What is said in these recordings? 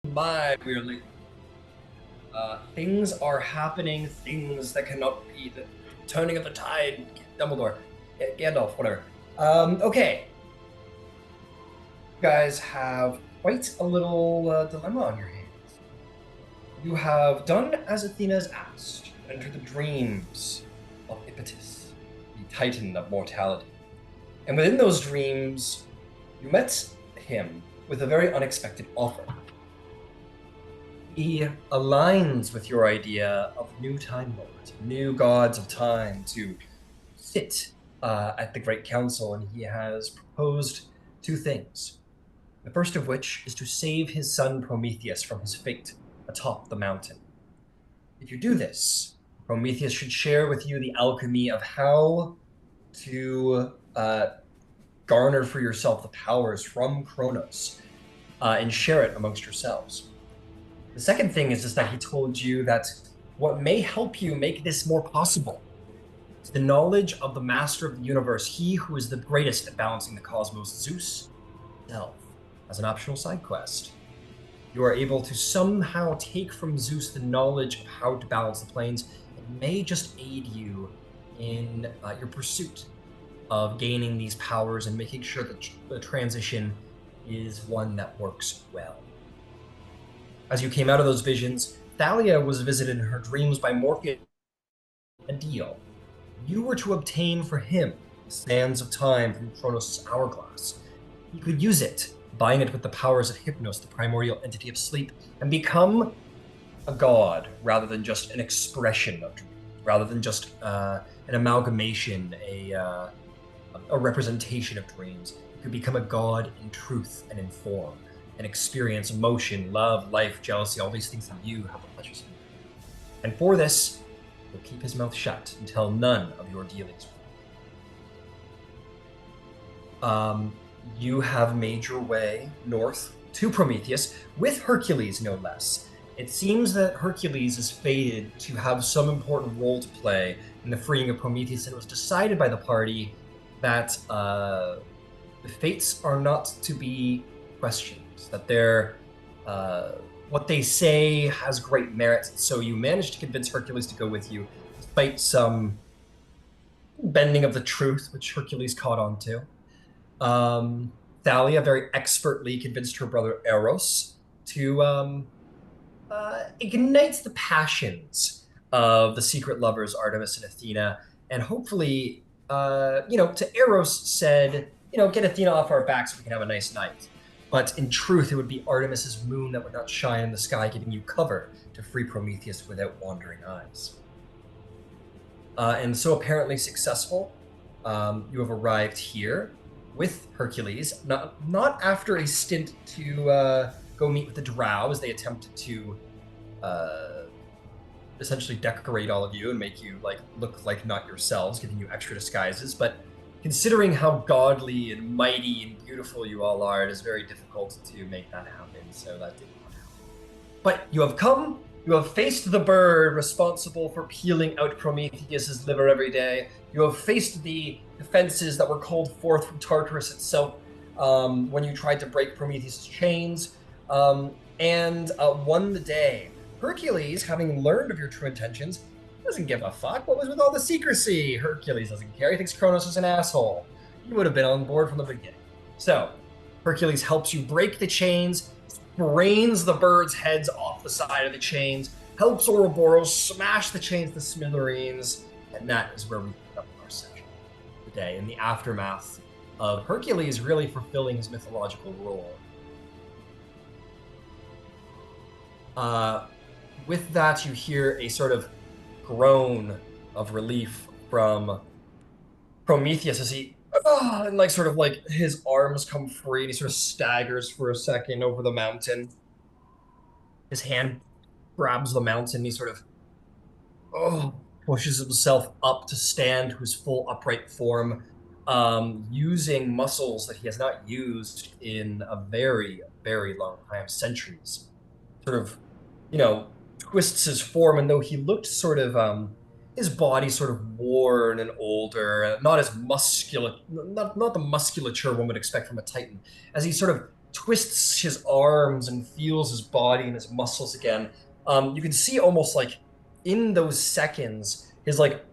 By weirdly. Things are happening, things that cannot be. The turning of the tide, Dumbledore, Gandalf, whatever. Okay. You guys have quite a little dilemma on your hands. You have done as Athena's asked. You enter the dreams of Iapetus, the Titan of Mortality. And within those dreams, you met him with a very unexpected offer. He aligns with your idea of new Time Lords, new gods of time to sit at the Great Council, and he has proposed two things. The first of which is to save his son Prometheus from his fate atop the mountain. If you do this, Prometheus should share with you the alchemy of how to garner for yourself the powers from Kronos and share it amongst yourselves. The second thing is just that he told you that what may help you make this more possible is the knowledge of the master of the universe, he who is the greatest at balancing the cosmos, Zeus himself, as an optional side quest. You are able to somehow take from Zeus the knowledge of how to balance the planes. It may just aid you in your pursuit of gaining these powers and making sure that the transition is one that works well. As you came out of those visions, Thalia was visited in her dreams by Morpheus. A deal. You were to obtain for him the sands of time from Kronos' hourglass. He could use it, bind it with the powers of Hypnos, the primordial entity of sleep, and become a god rather than just an expression of dreams, rather than just an amalgamation, a representation of dreams. He could become a god in truth and in form, and experience emotion, love, life, jealousy, all these things that you have the pleasure of. And for this, he'll keep his mouth shut and tell none of your dealings with him. You have made your way north to Prometheus, with Hercules no less. It seems that Hercules is fated to have some important role to play in the freeing of Prometheus, and it was decided by the party that the fates are not to be questioned, that they're what they say has great merit. So you managed to convince Hercules to go with you, despite some bending of the truth, which Hercules caught on to. Thalia very expertly convinced her brother Eros to ignite the passions of the secret lovers Artemis and Athena, and hopefully, to Eros said, get Athena off our back so we can have a nice night. But in truth, it would be Artemis's moon that would not shine in the sky, giving you cover to free Prometheus without wandering eyes. And so apparently successful, you have arrived here with Hercules, not after a stint to go meet with the Drow as they attempted to essentially decorate all of you and make you look like not yourselves, giving you extra disguises, but considering how godly and mighty and beautiful you all are, it is very difficult to make that happen, so that didn't happen. But you have come, you have faced the bird responsible for peeling out Prometheus's liver every day. You have faced the defenses that were called forth from Tartarus itself when you tried to break Prometheus's chains, and won the day. Hercules, having learned of your true intentions, doesn't give a fuck. What was with all the secrecy? Hercules doesn't care. He thinks Kronos is an asshole. He would have been on board from the beginning. So, Hercules helps you break the chains, brains the birds' heads off the side of the chains, helps Ouroboros smash the chains to smithereens, and that is where we pick up our session today, in the aftermath of Hercules really fulfilling his mythological role. With that, you hear a sort of groan of relief from Prometheus as he and his arms come free and he sort of staggers for a second over the mountain. His hand grabs the mountain. He sort of pushes himself up to stand to his full upright form, using muscles that he has not used in a very, very long time, centuries. Sort of, twists his form, and though he looked sort of his body sort of worn and older, not as muscular, not the musculature one would expect from a Titan, as he sort of twists his arms and feels his body and his muscles again. You can see almost like in those seconds, his like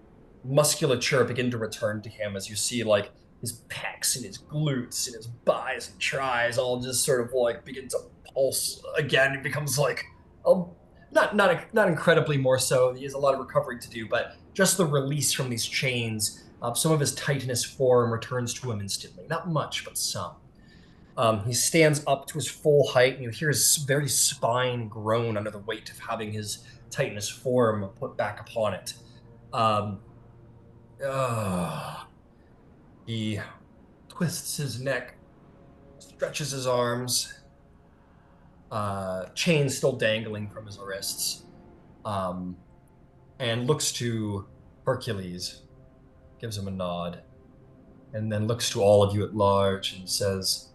musculature begin to return to him as you see like his pecs and his glutes and his bis and tris all just sort of like begin to pulse again. It becomes like oh, not incredibly more so. He has a lot of recovery to do, but just the release from these chains. Some of his titanous form returns to him instantly. Not much, but some. He stands up to his full height, and you hear his very spine groan under the weight of having his titanous form put back upon it. Um, he twists his neck, stretches his arms, chains still dangling from his wrists, um, and looks to Hercules, gives him a nod, and then looks to all of you at large and says,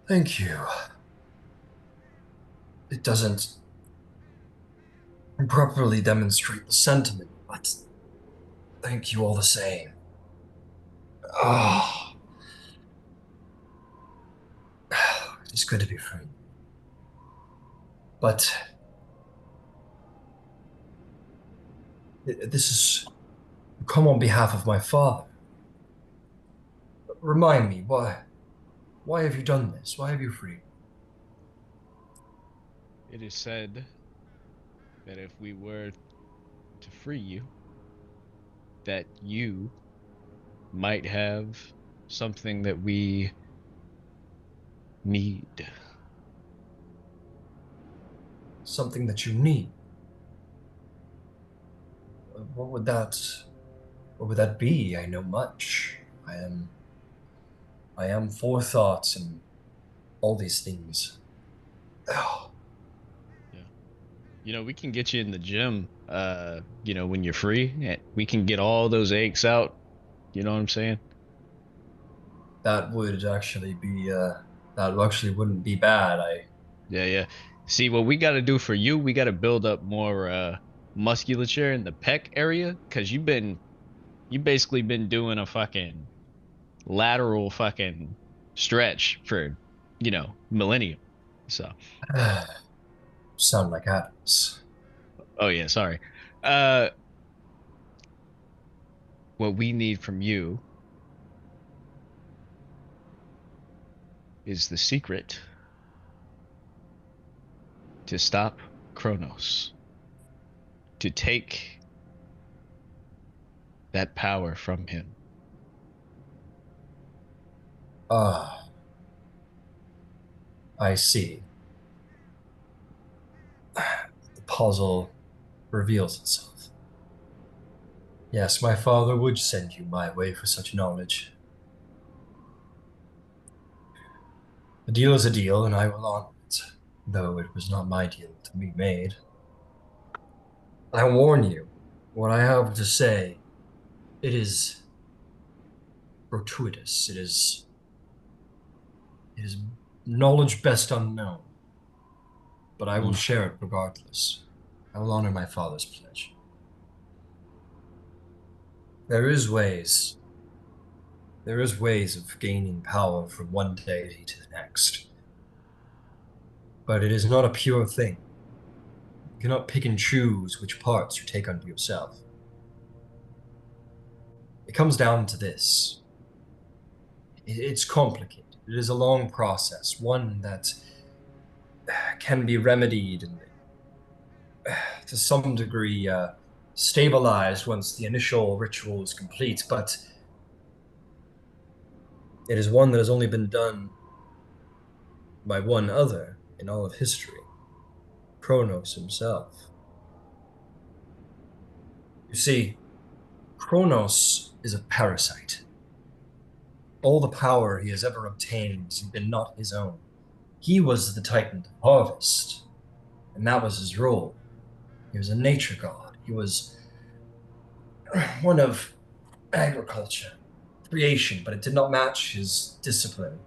"Thank you. It doesn't properly demonstrate the sentiment, but thank you all the same." Oh, it's good to be free. But this is come on behalf of my father. Remind me, why have you done this? Why have you freed? It is said that if we were to free you, that you might have something that we need. Something that you need. What would that what would that be? I know much. I am I am forethought and all these things. Oh, Yeah. We can get you in the gym, when you're free. We can get all those aches out. You know what I'm saying? that would actually be that actually wouldn't be bad. I Yeah, yeah. See, what we got to do for you, we got to build up more musculature in the pec area because you basically been doing a fucking lateral fucking stretch for, millennium. So, sound like Adams. oh yeah, sorry. Uh, what we need from you is the secret to stop Kronos, to take that power from him. Ah, I see. The puzzle reveals itself. Yes, my father would send you my way for such knowledge. A deal is a deal, and I will honor it, though it was not my deal to be made. I warn you, what I have to say, it is gratuitous. It is knowledge best unknown, but I will Mm. share it regardless. I will honor my father's pledge. There is ways. There is ways of gaining power from one deity to the next, but it is not a pure thing. You cannot pick and choose which parts you take unto yourself. It comes down to this. It's complicated. It is a long process, one that can be remedied and to some degree stabilized once the initial ritual is complete, but it is one that has only been done by one other in all of history, Kronos himself. You see, Kronos is a parasite. All the power he has ever obtained has been not his own. He was the Titan of harvest, and that was his role. He was a nature god. He was one of agriculture, creation, but it did not match his discipline.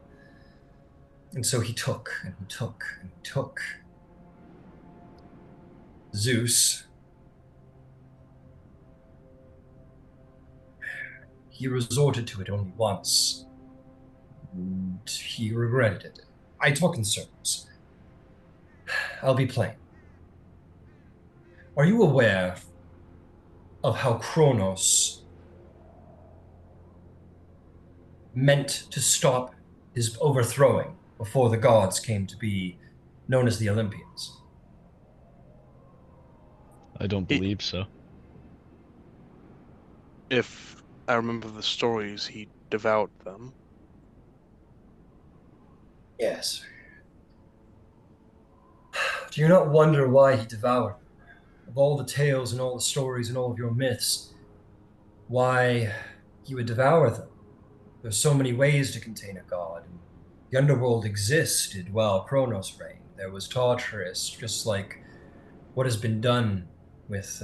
And so he took and he took and he took. Zeus, he resorted to it only once. and he regretted it. I talk in circles. I'll be plain. Are you aware of how Kronos meant to stop his overthrowing before the gods came to be known as the Olympians? I don't He, believe so. if I remember the stories, he devoured them. Yes. Do you not wonder why he devoured them? Of all the tales and all the stories and all of your myths, why he would devour them? There's so many ways to contain a god. And the underworld existed while Kronos reigned. There was torturous, just like what has been done with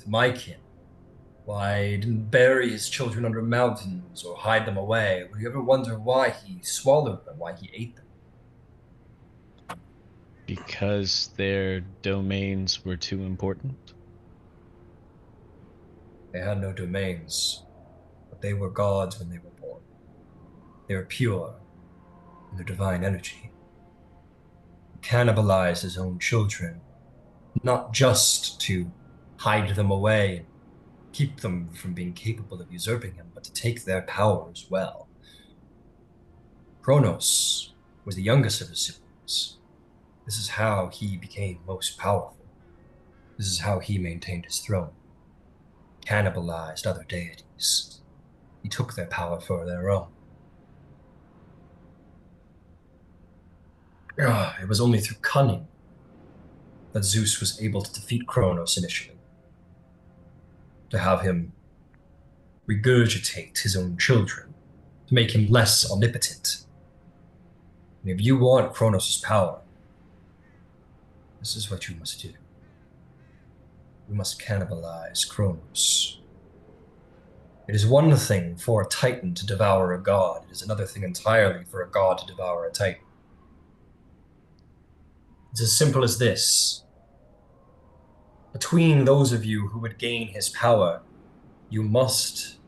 my kin. Why he didn't bury his children under mountains or hide them away? Would you ever wonder why he swallowed them, why he ate them? Because their domains were too important. They had no domains, but they were gods when they were born. They were pure in their divine energy. He cannibalized his own children, not just to hide them away and keep them from being capable of usurping him, but to take their power as well. Kronos was the youngest of his siblings. This is how he became most powerful. This is how he maintained his throne. Cannibalized other deities. He took their power for their own. It was only through cunning that Zeus was able to defeat Kronos initially. To have him regurgitate his own children, to make him less omnipotent. And if you want Kronos' power, this is what you must do. You must cannibalize Kronos. It is one thing for a Titan to devour a god. It is another thing entirely for a god to devour a Titan. It's as simple as this. Between those of you who would gain his power, you must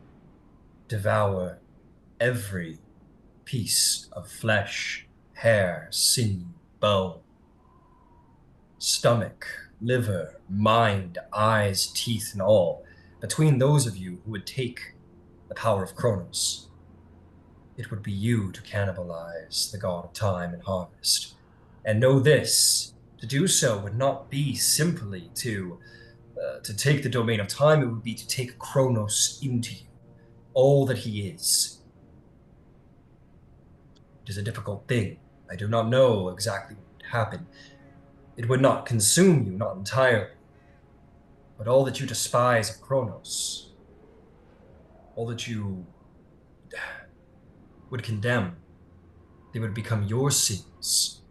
devour every piece of flesh, hair, sinew, bone, stomach, liver, mind, eyes, teeth, and all. Between those of you who would take the power of Kronos, it would be you to cannibalize the god of time and harvest. And know this, to do so would not be simply to take the domain of time, it would be to take Kronos into you, all that he is. It is a difficult thing. I do not know exactly what would happen. It would not consume you, not entirely. But all that you despise of Kronos, all that you would condemn, they would become your sins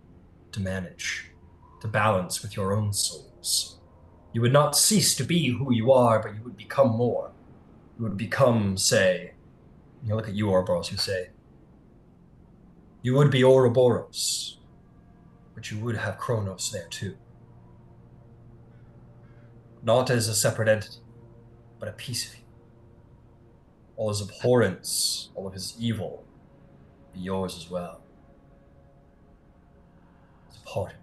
to manage, to balance with your own souls. You would not cease to be who you are, but you would become more. You would become, say, you look at you, Ouroboros, you say, you would be Ouroboros, but you would have Kronos there too. Not as a separate entity, but a piece of you. All his abhorrence, all of his evil, be yours as well. It's a part of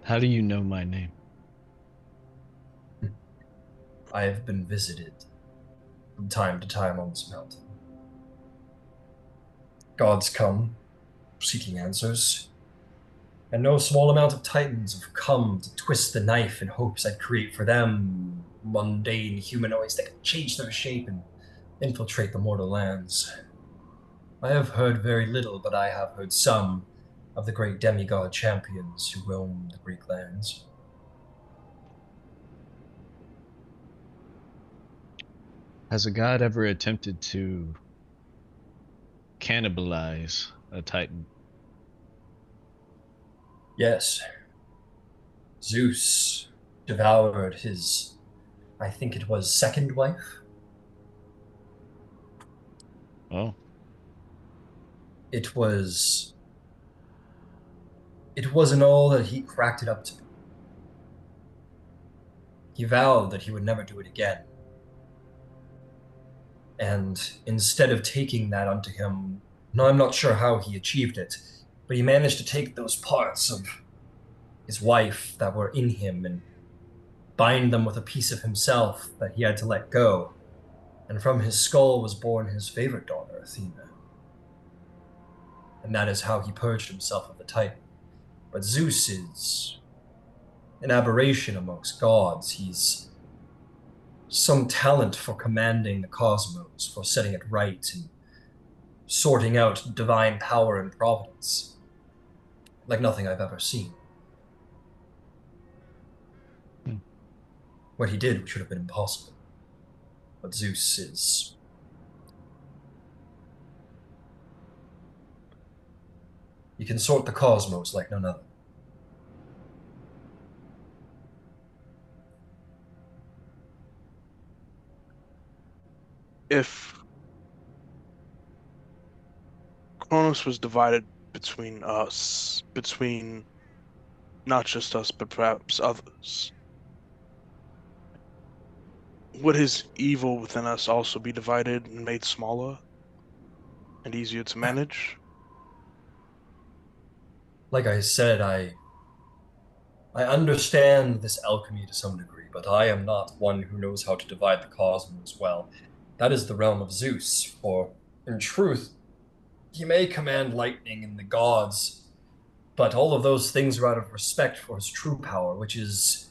How do you know my name? you. I have been visited from time to time on this mountain. Gods come, seeking answers, and no small amount of Titans have come to twist the knife in hopes I'd create for them mundane humanoids that can change their shape and infiltrate the mortal lands. I have heard very little, but I have heard some of the great demigod champions who roam the Greek lands. Has a god ever attempted to cannibalize a Titan? Yes, Zeus devoured his, I think it was second wife. Oh, It was, it wasn't all that he cracked it up to be. He vowed that he would never do it again. And instead of taking that unto him, no, I'm not sure how he achieved it, but he managed to take those parts of his wife that were in him and bind them with a piece of himself that he had to let go. And from his skull was born his favorite daughter, Athena. And that is how he purged himself of the Titan. But Zeus is an aberration amongst gods. He's some talent for commanding the cosmos, for setting it right and sorting out divine power and providence, like nothing I've ever seen. Hmm. What he did should have been impossible. But Zeus is. He can sort the cosmos like none other. If Kronos was divided between us, between not just us, but perhaps others, would his evil within us also be divided and made smaller and easier to manage? Like I said, I understand this alchemy to some degree, but I am not one who knows how to divide the cosmos well. That is the realm of Zeus, for in truth, he may command lightning and the gods, but all of those things are out of respect for his true power, which is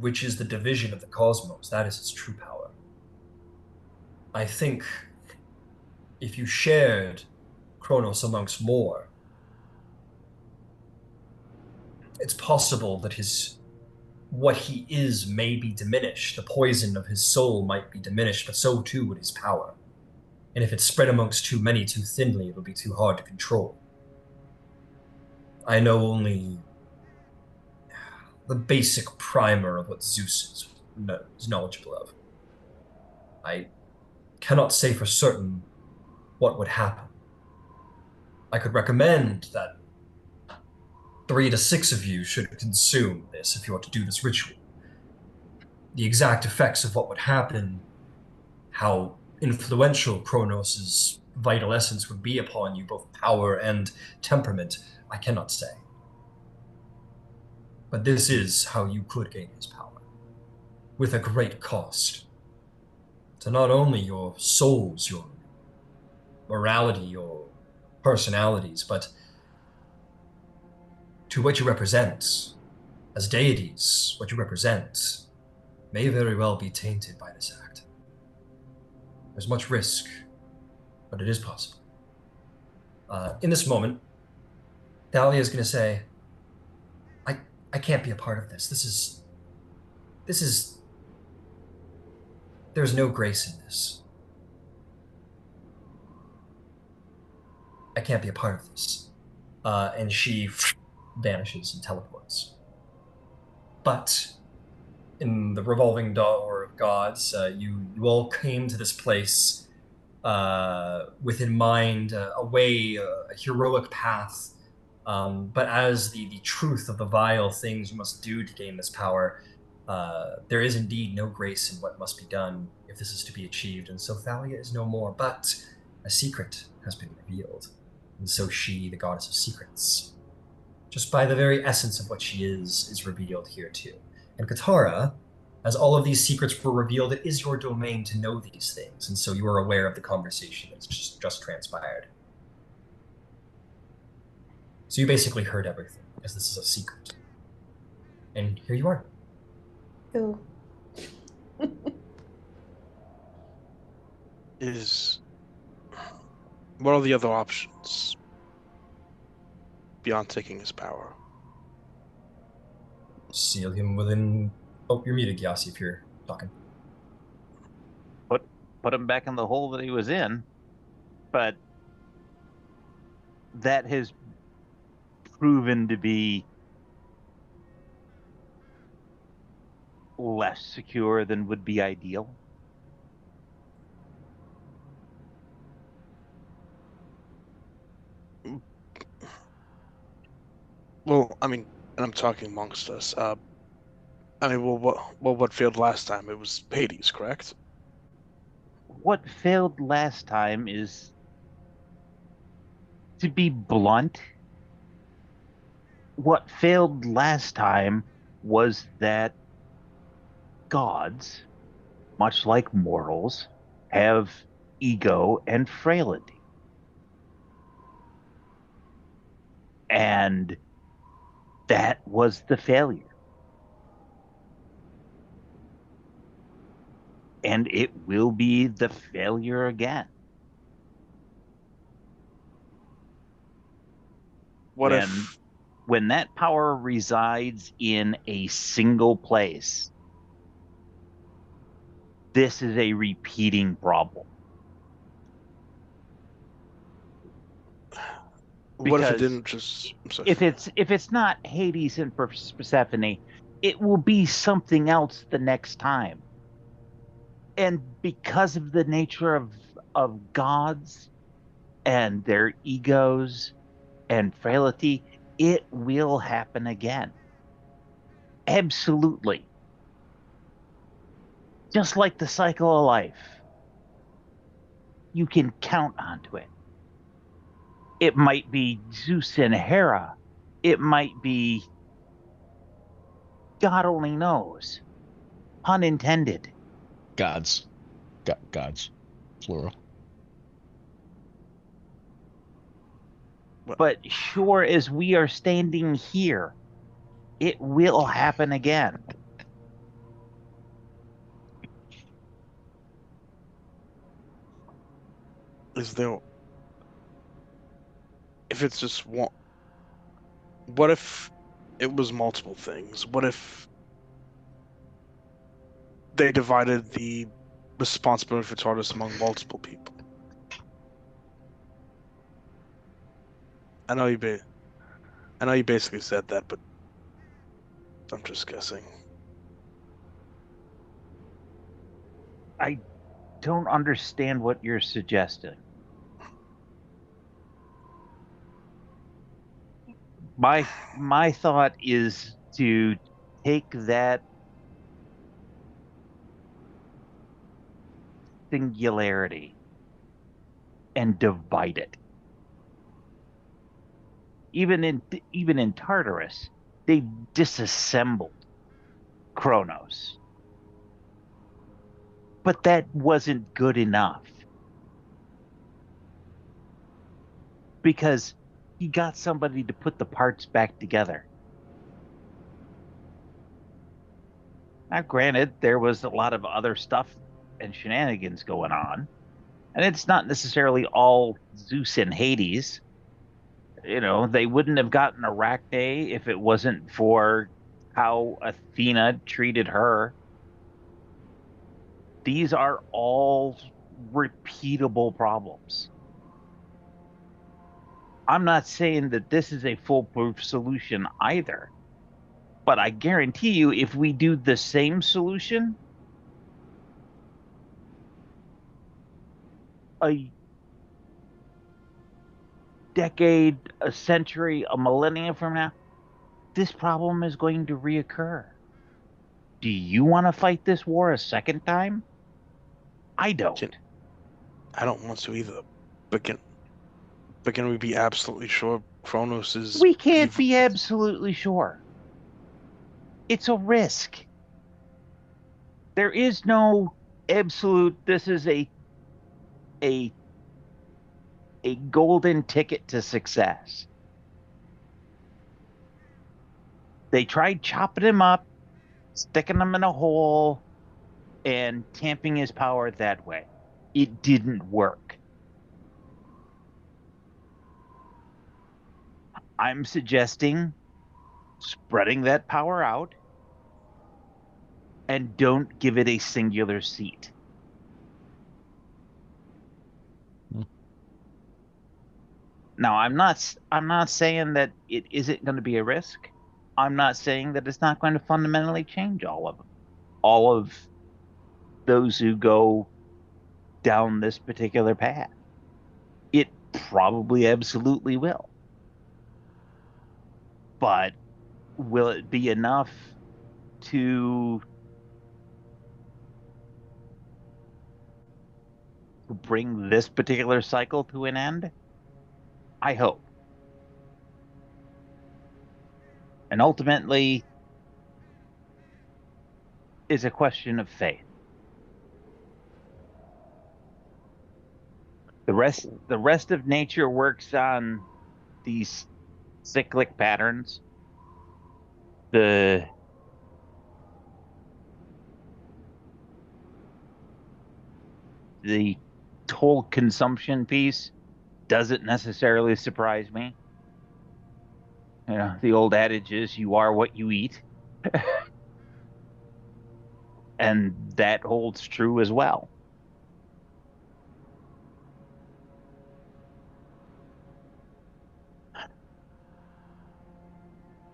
the division of the cosmos. That is his true power. I think if you shared Kronos amongst more, it's possible that his what he is may be diminished. The poison of his soul might be diminished, but so too would his power. And if it's spread amongst too many too thinly, it'll be too hard to control. I know only the basic primer of what Zeus is knowledgeable of. I cannot say for certain what would happen. I could recommend that 3 to 6 of you should consume this if you are to do this ritual. The exact effects of what would happen, how influential Kronos' vital essence would be upon you, both power and temperament, I cannot say. But this is how you could gain his power, with a great cost to not only your souls, your morality, your personalities, but to what you represent as deities. What you represent may very well be tainted by this act. There's much risk, but it is possible. In this moment, Thalia is going to say, I can't be a part of this. There's no grace in this. I can't be a part of this. And she vanishes and teleports. But in the revolving door of gods, you all came to this place with in mind a way, a heroic path. But as the truth of the vile things you must do to gain this power, there is indeed no grace in what must be done if this is to be achieved. And so Thalia is no more, but a secret has been revealed. And so she, the goddess of secrets, just by the very essence of what she is revealed here too. And Katara, as all of these secrets were revealed, it is your domain to know these things. And so you are aware of the conversation that's just transpired. So you basically heard everything, because this is a secret. And here you are. Ooh. What are the other options beyond taking his power? Seal him within. Oh, you're muted, Gyasi, if you're talking. Put him back in the hole that he was in, but that has proven to be less secure than would be ideal. Well, I mean, and I'm talking amongst us. What failed last time? It was Hades, correct? what failed last time is, to be blunt, what failed last time was that gods, much like mortals, have ego and frailty. And that was the failure. And it will be the failure again. What if When that power resides in a single place, this is a repeating problem. what if it Because didn't just I'm sorry. if it's not Hades and Persephone, it will be something else the next time. And because of the nature of gods and their egos and frailty, it will happen again. Absolutely. Just like the cycle of life. You can count onto it. It might be Zeus and Hera. It might be God only knows. Pun intended. Gods. Gods. Plural. But sure as we are standing here, it will happen again. Is there if it's just one what if it was multiple things? What if they divided the responsibility for TARDIS among multiple people? I know you basically said that, but I'm just guessing. I don't understand what you're suggesting. My thought is to take that singularity and divide it. Even in Tartarus, they disassembled Kronos. But that wasn't good enough. Because he got somebody to put the parts back together. Now, granted, there was a lot of other stuff and shenanigans going on. And it's not necessarily all Zeus and Hades. You know, they wouldn't have gotten Arachne if it wasn't for how Athena treated her. These are all repeatable problems. I'm not saying that this is a foolproof solution either, but I guarantee you, if we do the same solution, a decade, a century, a millennium from now, this problem is going to reoccur. Do you want to fight this war a second time? I don't. I don't want to either. But can we be absolutely sure Kronos is We can't evil? be absolutely sure. It's a risk. There is no absolute, this is a golden ticket to success. They tried chopping him up, sticking him in a hole, and tamping his power that way. It didn't work. I'm suggesting spreading that power out and don't give it a singular seat. Hmm. Now, I'm not saying that it isn't going to be a risk. I'm not saying that it's not going to fundamentally change all of them. All of those who go down this particular path. It probably absolutely will. But will it be enough to bring this particular cycle to an end? I hope. And ultimately, it's a question of faith. The rest of nature works on these cyclic patterns. The whole consumption piece doesn't necessarily surprise me. You know, the old adage is you are what you eat. And that holds true as well.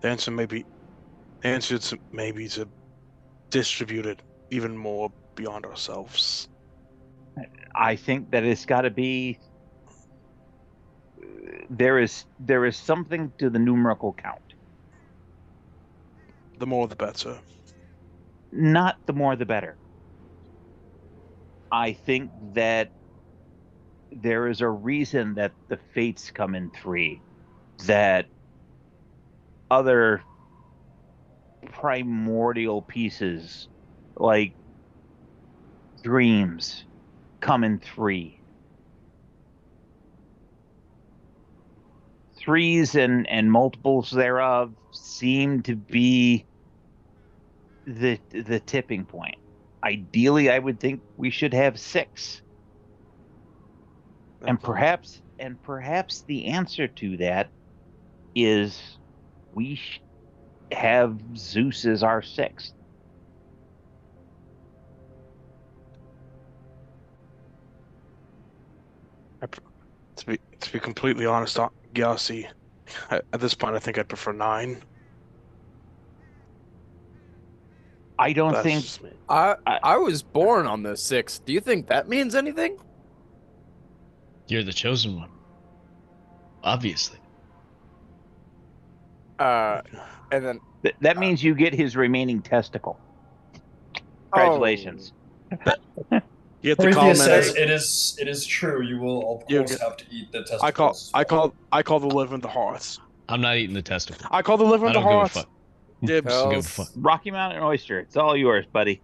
The answer is maybe to distribute it even more beyond ourselves. I think that it's got to be there is something to the numerical count. The more the better. Not the more the better. I think that there is a reason that the fates come in 3, that other primordial pieces like dreams come in 3. 3s and multiples thereof seem to be the tipping point. Ideally, I would think we should have 6. And perhaps the answer to that is we have Zeus as our 6th. To be completely honest, Gyasi, at this point, I think I'd prefer 9. I don't That's think just me. I was born on the 6th. Do you think that means anything? You're the chosen one. Obviously. And then that means you get his remaining testicle. Congratulations. You have to Prometheus comment. says it is true. You will of You course get- have to eat the testicles. I call the liver and the heart. I'm not eating the testicle. I call the liver I and the don't give a heart. fuck. Dibs. Hell, Don't give a fuck. Rocky Mountain oyster. It's all yours, buddy.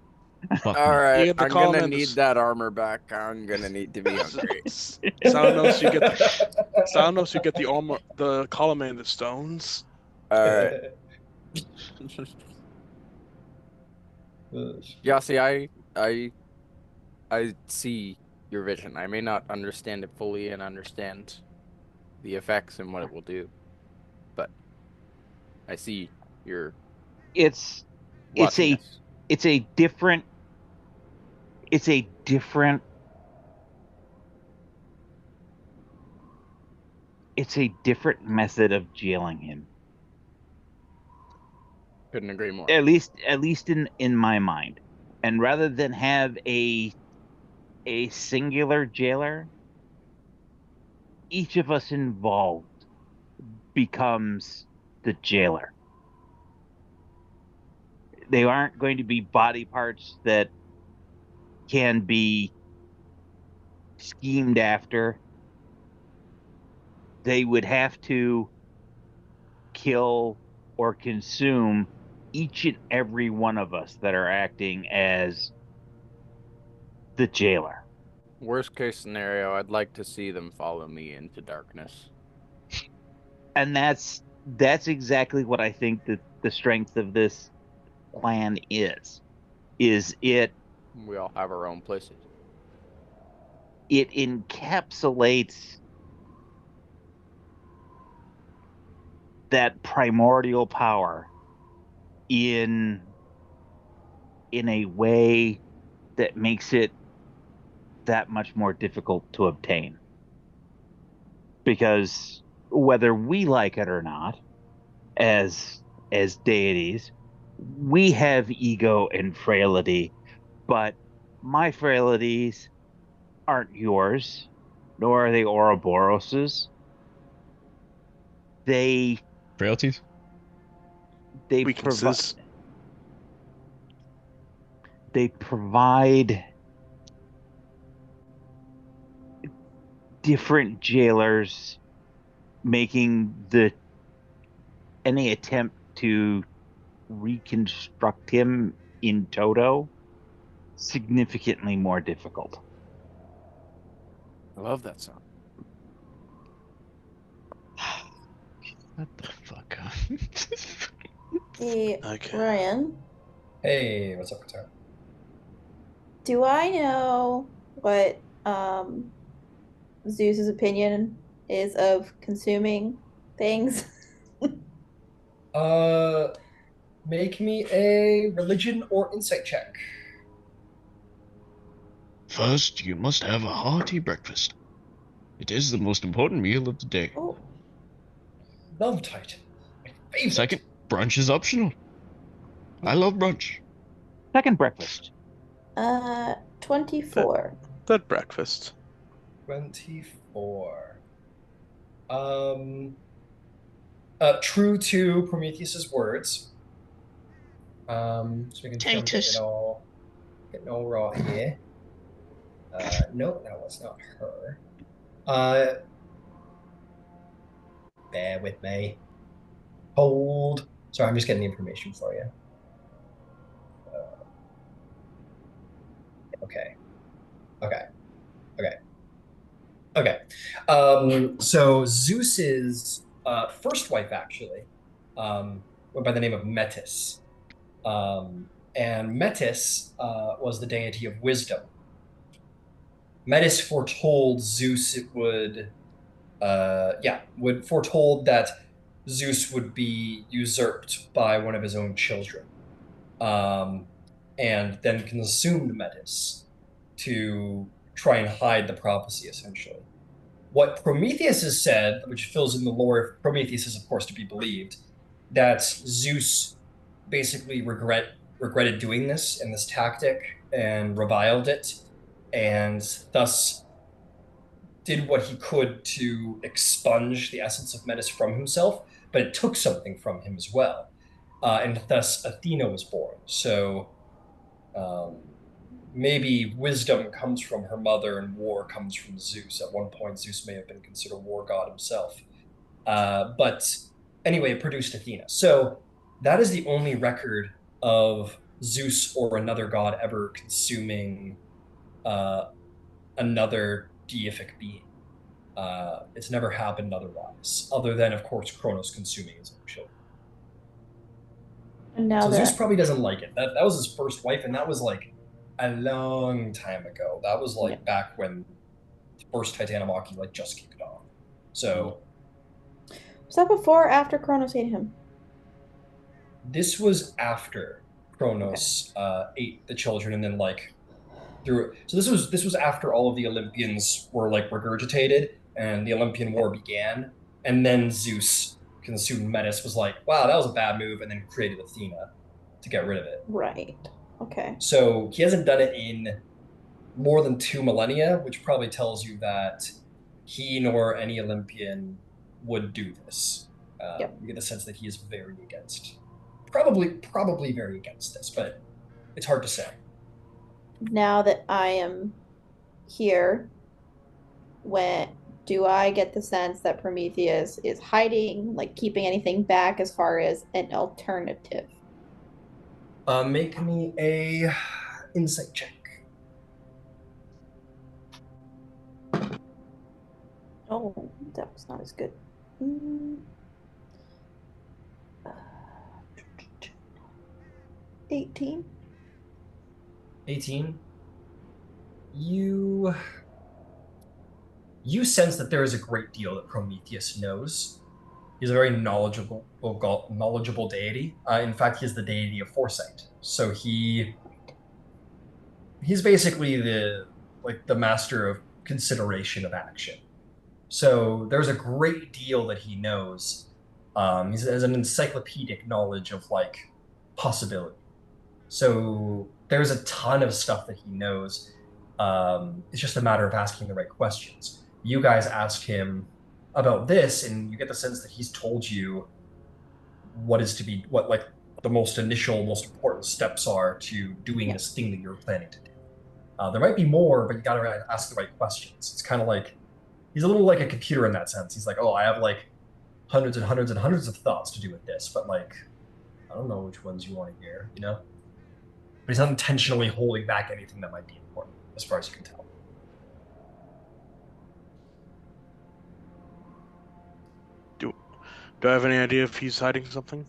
Fuck all me. right, You get the I'm gonna column need that armor back. I'm gonna need to be hungry. Salanos, you get the armor, the column and the stones. All right. Yeah, see, I see your vision. I may not understand it fully and understand the effects and what it will do, but I see your It's watching us. it's a different method of jailing him. Couldn't agree more. At least in my mind. And rather than have a singular jailer, each of us involved becomes the jailer. They aren't going to be body parts that can be schemed after. They would have to kill or consume each and every one of us that are acting as the jailer. Worst case scenario, I'd like to see them follow me into darkness. And that's exactly what I think that the strength of this plan is it We all have our own places. encapsulates that primordial power in a way that makes it that much more difficult to obtain. Because whether we like it or not, as deities, we have ego and frailty, but my frailties aren't yours, nor are they Ouroboros's. They Frailties? Weaknesses. They provide different jailers making any attempt to reconstruct him in toto significantly more difficult. I love that song. What the fuck? Hey, Okay. Ryan, Hey, what's up, Katara? do I know what Zeus's opinion is of consuming things? Make me a religion or insight check. First, you must have a hearty breakfast. It is the most important meal of the day. Oh, Love Titan. My favorite. Second, brunch is optional. I love brunch. Second breakfast. 24. That breakfast. 24. True to Prometheus's words. Just making sure I'm Titus. getting all raw here. No, that was not her. Bear with me. Hold. Sorry, I'm just getting the information for you. Okay. So Zeus's first wife actually went by the name of Metis. And Metis was the deity of wisdom. Metis foretold Zeus would foretold that Zeus would be usurped by one of his own children, and then consumed Metis to try and hide the prophecy, essentially. What Prometheus has said, which fills in the lore of Prometheus, is of course to be believed, that Zeus basically regretted doing this and this tactic and reviled it, and thus did what he could to expunge the essence of Metis from himself, but it took something from him as well. And thus Athena was born. So maybe wisdom comes from her mother and war comes from Zeus. At one point, Zeus may have been considered a war god himself. But anyway, it produced Athena. So that is the only record of Zeus or another god ever consuming another deific being. It's never happened otherwise, other than, of course, Kronos consuming his own children. And now So that Zeus probably doesn't like it. That was his first wife, and that was like a long time ago. That was like back when the first Titan of Mortality like just kicked off. So was that before or after Kronos ate him? this was after Kronos ate the children, and then like through. So this was after all of the Olympians were like regurgitated, and the Olympian War began, and then Zeus consumed Metis, was like, wow, that was a bad move, and then created Athena to get rid of it. Right. Okay. So he hasn't done it in more than 2 millennia, which probably tells you that he nor any Olympian would do this. You get the sense that he is very against, probably very against this, but it's hard to say. Now that I am here, do I get the sense that Prometheus is hiding, like keeping anything back as far as an alternative? Make me a insight check. Oh, that was not as good. 18. 18. You sense that there is a great deal that Prometheus knows. He's a very knowledgeable deity. In fact, he's the deity of foresight. So he's basically the master of consideration of action. So there's a great deal that he knows. He has an encyclopedic knowledge of like possibility. So there's a ton of stuff that he knows. It's just a matter of asking the right questions. You guys asked him about this, and you get the sense that he's told you what like the most important steps are to doing this thing that you're planning to do. There might be more, but you got to ask the right questions. It's kind of like he's a little like a computer in that sense. He's like, oh, I have like hundreds and hundreds and hundreds of thoughts to do with this, but like, I don't know which ones you want to hear, you know? But he's not intentionally holding back anything that might be important, as far as you can tell. Do I have any idea if he's hiding something?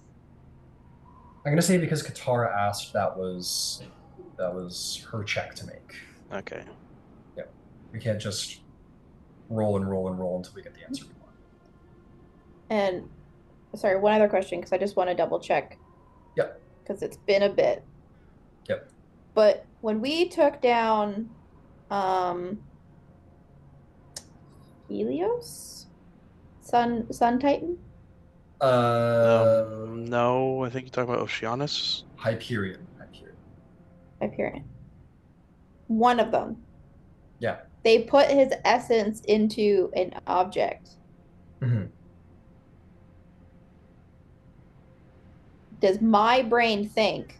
I'm gonna say because Katara asked, that was her check to make. Okay. Yeah, we can't just roll and roll and roll until we get the answer we want. And sorry, one other question because I just want to double check. Yep. Because it's been a bit. Yep. But when we took down Helios, Sun Titan. No, I think you're talking about Oceanus. Hyperion. One of them. Yeah. They put his essence into an object. Mm-hmm. Does my brain think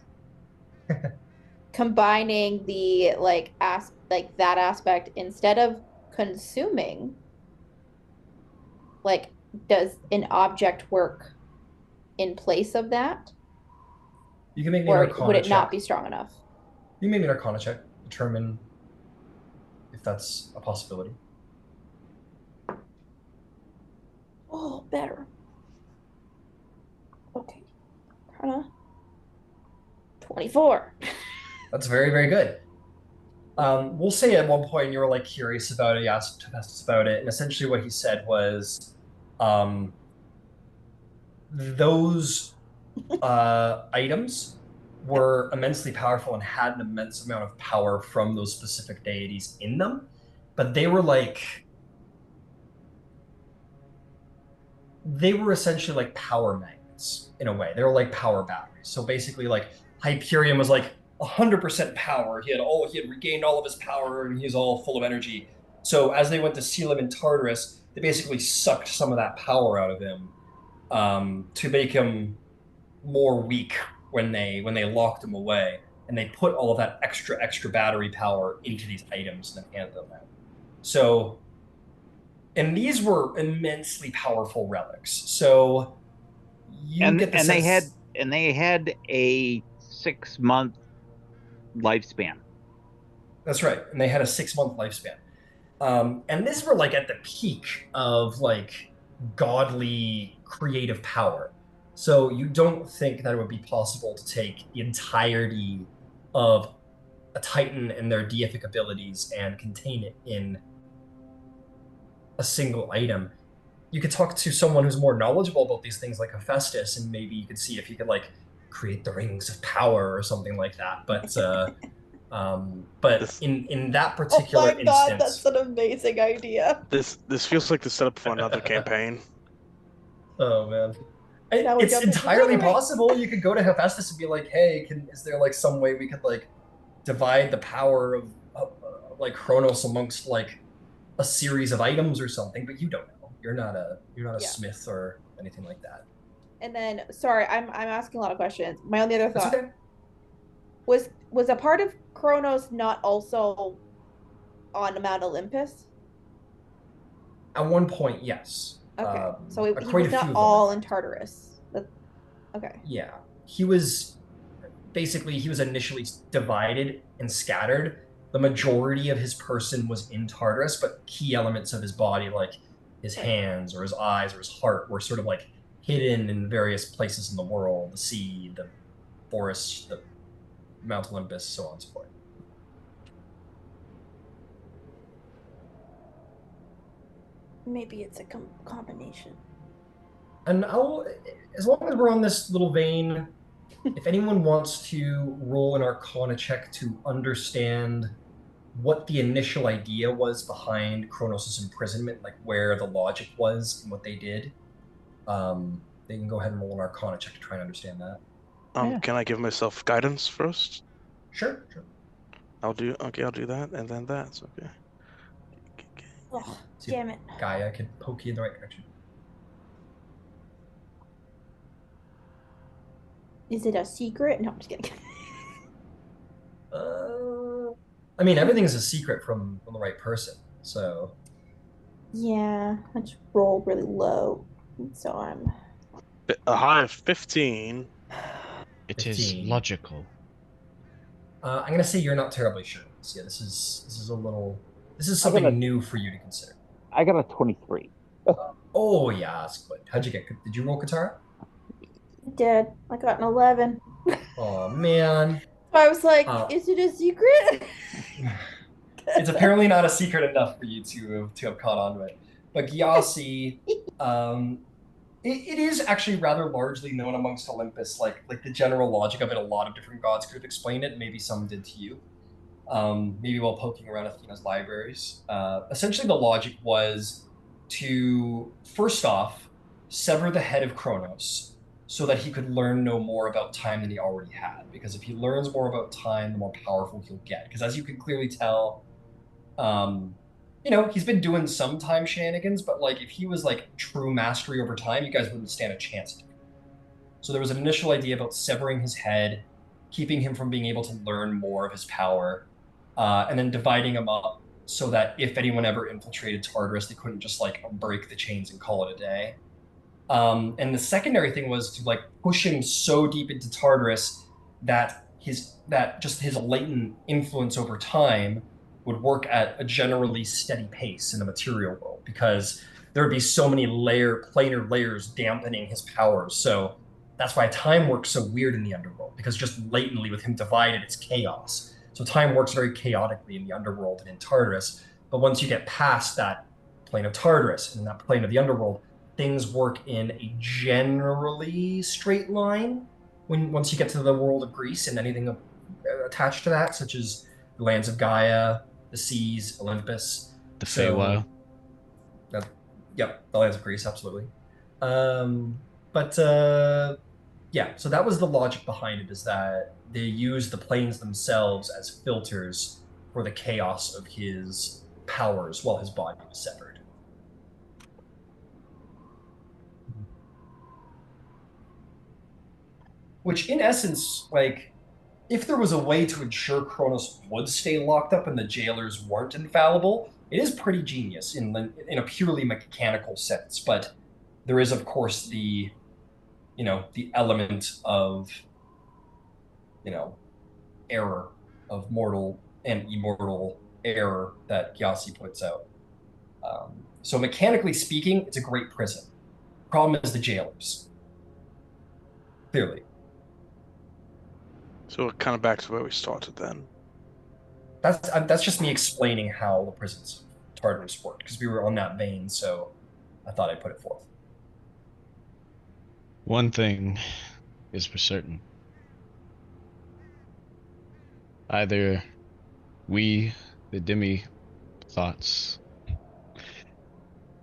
combining the that aspect instead of consuming, like, does an object work in place of that? You can make me an Or Arcana would it check. not be strong enough? You can make me an Arcana check. Determine if that's a possibility. Oh, better. Okay. Arcana. 24. That's very, very good. We'll say at one point you were like curious about it, you asked Hephaestus about it, and essentially what he said was those items were immensely powerful and had an immense amount of power from those specific deities in them, but they were essentially like power magnets in a way. They were like power batteries. So basically, like Hyperion was like 100% power. He had regained all of his power and he was all full of energy. So as they went to seal him in Tartarus, they basically sucked some of that power out of him to make him more weak when they locked him away. And they put all of that extra battery power into these items and then handed them out. So, and these were immensely powerful relics. So they had a 6-month lifespan. That's right, and they had a 6-month lifespan. And these were like at the peak of like godly creative power. So you don't think that it would be possible to take the entirety of a Titan and their deific abilities and contain it in a single item. You could talk to someone who's more knowledgeable about these things like Hephaestus, and maybe you could see if you could like create the rings of power or something like that. But in that particular instance, God, instance, that's an amazing idea. This feels like the setup for another campaign. Oh man, it's entirely possible. You could go to Hephaestus and be like, "Hey, is there like some way we could like divide the power of like Kronos amongst like a series of items or something?" But you don't know. You're not a smith or anything like that. And then, sorry, I'm asking a lot of questions. My only other thought okay. was a part of Kronos not also on Mount Olympus? At one point, yes. Okay, so he was not all in Tartarus. Okay. Yeah, he was initially divided and scattered. The majority of his person was in Tartarus, but key elements of his body, like his hands or his eyes or his heart, were sort of like hidden in various places in the world: the sea, the forests, the Mount Olympus, so on and so forth. Maybe it's a combination. And as long as we're on this little vein, if anyone wants to roll an Arcana check to understand what the initial idea was behind Kronos' imprisonment, like where the logic was and what they did, they can go ahead and roll an Arcana check to try and understand that. Can I give myself guidance first? Sure. I'll do that, and then that's okay. Oh, damn it. Gaia can poke you in the right direction. Is it a secret? No, I'm just kidding. I mean, everything is a secret from the right person, so... Yeah, I just rolled really low. So I'm A high of 15. It is 15. logical. I'm gonna say you're not terribly sure. So yeah, this is a little this is I got a something new for you to consider. I got a 23. Oh yeah, that's good. How'd you get? Did you roll Katara? dead. I got an 11. Oh man. So I was like, Uh, is it a secret? it's apparently not a secret enough for you to have caught on to it. But Gyasi, um, it is actually rather largely known amongst Olympus. Like the general logic of it, a lot of different gods could have explained it. Maybe some did to you. Maybe while poking around Athena's libraries. Essentially, the logic was to first off sever the head of Kronos so that he could learn no more about time than he already had. Because if he learns more about time, the more powerful he'll get. Because as you can clearly tell, um, he's been doing some time shenanigans, but like if he was like true mastery over time, you guys wouldn't stand a chance. So there was an initial idea about severing his head, keeping him from being able to learn more of his power, and then dividing him up so that if anyone ever infiltrated Tartarus, they couldn't just like break the chains and call it a day. And the secondary thing was to like push him so deep into Tartarus that just his latent influence over time would work at a generally steady pace in the material world because there would be so many planar layers dampening his powers. So that's why time works so weird in the underworld because just latently with him divided, it's chaos. So time works very chaotically in the underworld and in Tartarus. But once you get past that plane of Tartarus and that plane of the underworld, things work in a generally straight line once you get to the world of Greece and anything attached to that, such as the lands of Gaia, the seas, Olympus. The So, Feywild. Yep, the lands of Greece, absolutely. But yeah, so that was the logic behind it, is that they use the planes themselves as filters for the chaos of his powers while his body was severed. Which, in essence, like, if there was a way to ensure Kronos would stay locked up and the jailers weren't infallible, it is pretty genius in a purely mechanical sense. But there is, of course, the element of you know error, of mortal and immortal error that Gyasi puts out. So mechanically speaking, it's a great prison. Problem is the jailers. Clearly, So kind of back to where we started then. that's just me explaining how the prisons of Tartarus worked because we were on that vein. So I thought I'd put it forth. One thing is for certain. Either we, the Demithots,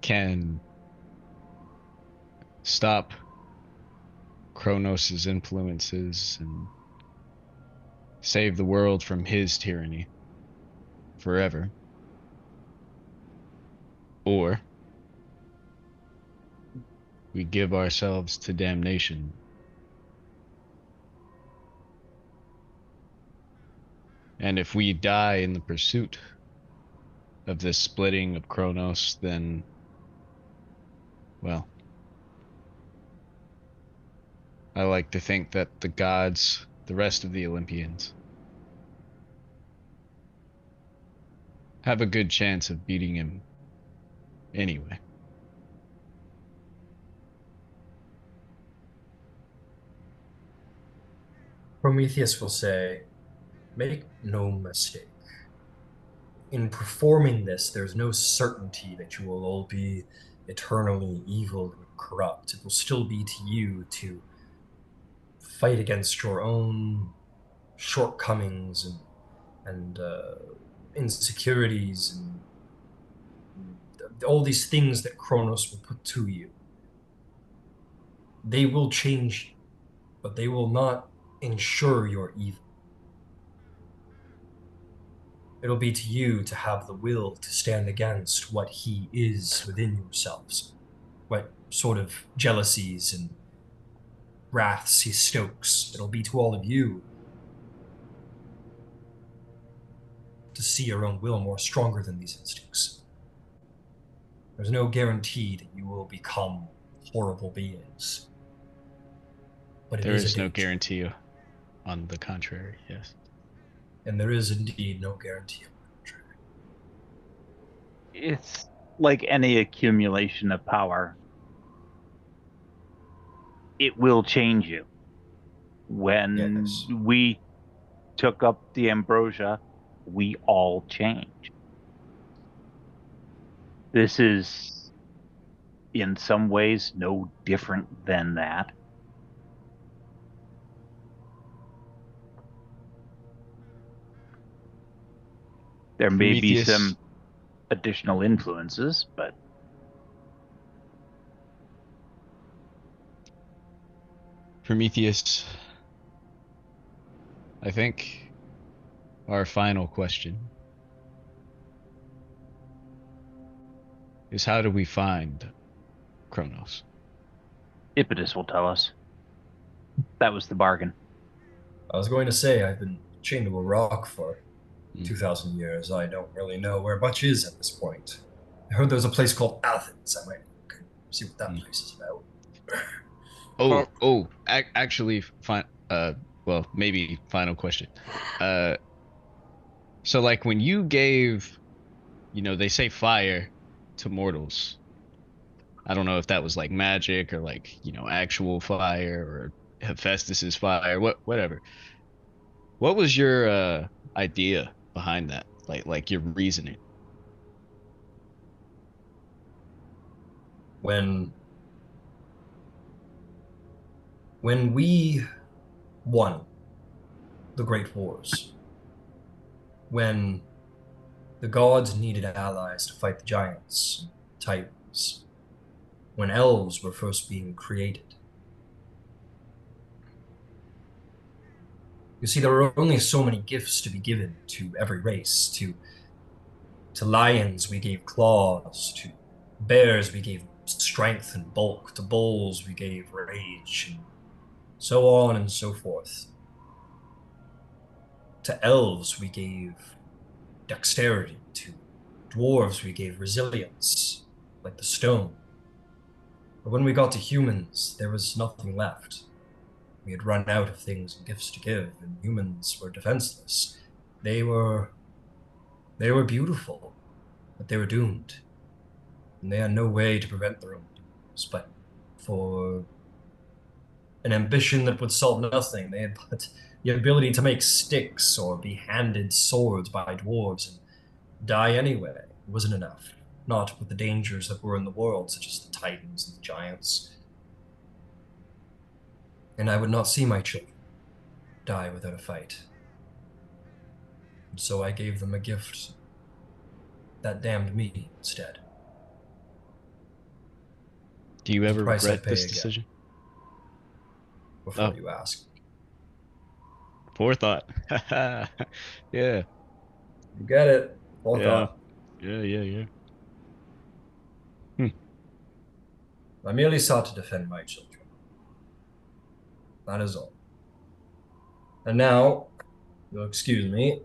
can stop Kronos' influences and save the world from his tyranny forever, or we give ourselves to damnation. And if we die in the pursuit of this splitting of Kronos, then, well, I like to think that the gods, the rest of the Olympians, have a good chance of beating him anyway. Prometheus will say, make no mistake. In performing this, there's no certainty that you will all be eternally evil and corrupt. It will still be to you to fight against your own shortcomings and insecurities and all these things that Kronos will put to you. They will change you, but they will not ensure your evil. It'll be to you to have the will to stand against what he is within yourselves, what sort of jealousies and wraths he stokes. It'll be to all of you to see your own will more stronger than these instincts. There's no guarantee that you will become horrible beings. But it There is a is no danger. guarantee on the contrary, yes. And there is indeed no guarantee on the contrary. It's like any accumulation of power. It will change you. When Yes. we took up the ambrosia, we all changed. This is, in some ways, no different than that. There may be Prometheus, some additional influences, but Prometheus, I think our final question is how do we find Kronos? Iapetus will tell us. That was the bargain. I was going to say I've been chained to a rock for Mm. 2,000 years. I don't really know where much is at this point. I heard there's a place called Athens. I might see what that Mm. place is about. Actually, fine. Well, maybe final question. Uh, so like when you gave, they say fire to mortals. I don't know if that was like magic or like, actual fire or Hephaestus's fire, whatever. What was your idea behind that? Like your reasoning? When we won the Great Wars, when the gods needed allies to fight the giants, titans, when elves were first being created. You see, there were only so many gifts to be given to every race. To lions, we gave claws. To bears, we gave strength and bulk. To bulls, we gave rage, and so on and so forth. To elves, we gave dexterity. To dwarves, we gave resilience, like the stone. But when we got to humans, there was nothing left. We had run out of things and gifts to give, and humans were defenseless. They were beautiful, but they were doomed. And they had no way to prevent their own dooms. But for an ambition that would solve nothing, they had put the ability to make sticks or be handed swords by dwarves and die anyway. It wasn't enough. Not with the dangers that were in the world, such as the titans and the giants. And I would not see my children die without a fight. And so I gave them a gift that damned me instead. Do you There's a ever price I regret pay this again. decision? Before Oh. you ask. Forethought. Yeah. You get it. Well Yeah. thought. Yeah. I merely sought to defend my children. That is all. And now, you'll excuse me,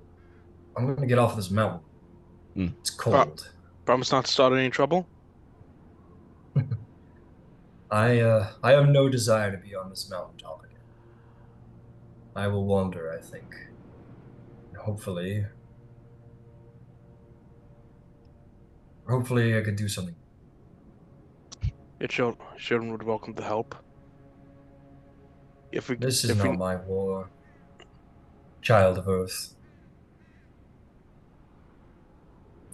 I'm going to get off this mountain. Mm. It's cold. Promise not to start any trouble. I have no desire to be on this mountaintop again. I will wander, I think. Hopefully I could do something. Your children would welcome the help. This is not my war, child of Earth.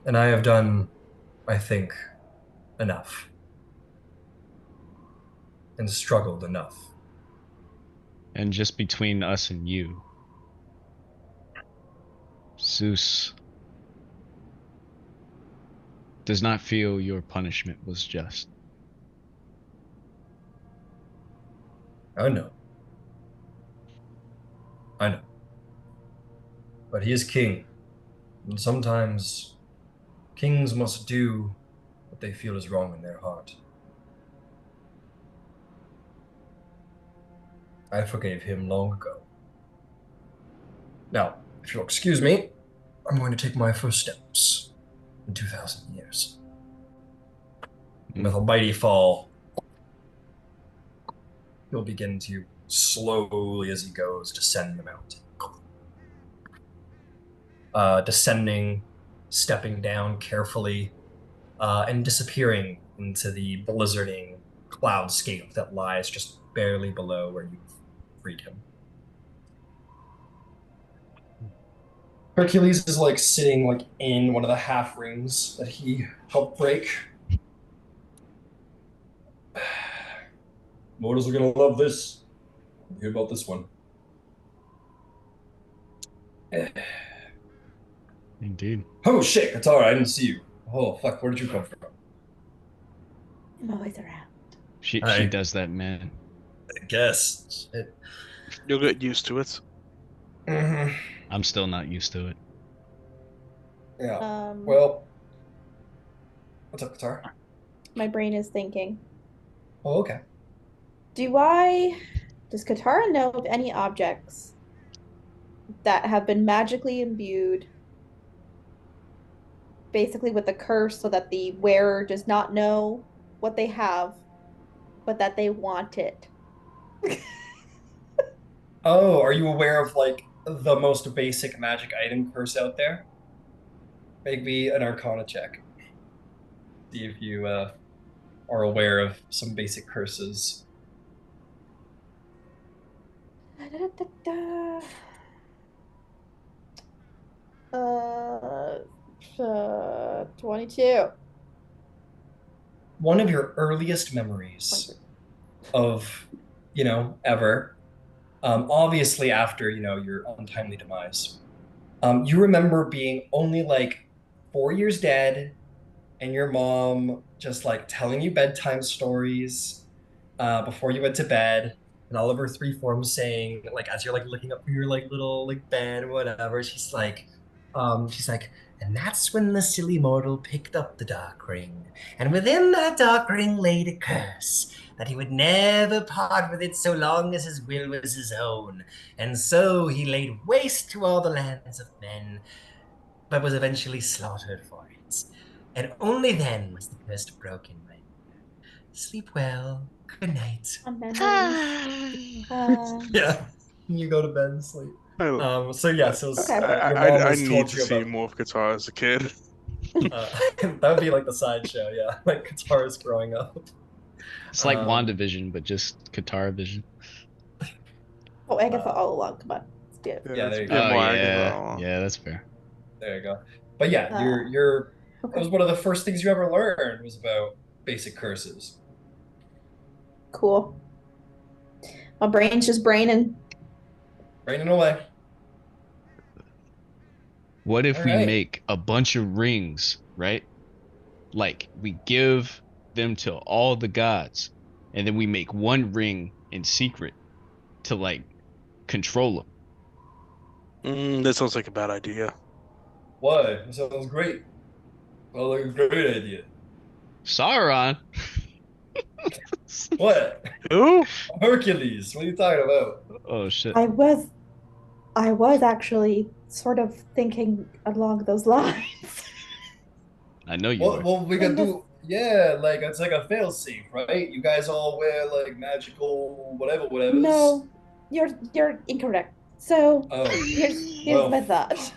And I have done, I think, enough. And struggled enough. And just between us and you, Zeus does not feel your punishment was just. I know. But he is king. And sometimes kings must do what they feel is wrong in their heart. I forgave him long ago. Now, if you'll excuse me, I'm going to take my first steps in 2,000 years. And with a mighty fall, he'll begin to slowly, as he goes, descend the mountain. Descending, stepping down carefully, and disappearing into the blizzarding cloudscape that lies just barely below where you've freed him. Hercules is like sitting like in one of the half rings that he helped break. Mortals are gonna love this. Hear about this one. Indeed. Oh shit, Katara, I didn't see you. Oh fuck, where did you come from? I'm always around. She Hi. does that, man. I guess. Shit. You'll get used to it. Mhm. I'm still not used to it. Yeah. Well, what's up, Katara? My brain is thinking. Oh, okay. Does Katara know of any objects that have been magically imbued basically with a curse so that the wearer does not know what they have, but that they want it? Oh, are you aware of like the most basic magic item curse out there? Make me an Arcana check. See if you are aware of some basic curses. Uh, 22. One of your earliest memories of, ever, obviously after, your untimely demise, you remember being only like 4 years dead and your mom just like telling you bedtime stories before you went to bed, and all of her three forms saying, like, as you're like looking up for your like little like bed or whatever, she's like, and that's when the silly mortal picked up the dark ring, and within that dark ring laid a curse that he would never part with it so long as his will was his own, and so he laid waste to all the lands of men, but was eventually slaughtered for it. And only then was the curse broken, my dear. Sleep well. Good night. On memories. Yeah, you go to bed and sleep. I, So yeah, so Okay. your mom I has need told to you see about more of Katara as a kid. that would be like the sideshow, yeah, like Katara's growing up. It's like Um, WandaVision, but just Katara vision. Oh, Agatha uh, all along. Come on. Let's do it. yeah, Let's there you get go, Oh more Agatha. yeah, yeah, that's fair. there you go. But yeah, Uh, that was okay. one of the first things you ever learned was about basic curses. Cool. My brain's just braining. Raining away. What All if we right. make a bunch of rings, right? Like we give them to all the gods, and then we make one ring in secret to like control them. That sounds like a bad idea. Why? That sounds great. Well, like a great idea. Sauron. What? Who? Hercules. What are you talking about? Oh shit. I was actually sort of thinking along those lines. I know you What? are. What we When gonna this do? Yeah, like it's like a failsafe, right? You guys all wear like magical whatever's. No, you're incorrect. So Oh, here's well, my thought.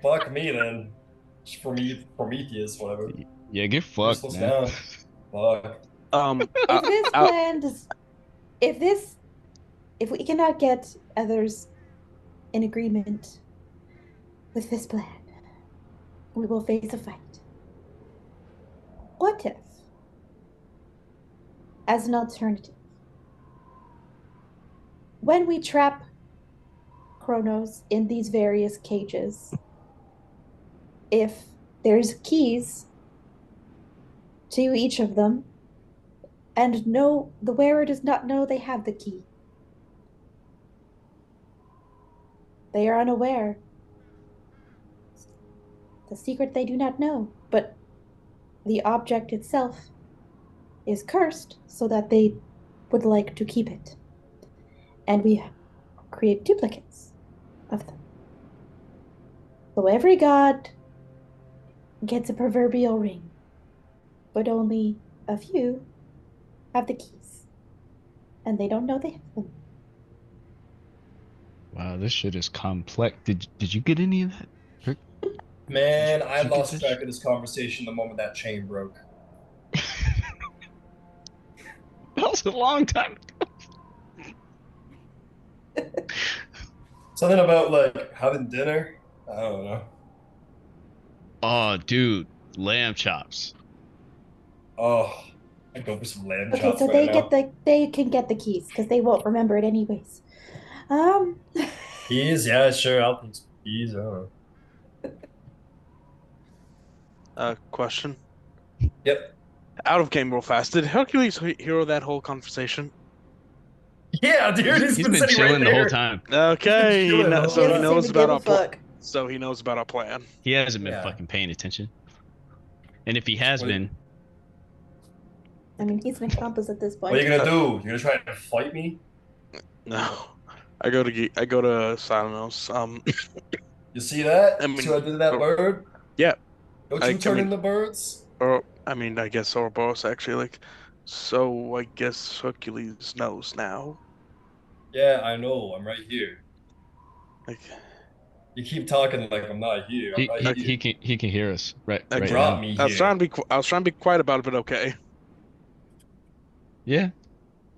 fuck me then. For me, Prometheus, whatever. Yeah, get fucked, Useless man. now. Fuck. Um, If out, this out, plan does, if this, if we cannot get others in agreement with this plan, we will face a fight. What if, as an alternative, when we trap Kronos in these various cages, if there's keys to each of them, and no, the wearer does not know they have the key. They are unaware. The secret they do not know, but the object itself is cursed so that they would like to keep it. And we create duplicates of them. So every god gets a proverbial ring, but only a few have the keys, and they don't know they have them. Wow, this shit is complex. Did you get any of that? Rick? Man, Did I you get lost this track of this conversation the moment that chain broke. That was a long time ago. Something about like having dinner. I don't know. Oh, dude, lamb chops. Oh, I go for some lamb Okay, chops so right now. they can get the keys because they won't remember it anyways. Um, Keys, yeah, sure. I'll take some keys. I don't know. Question. Yep. Out of game real fast. Did Hercules hear that whole conversation? Yeah, dude, he's He's been been sitting right chilling the whole there. time. Okay, chilling the so whole he time. knows doesn't about give our a fuck. so he knows about our plan. He hasn't been Yeah. fucking paying attention. And if he has What- been, I mean, he's an accomplice at this What are point. you gonna do? You're gonna try to fight me? No, I go to Silenos. You see that? I mean, see what I did to that oh, bird? yeah. Don't I you turn mean, into birds? or I mean, I guess Ouroboros actually like. So I guess Hercules knows now. Yeah, I know. I'm right here. Like, You keep talking like I'm not here. I'm he right he, here. he can hear us right I right brought now. me I was here. trying to I was trying to be quiet about it, but okay. Yeah.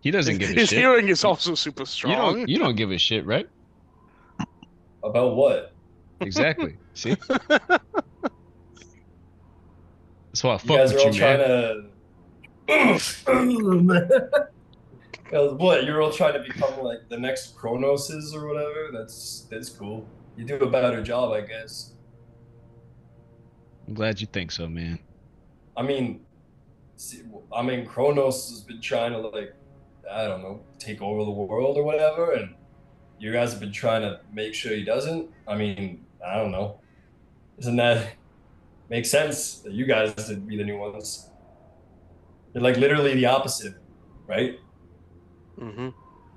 He doesn't give a His shit. hearing is also super strong. You don't give a shit, right? About what? Exactly. See? That's why I You fuck guys are with all you, trying man. to. What? You're all trying to become like the next Cronoses or whatever? That's cool. You do a better job, I guess. I'm glad you think so, man. I mean, Kronos has been trying to like, I don't know, take over the world or whatever, and you guys have been trying to make sure he doesn't. I mean, I don't know. Isn't that makes sense that you guys would be the new ones? You're like literally the opposite, right? Mm-hmm.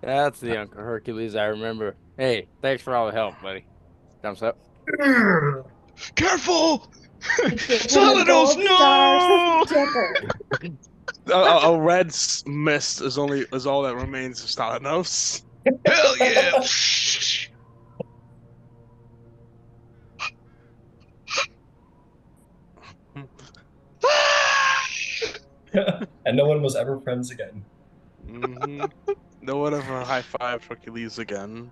That's the Uncle Hercules I remember. Hey, thanks for all the help, buddy. Thumbs up. Careful! We give him a Salados, gold star no! sticker. A red mist is all that remains of Stalanos. Hell yeah! And no one was ever friends again. Mm-hmm. No one ever high five Hercules again.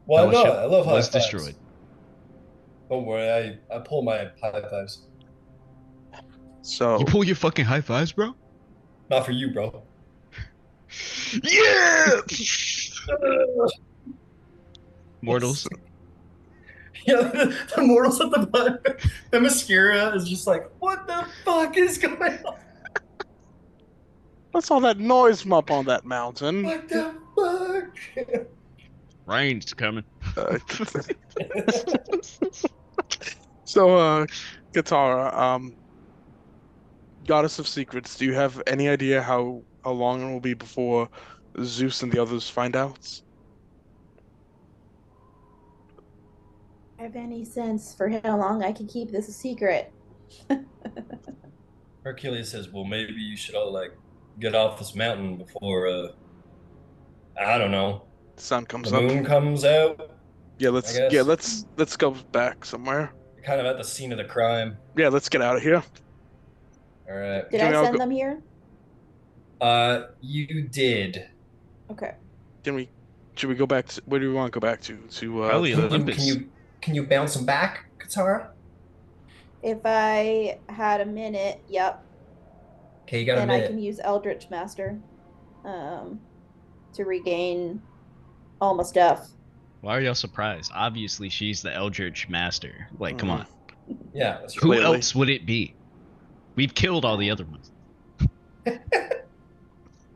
Well, no, Fellowship I love high was fives. destroyed. Don't worry, I pull my high fives. So You pull your fucking high fives, bro? Not for you, bro. Yeah! Mortals. Yeah, the mortals at the bottom. The mascara is just like, what the fuck is going on? what's all that noise from up on that mountain? What the fuck? Rain's coming. Uh, so, Katara, Goddess of Secrets, do you have any idea how long it will be before Zeus and the others find out? Have any sense for how long I can keep this a secret? Hercules says, well, maybe you should all like get off this mountain before, I don't know, The sun comes the up. moon comes out. Yeah, I guess. let's go back somewhere. You're kind of at the scene of the crime. Yeah, let's get out of here. All right. Did Can we I all send go- them here? You did. Okay. Should we go back to, where do we want to go back to? Probably the- Olympus. Can you bounce them back, Katara? If I had a minute, yep. Okay, you got a Then I minute. can use Eldritch Master to regain all my stuff. Why are y'all surprised? Obviously, she's the Eldritch Master. Like, come on. Yeah, that's Who right. Clearly. else would it be? We've killed all the other ones.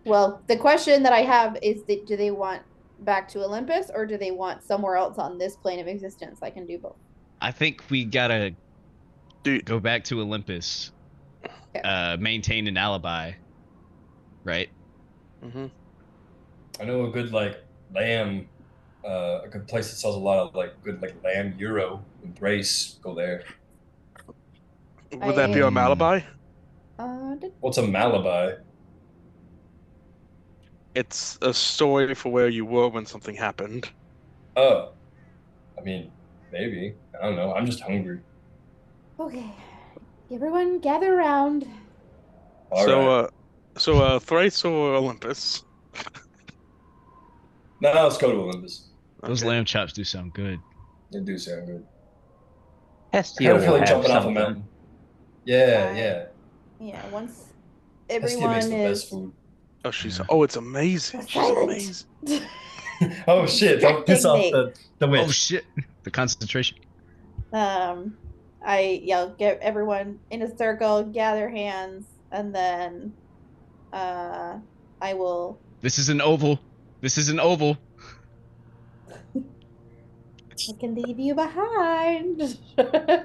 Well, the question that I have is do they want back to Olympus or do they want somewhere else on this plane of existence? I can do both. I think we gotta Dude. go back to Olympus, Okay. maintain an alibi, right? Mm-hmm. I know a good like lamb, a good place that sells a lot of like good like lamb gyro and brace. Go there. Would that be our I- alibi? What's a Malabai? It's a story for where you were when something happened. Oh, I mean, maybe. I don't know. I'm just hungry. Okay. Everyone gather around. All right. Thrace or Olympus? Now let's go to Olympus. Those Okay. lamb chops do sound good. They do sound good. I Hestia kind of feel will like have jumping off a something. mountain. Yeah, I- yeah. Yeah, once Hestia makes everyone the is best food. Oh, she's Yeah. oh, it's amazing. She's silent. amazing. Oh shit! Don't piss Distracting off me. the Oh witch. shit! The concentration. I yell, get everyone in a circle, gather hands, and then I will. This is an oval. This is an oval. I can leave you behind.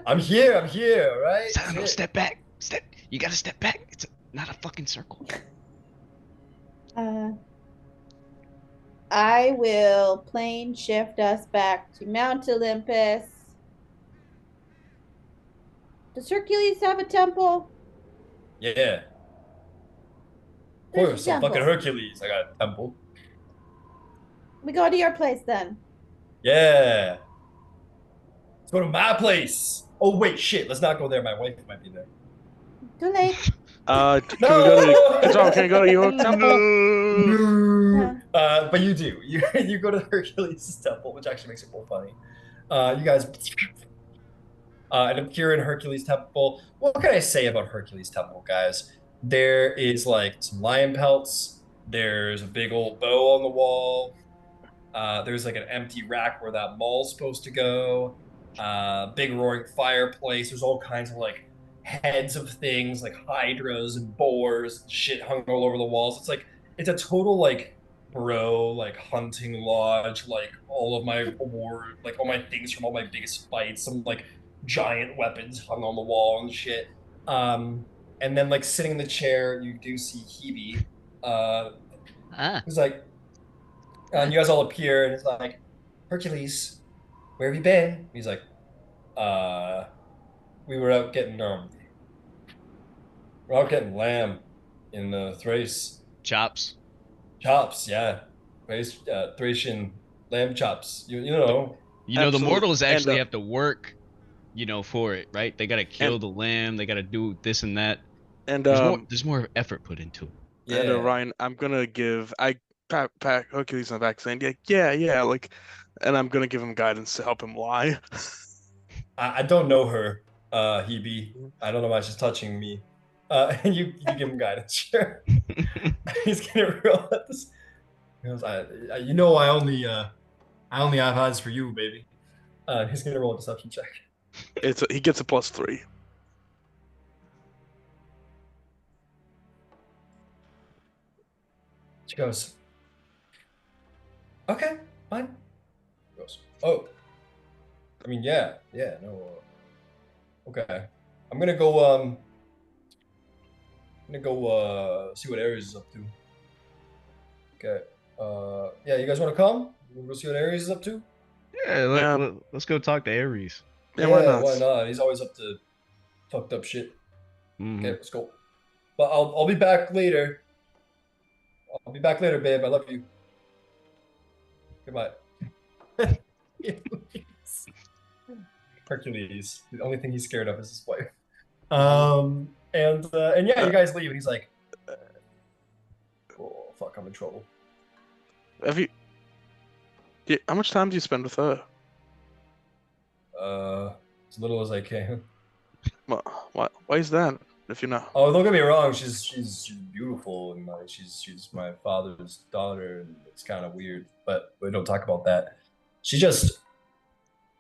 I'm here. I'm here. Right? Sano, Shit. step back. Step. You gotta step back. Not a fucking circle. I will plane shift us back to Mount Olympus. Does Hercules have a temple? Yeah. Of There's course, a I'm fucking temple. Hercules. I got a temple. We go to your place then. Yeah. Let's go to my place. Oh wait, shit. Let's not go there. My wife might be there. Too late. Can we go to Katara, can we go to your temple? No. Yeah. But you do. You go to Hercules' temple, which actually makes it more funny. You guys and appear in Hercules' temple. What can I say about Hercules' temple, guys? There is like some lion pelts. There's a big old bow on the wall. There's like an empty rack where that mall's supposed to go. Big roaring fireplace. There's all kinds of like heads of things like hydras and boars and shit hung all over the walls. It's a total like bro like hunting lodge. Like all of my award, like all my things from all my biggest fights. Some like giant weapons hung on the wall and shit. And then like sitting in the chair, you do see Hebe. Who's like, and you guys all appear, and it's like, Hercules, where have you been? He's like, we were out getting we're out getting lamb in Thrace. Chops. Chops, yeah. Thracian lamb chops. You know. You know, the Absolutely. mortals And, actually have to work, for it, right? They gotta kill and- the lamb. They gotta do this and that. And There's more effort put into it. Yeah. And Ryan, I'm gonna give I pat Hercules on the back saying, yeah, like, and I'm gonna give him guidance to help him lie. I don't know her, Hebe. I don't know why she's touching me. And you give him guidance, sure. He's gonna roll at this. He goes, I only have eyes for you, baby. He's gonna roll a deception check. He gets a +3. She goes, okay, fine. He goes, oh, I mean, yeah, no, okay. I'm gonna go see what Ares is up to. Okay. Yeah, you guys want to come? You wanna go see what Ares is up to? Yeah, let's go talk to Ares. Yeah, why not? Why not? He's always up to fucked up shit. Mhm. Okay, let's go. But I'll be back later. I'll be back later, babe. I love you. Goodbye. Hercules. The only thing he's scared of is his wife. And yeah, you guys leave, and he's like, "Oh fuck, I'm in trouble." How much time do you spend with her? As little as I can. Why is that? If you know. Oh, don't get me wrong. She's beautiful, and like she's my father's daughter, and it's kind of weird, but we don't talk about that. She just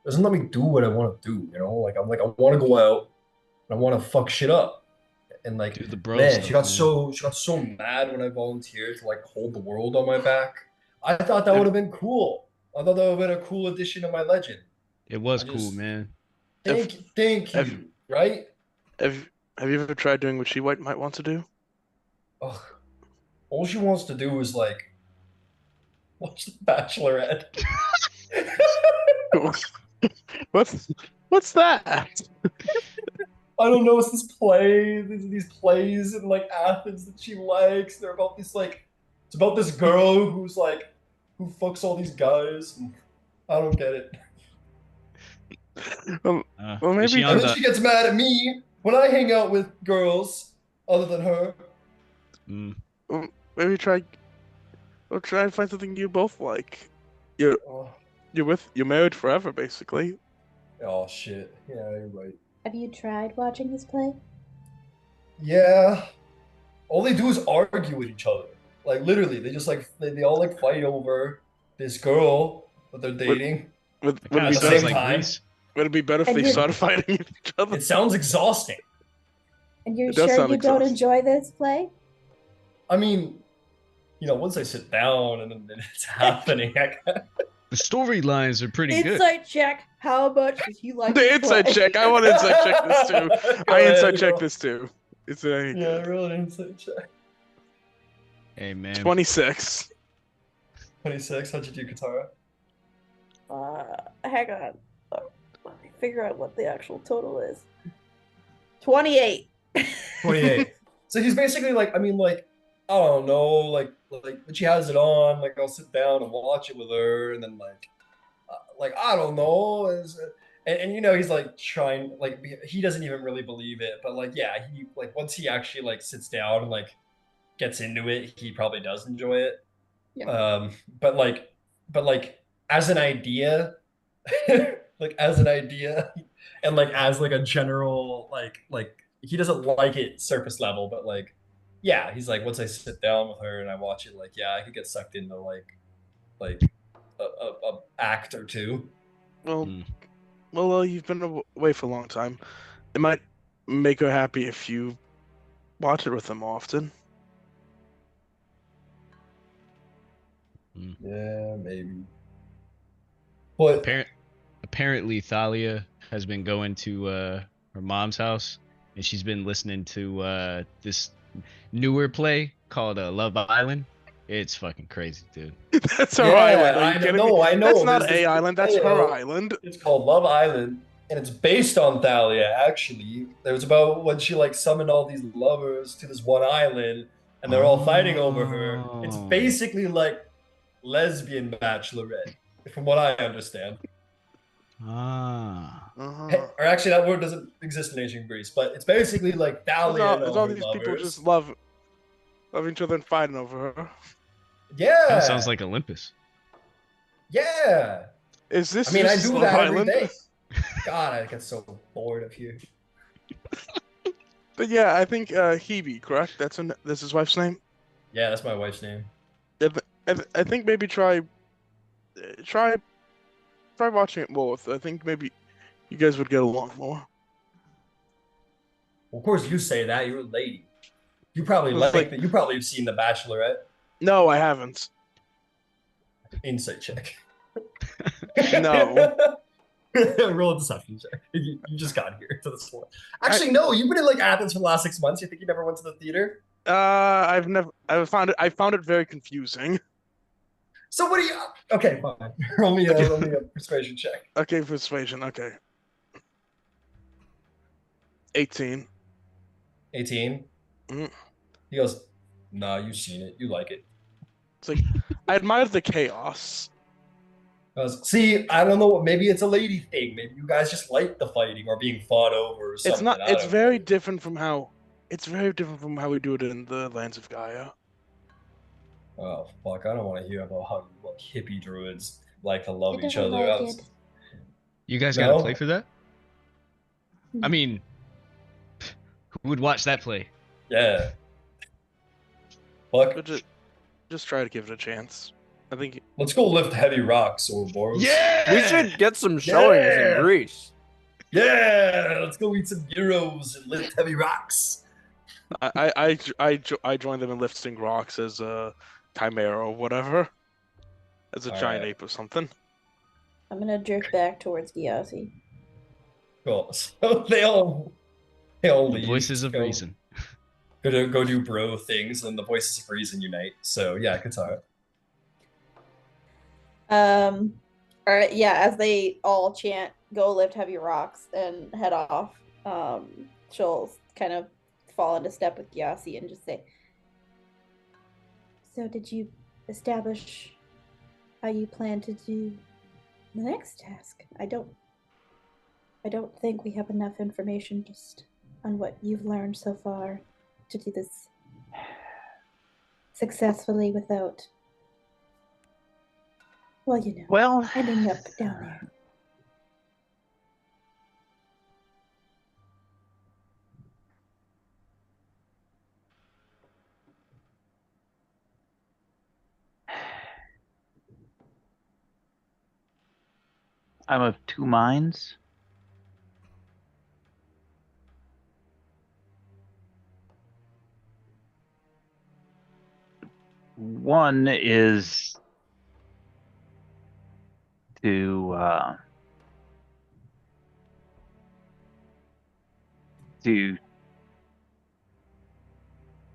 doesn't let me do what I want to do. I want to go out, and I want to fuck shit up, and like Do the bro man, stuff, she got man. so mad when I volunteered to like hold the world on my back. I thought that would have been cool. I thought that would have been a cool addition to my legend. It was I cool, just- man. Thank you. Right? Have you ever tried doing what she might want to do? Ugh. All she wants to do is like watch The Bachelorette. What's that? I don't know, it's this play, these plays in like Athens that she likes. They're about this like, it's about this girl who's like, who fucks all these guys. I don't get it. Well, Is she maybe on And then the? she gets mad at me when I hang out with girls other than her. Mm, maybe try. We'll try and find something you both like. You're Oh, you're married forever, basically. oh shit. Yeah, you're right. Have you tried watching this play? Yeah. All they do is argue with each other. Like literally, they just like they all like fight over this girl that they're dating. Would it would kind it of be the sounds same better? like time. Greece. Would it be better if And they you're- started fighting with each other? It sounds exhausting. And you're It does sure sound you don't exhausting. enjoy this play? I mean, once I sit down and then it's happening, The storylines are pretty good. Insight check. How much does he like The this inside play? check. I want to inside check this too. Go I ahead, inside check roll. this too. It's a Yeah, really inside check. Hey man, 26. 26. How'd you do, Katara? Hang on. Let me figure out what the actual total is. 28. 28. So he's basically like, I mean, like, I don't know, like when she has it on, like I'll sit down and watch it with her, and then like I don't know, and he's like trying, like he doesn't even really believe it, but like yeah, he like once he actually like sits down and like gets into it, he probably does enjoy it. Yeah. But like as an idea, like as an idea, and like as like a general like he doesn't like it surface level, but like yeah, he's like once I sit down with her and I watch it, like yeah, I could get sucked into like a act or two. Well, Mm. you've been away for a long time. It might make her happy if you watch it with them often. Yeah, maybe. But Apparently Thalia has been going to her mom's house, and she's been listening to this newer play called Love Island. It's fucking crazy, dude. That's her yeah, island. Are you I kidding know, me? I know. That's not There's this a island. That's her play-o. island. It's called Love Island, and it's based on Thalia. Actually, it was about when she like summoned all these lovers to this one island, and they're all fighting over her. It's Oh. basically like lesbian bachelorette, from what I understand. Ah. Uh-huh. Or actually, that word doesn't exist in ancient Greece, but it's basically like Thalia and It's all all her these people lovers. just love each other and fighting over her. Yeah, Kind of sounds like Olympus. yeah. Is this I mean, I just do Love that every Island? day. God, I get so bored of here. But yeah, I think Hebe, correct? That's his wife's name. Yeah, that's my wife's name. I think maybe try watching it both. I think maybe you guys would get along more. Of course, you say that. You're a lady. You probably It's like like- that. You probably have seen The Bachelorette. No, I haven't. Insight check. No. Roll a deception check. You just got here to this one. Actually, no. You've been in like Athens for the last 6 months. You think you never went to the theater? I found it very confusing. So what do you? Okay, fine. roll me a persuasion check. Okay, persuasion. Okay. 18. 18. Mhm. He goes, "Nah, you've seen it. You like it." It's like I admire the chaos. I was, see, I don't know. Maybe it's a lady thing. Maybe you guys just like the fighting or being fought over or something. It's not. I It's don't very know. different from how. It's very different from how we do it in the lands of Gaia. Oh fuck! I don't want to hear about how like hippie druids like to love I each don't other. like I was- it. You guys No. got to play for that? I mean, who would watch that play? Yeah. Fuck. But just try to give it a chance. I think Let's go lift heavy rocks, Ouroboros. We should get some showings Yeah. in Greece. Yeah. Let's go eat some gyros and lift heavy rocks. I joined them in lifting rocks as a chimera or whatever, as a All giant right. ape or something. I'm gonna drift back towards Gyasi. Cool. So they all leave. Voices of go, reason. Go do bro things, and the voices of reason unite. So yeah, Katara. All right, yeah, as they all chant, go lift heavy rocks and head off. she'll kind of fall into step with Gyasi and just say, so did you establish how you plan to do the next task? I don't think we have enough information just on what you've learned so far to do this successfully without, well, you know, Well, ending up down there. I'm of two minds. One is to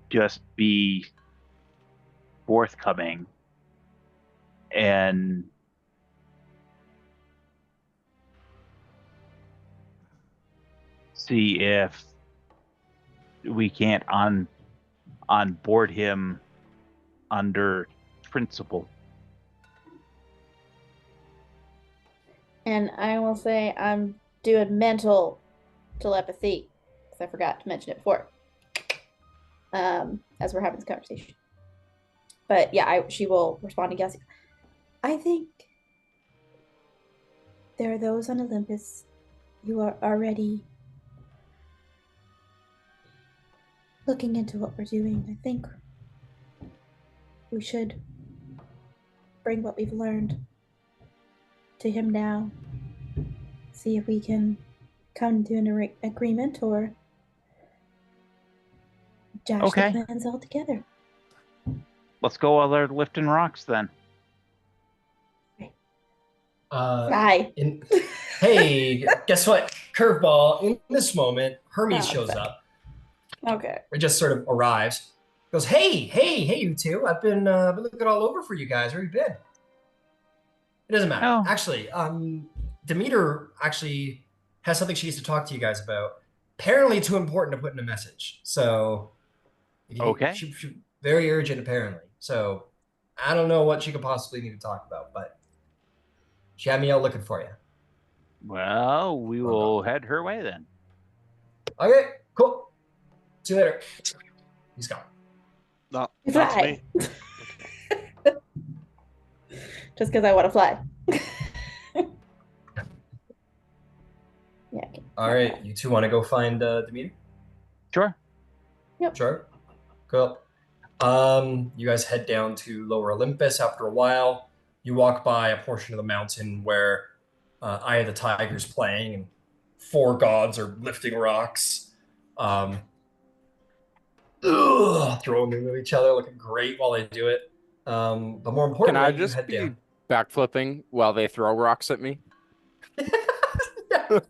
just be forthcoming and see if we can't onboard him under principle. And I will say I'm doing mental telepathy because I forgot to mention it before. As we're having this conversation. But yeah, she will respond to Gyasi. I think there are those on Olympus who are already looking into what we're doing. I think we should bring what we've learned to him now. See if we can come to an agreement or dash the plans altogether. Let's go while they're lifting rocks then. Hi. Hey, guess what? Curveball. In this moment, Hermes shows up. Okay. It just sort of arrives. Goes, hey, you two. I've been looking all over for you guys. Where you been? It doesn't matter. Oh. Actually, Demeter actually has something she needs to talk to you guys about. Apparently too important to put in a message. So, she very urgent apparently. So, I don't know what she could possibly need to talk about, but she had me out looking for you. Well, we will head her way then. Okay, cool. See you later. He's gone. Not me. Just because I want to fly. Yeah. Okay. All right, you two want to go find Demeter? Sure. Yep. Sure. Cool. You guys head down to Lower Olympus. After a while, you walk by a portion of the mountain where Eye of the Tiger's playing, and 4 gods are lifting rocks, throwing them at each other, looking great while they do it. But more importantly, can I just be down. backflipping while they throw rocks at me? Come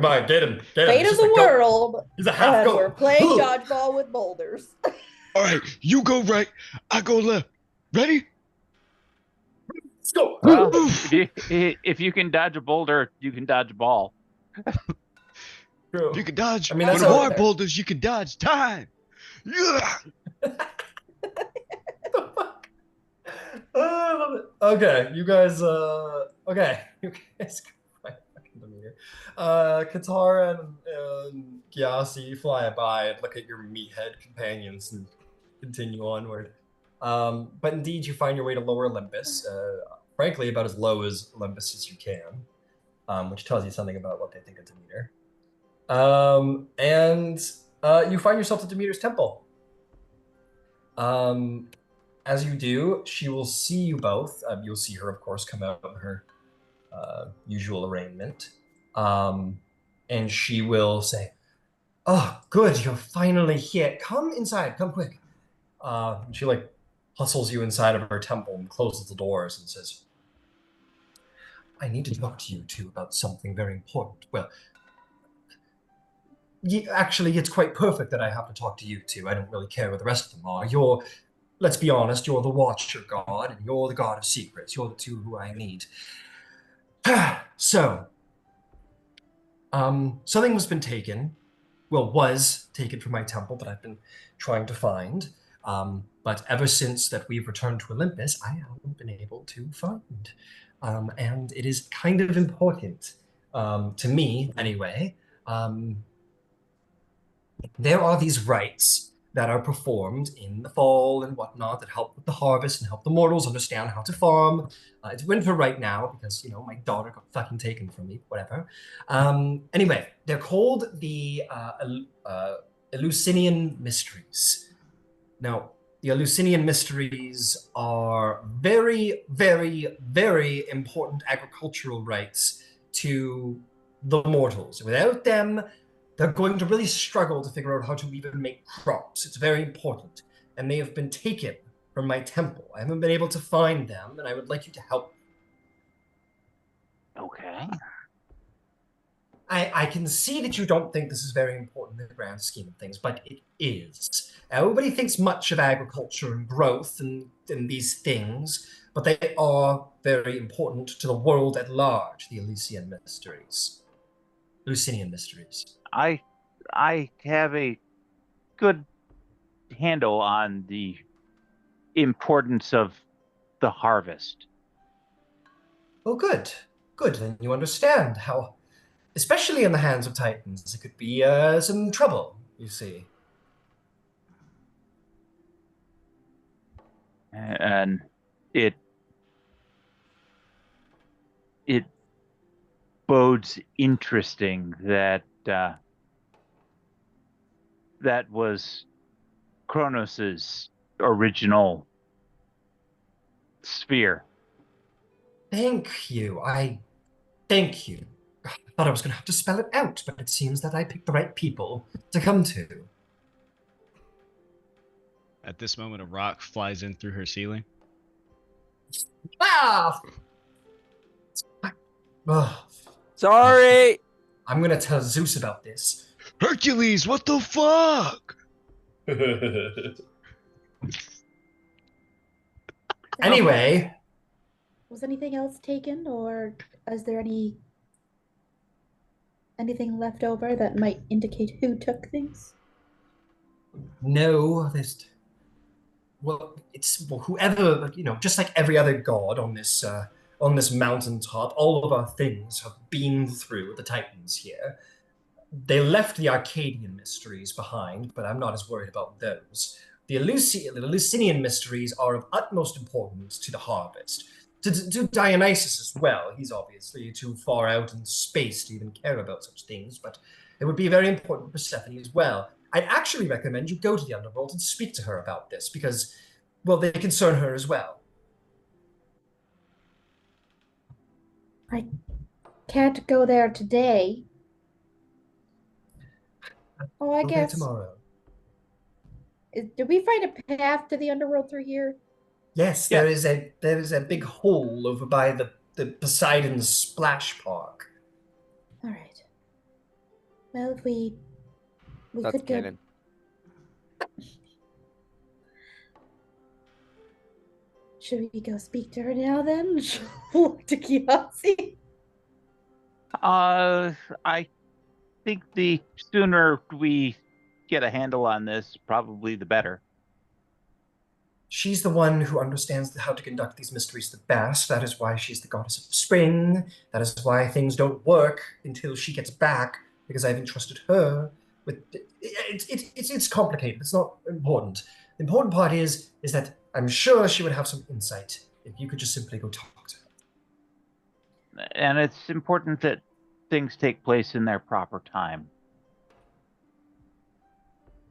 on, get him. Fate of the world. He's a half goat. We're playing dodgeball with boulders. All right, you go right, I go left. Ready? Let's go. Well, if you can dodge a boulder, you can dodge a ball. True. You can dodge. I mean, with that's hard boulders, you can dodge time. Yeah. I love it. Okay, you guys. Okay, you guys. Katara and Gyasi fly by and look at your meathead companions and continue onward. But indeed, you find your way to Lower Olympus. Frankly, about as low as Olympus as you can, which tells you something about what they think of Demeter. And you find yourself at Demeter's temple. As you do, she will see you both. You'll see her, of course, come out of her usual arraignment. And she will say, "Oh, good, you're finally here. Come inside, come quick." And she hustles you inside of her temple and closes the doors and says, "I need to talk to you two about something very important. Well, actually, it's quite perfect that I have to talk to you two. I don't really care what the rest of them are. Let's be honest, you're the Watcher God, and you're the God of Secrets. You're the two who I need. So, something has been taken was taken from my temple that I've been trying to find. But ever since that we've returned to Olympus, I haven't been able to find. And it is kind of important to me, anyway. There are these rites that are performed in the fall and whatnot that help with the harvest and help the mortals understand how to farm. It's winter right now because, my daughter got fucking taken from me, whatever. Anyway, they're called the Eleusinian Mysteries. Now, the Eleusinian Mysteries are very, very, very important agricultural rites to the mortals. Without them, they're going to really struggle to figure out how to even make crops. It's very important. And they have been taken from my temple. I haven't been able to find them, and I would like you to help. Okay. I can see that you don't think this is very important in the grand scheme of things, but it is. Everybody thinks much of agriculture and growth and these things, but they are very important to the world at large, the Eleusinian Mysteries. Eleusinian Mysteries. I have a good handle on the importance of the harvest. Oh, good. Good. Then you understand how, especially in the hands of Titans, it could be some trouble, you see. And it bodes interesting that that was Kronos's original sphere. Thank you. Thank you. I thought I was going to have to spell it out, but it seems that I picked the right people to come to. At this moment, a rock flies in through her ceiling. Ah! Ugh. Sorry. I'm going to tell Zeus about this. Hercules, what the fuck? Anyway, Was anything else taken, or is there anything left over that might indicate who took things? no, it's whoever, just like every other god on this mountaintop, all of our things have been through the Titans here. They left the Arcadian mysteries behind, but I'm not as worried about those. The Eleusinian mysteries are of utmost importance to the harvest. To Dionysus as well. He's obviously too far out in space to even care about such things, but it would be very important for Persephone as well. I'd actually recommend you go to the underworld and speak to her about this, because, well, they concern her as well. I can't go there today. Oh, I Go there guess. tomorrow. Did we find a path to the underworld through here? Yes, Yeah. there is a big hole over by the Poseidon Splash Park. All right. Well, if we That's could go. canon. Should we go speak to her now then? Look to Gyasi. I think the sooner we get a handle on this, probably the better. She's the one who understands how to conduct these mysteries the best. That is why she's the goddess of spring. That is why things don't work until she gets back, because I've entrusted her with. It's complicated. It's not important. The important part is that I'm sure she would have some insight if you could just simply go talk to her. And it's important that things take place in their proper time.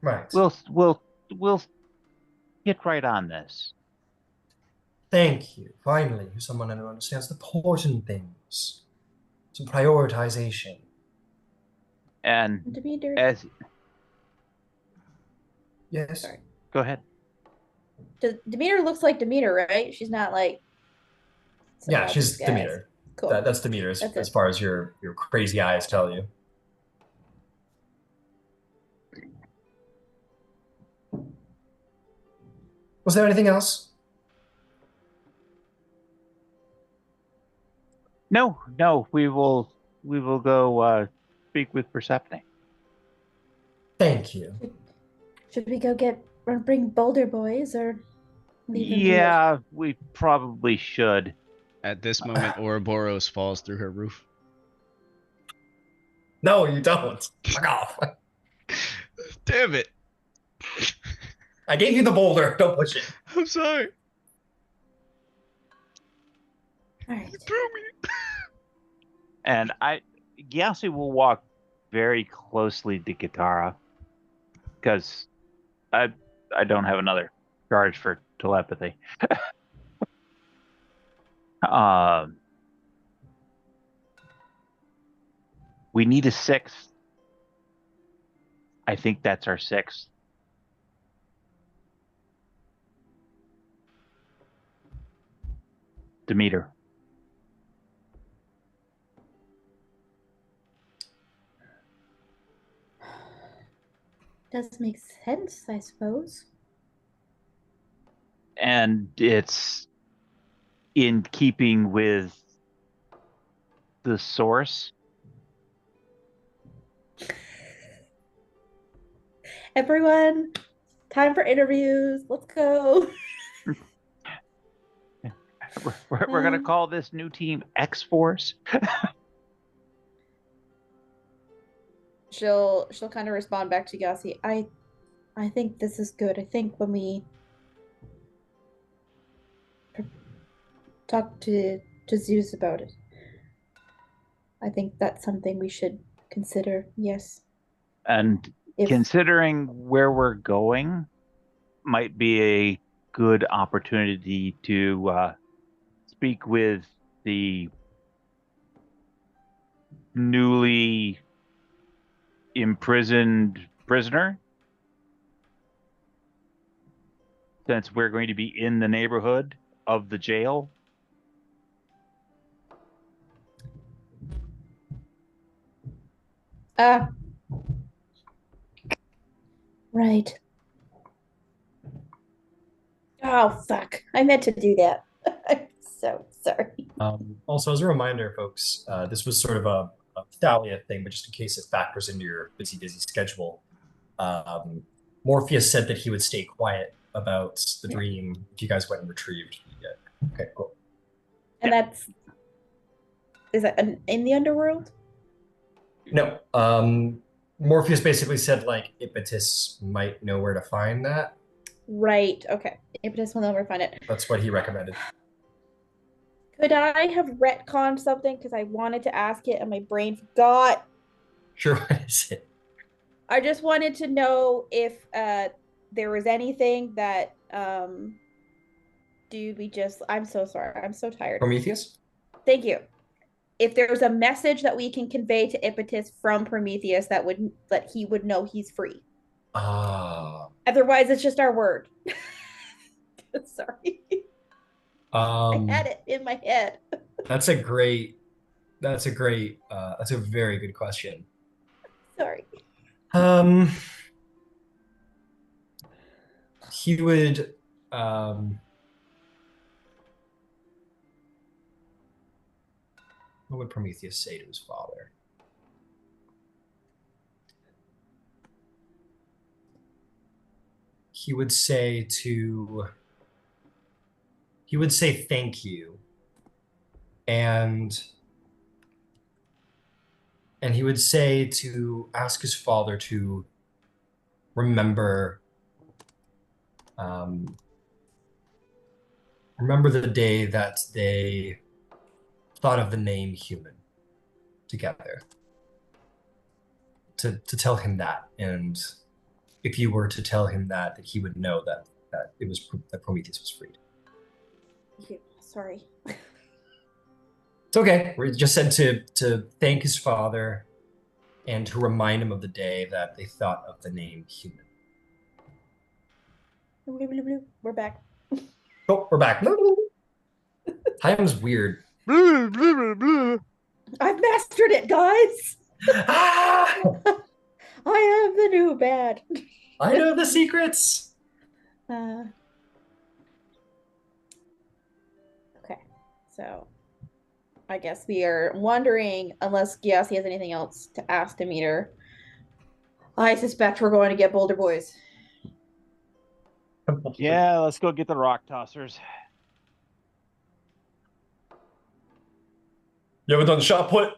Right. We'll get right on this. Thank you. Finally, you're someone who understands the important things. Some prioritization. And Demeter. as Yes. Sorry. go ahead. Demeter looks like Demeter, right? She's not like. Yeah, she's guys. Demeter. Cool. That's Demeter as far as your crazy eyes tell you. Was there anything else? No, we will go speak with Persephone. Thank you. Should we go bring Boulder Boys or leave them to it? Yeah, we probably should. At this moment, Ouroboros falls through her roof. No, you don't. Fuck off. Damn it. I gave you the boulder. Don't push it. I'm sorry. All right. You threw me. And Gyasi will walk very closely to Katara because I don't have another charge for telepathy. We need a sixth. I think that's our sixth. Demeter. Does make sense, I suppose. And it's in keeping with the source. Everyone, time for interviews. Let's go. We're going to call this new team X-Force. She'll kind of respond back to Gyasi. I think this is good. I think when we talk to Zeus about it, I think that's something we should consider. Yes. And considering where we're going, might be a good opportunity to speak with the newly imprisoned prisoner, since we're going to be in the neighborhood of the jail. Right. Oh, fuck. I meant to do that. I'm so sorry. Also, as a reminder, folks, this was sort of a Thalia thing, but just in case it factors into your busy schedule, Morpheus said that he would stay quiet about the dream if you guys went and retrieved it. Okay, cool. And is that in the underworld? No. Morpheus basically said, like, Iapetus might know where to find that. Right, okay. Iapetus will know where to find it. That's what he recommended. Could I have retconned something? Because I wanted to ask it and my brain forgot. Sure, what is it? I just wanted to know if there was anything that I'm so sorry. I'm so tired. Prometheus? Thank you. If there's a message that we can convey to Iapetus from Prometheus that he would know he's free. Otherwise, it's just our word. Sorry. I had it in my head. That's a very good question. Sorry. He would what would Prometheus say to his father? He would say thank you, and he would say to ask his father to remember the day that they thought of the name human together, to tell him that. And if you were to tell him that he would know that that Prometheus was freed. Sorry. It's okay. We just said to thank his father and to remind him of the day that they thought of the name human. We're back. Oh, we're back. Time's weird. Blah, blah, blah, blah. I've mastered it, guys. Ah! I am the new bad. I know the secrets. Okay. So I guess we are wondering, unless Gyasi has anything else to ask Demeter, I suspect we're going to get Boulder Boys. Yeah, let's go get the rock tossers. You ever done shot put?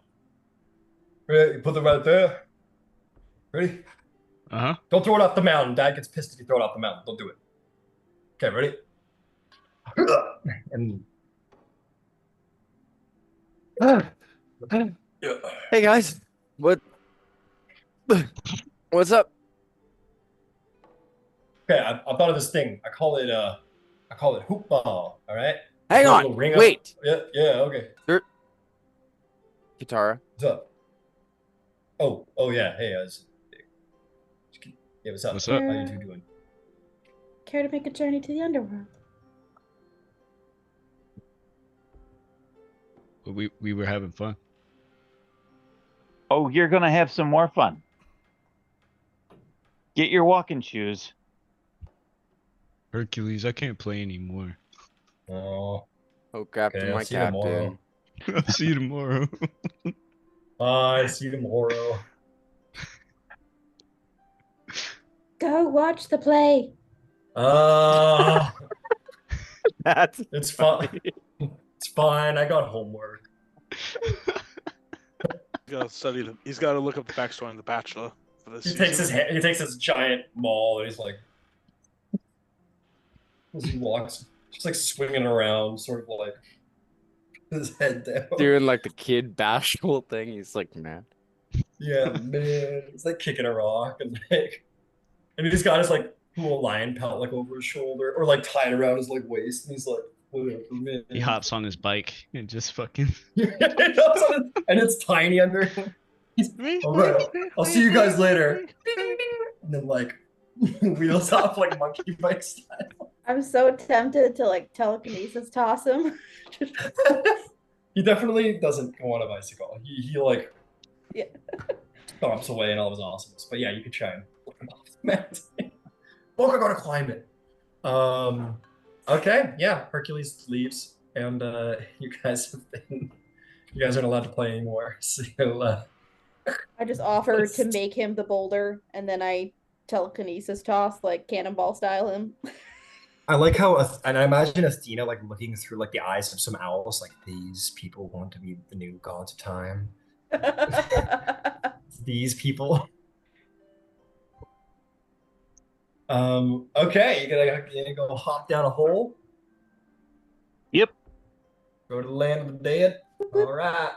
Right, you put them right there. Ready? Uh-huh. Don't throw it off the mountain. Dad gets pissed if you throw it off the mountain. Don't do it. Okay, ready? And yeah. Hey guys, what's up? Okay, I thought of this thing. I call it hoop ball. All right. Hang Put a on, little ring up. wait. Yeah. Okay. Katara, What's up? Oh yeah. Hey, yeah, what's up? What's up? How you two doing? Care to make a journey to the underworld? We were having fun. Oh, you're gonna have some more fun. Get your walking shoes. Hercules, I can't play anymore. Oh, oh Captain, okay. I'll my see you tomorrow. captain. I'll see you tomorrow. Bye. See you tomorrow. Go watch the play. That's It's fine. It's fine. I got homework. He's got to look up the backstory on The Bachelor for this He season. takes his giant maul and he's like, as he walks, just like swinging around, sort of like his head down. doing like the kid bashful thing. He's like, man. Yeah, man. He's like kicking a rock and he's got his like little lion pelt like over his shoulder or like tied around his like waist, and he's like, whatever, man. He hops on his bike and just fucking. And it's tiny under him. All right, I'll see you guys later. And then like wheels off like monkey bike style. I'm so tempted to like telekinesis toss him. He definitely doesn't go on a bicycle. He like Yeah. stomps away and all of his awesomeness. But yeah, you could try and flip him off the mountain. Boca gotta climb it. Okay, yeah, Hercules leaves, and you guys aren't allowed to play anymore. So I just offer to make him the boulder, and then I telekinesis toss, like cannonball style him. I like how, and I imagine Athena like looking through like the eyes of some owls, like these people want to be the new gods of time. These people. Okay, you gonna go hop down a hole? Yep. Go to the land of the dead. All right.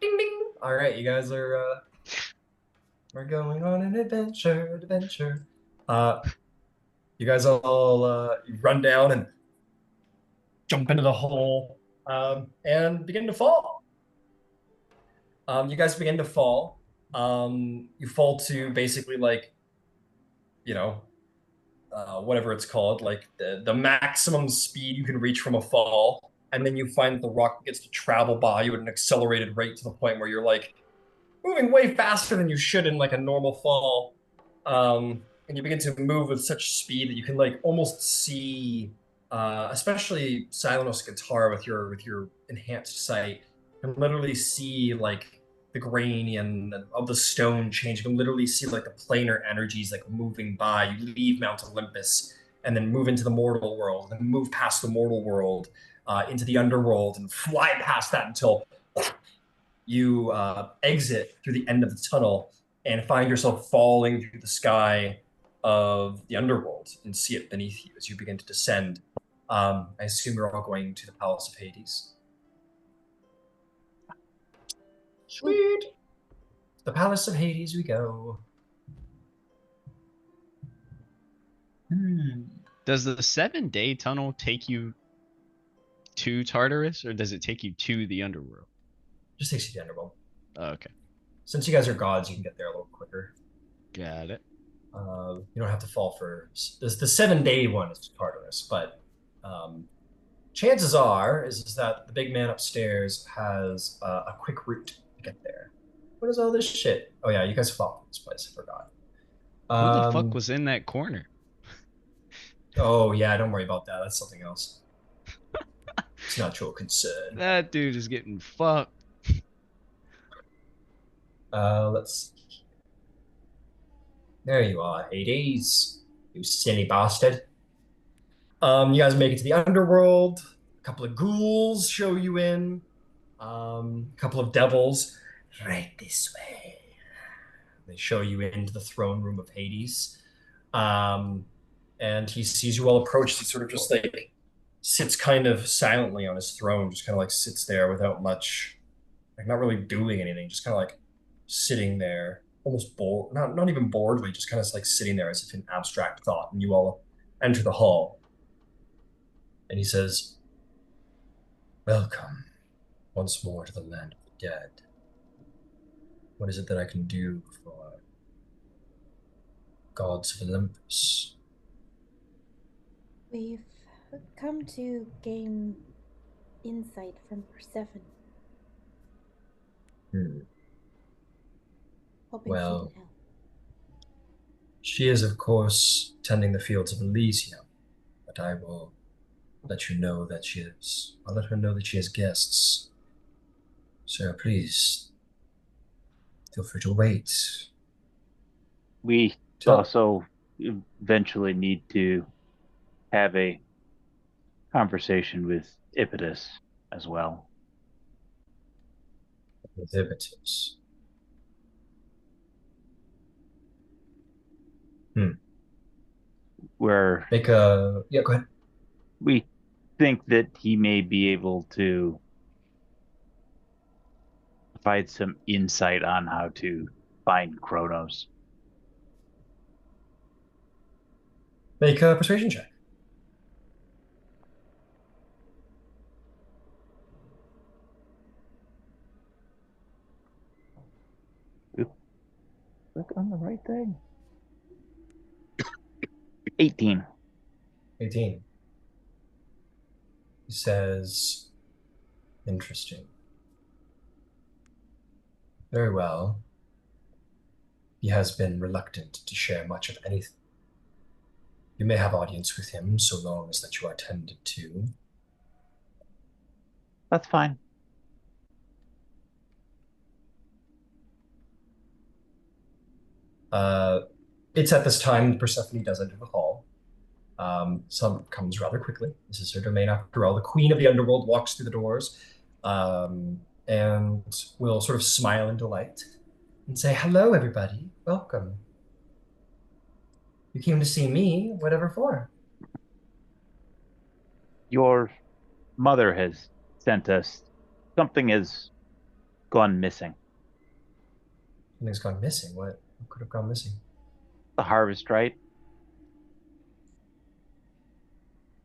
Ding ding. All right, you guys are we're going on an adventure. You guys all you run down and jump into the hole and begin to fall. You guys begin to fall. You fall to basically like, you know, whatever it's called, like the maximum speed you can reach from a fall, and then you find that the rock gets to travel by you at an accelerated rate to the point where you're like moving way faster than you should in like a normal fall, and you begin to move with such speed that you can like almost see, especially Silenos Katara with your enhanced sight, you can literally see like the grain and of the stone change. You can literally see like the planar energies like moving by. You leave Mount Olympus and then move into the mortal world, and move past the mortal world into the underworld and fly past that until you exit through the end of the tunnel and find yourself falling through the sky of the underworld and see it beneath you as you begin to descend. I assume you're all going to the Palace of Hades. Sweet. The Palace of Hades we go. Does the 7-day tunnel take you to Tartarus, or does it take you to the underworld? Just takes you to the underworld. Oh, okay. Since you guys are gods, you can get there a little quicker. Got it. You don't have to fall for the 7-day one is Tartarus, but chances are is that the big man upstairs has a quick route to get there. What is all this shit? Oh yeah, you guys fought this place. I forgot. Who the fuck was in that corner? Oh yeah, don't worry about that. That's something else. It's not your concern. That dude is getting fucked. Let's see. There you are, Hades. You silly bastard. You guys make it to the underworld. A couple of ghouls show you in. A couple of devils. Right this way. They show you into the throne room of Hades. Um, and he sees you all approach. He sort of just like sits kind of silently on his throne, just kind of like sits there without much, like not really doing anything, just kind of like sitting there, almost bored, not even boredly, just kind of like sitting there as if in abstract thought. And you all enter the hall, and he says, "Welcome once more to the land of the dead. What is it that I can do for gods of Olympus?" We've come to gain insight from Persephone, Hmm. hoping Well, she can help. she is, of course, tending the fields of Elysium, but I will let you know that she is. I'll let her know that she has guests. So please feel free to wait. We Tell also eventually need to have a conversation with Iapetus as well. with Demithots. Where Make a yeah. Go ahead. we think that he may be able to provide some insight on how to find Kronos. Make a persuasion check. Click on the right thing. 18. 18. He says, "Interesting. Very well. He has been reluctant to share much of anything. You may have audience with him so long as that you are tended to." That's fine. It's at this time Persephone does enter the hall. Some comes rather quickly. This is her domain after all. The queen of the underworld walks through the doors and will sort of smile in delight and say, "Hello, everybody. Welcome. You came to see me, whatever for." Your mother has sent us. Something has gone missing. Something's gone missing. What could have gone missing? The harvest, right?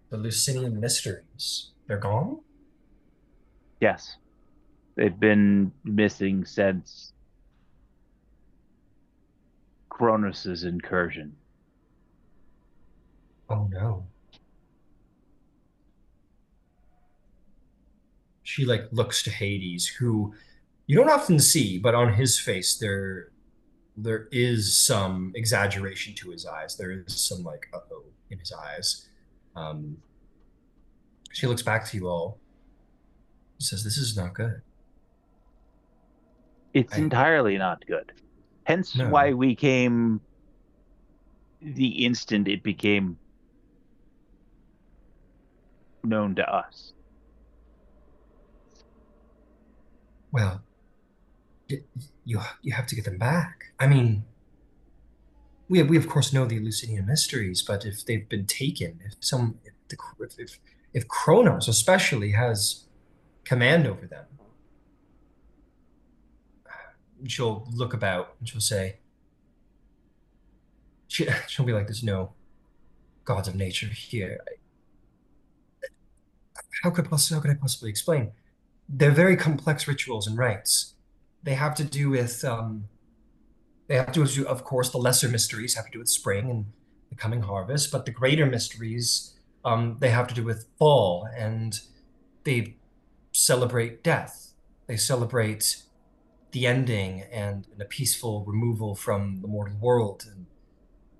The Eleusinian Mysteries. They're gone? Yes. They've been missing since Kronos' incursion. Oh no. She like looks to Hades, who you don't often see, but on his face there is some exaggeration to his eyes. There is some like uh-oh in his eyes. Um, she looks back to you all. Says, "This is not good." It's I entirely not good. Hence why no. we came the instant it became known to us. Well, you have to get them back. I mean, we of course know the Eleusinian mysteries, but if they've been taken, if Kronos especially has command over them, she'll look about and she'll say, she'll be like, "There's no gods of nature here. How could I possibly explain? They're very complex rituals and rites. They have to do with they have to do, of course, the lesser mysteries have to do with spring and the coming harvest, but the greater mysteries they have to do with fall, and they celebrate death. They celebrate the ending and a peaceful removal from the mortal world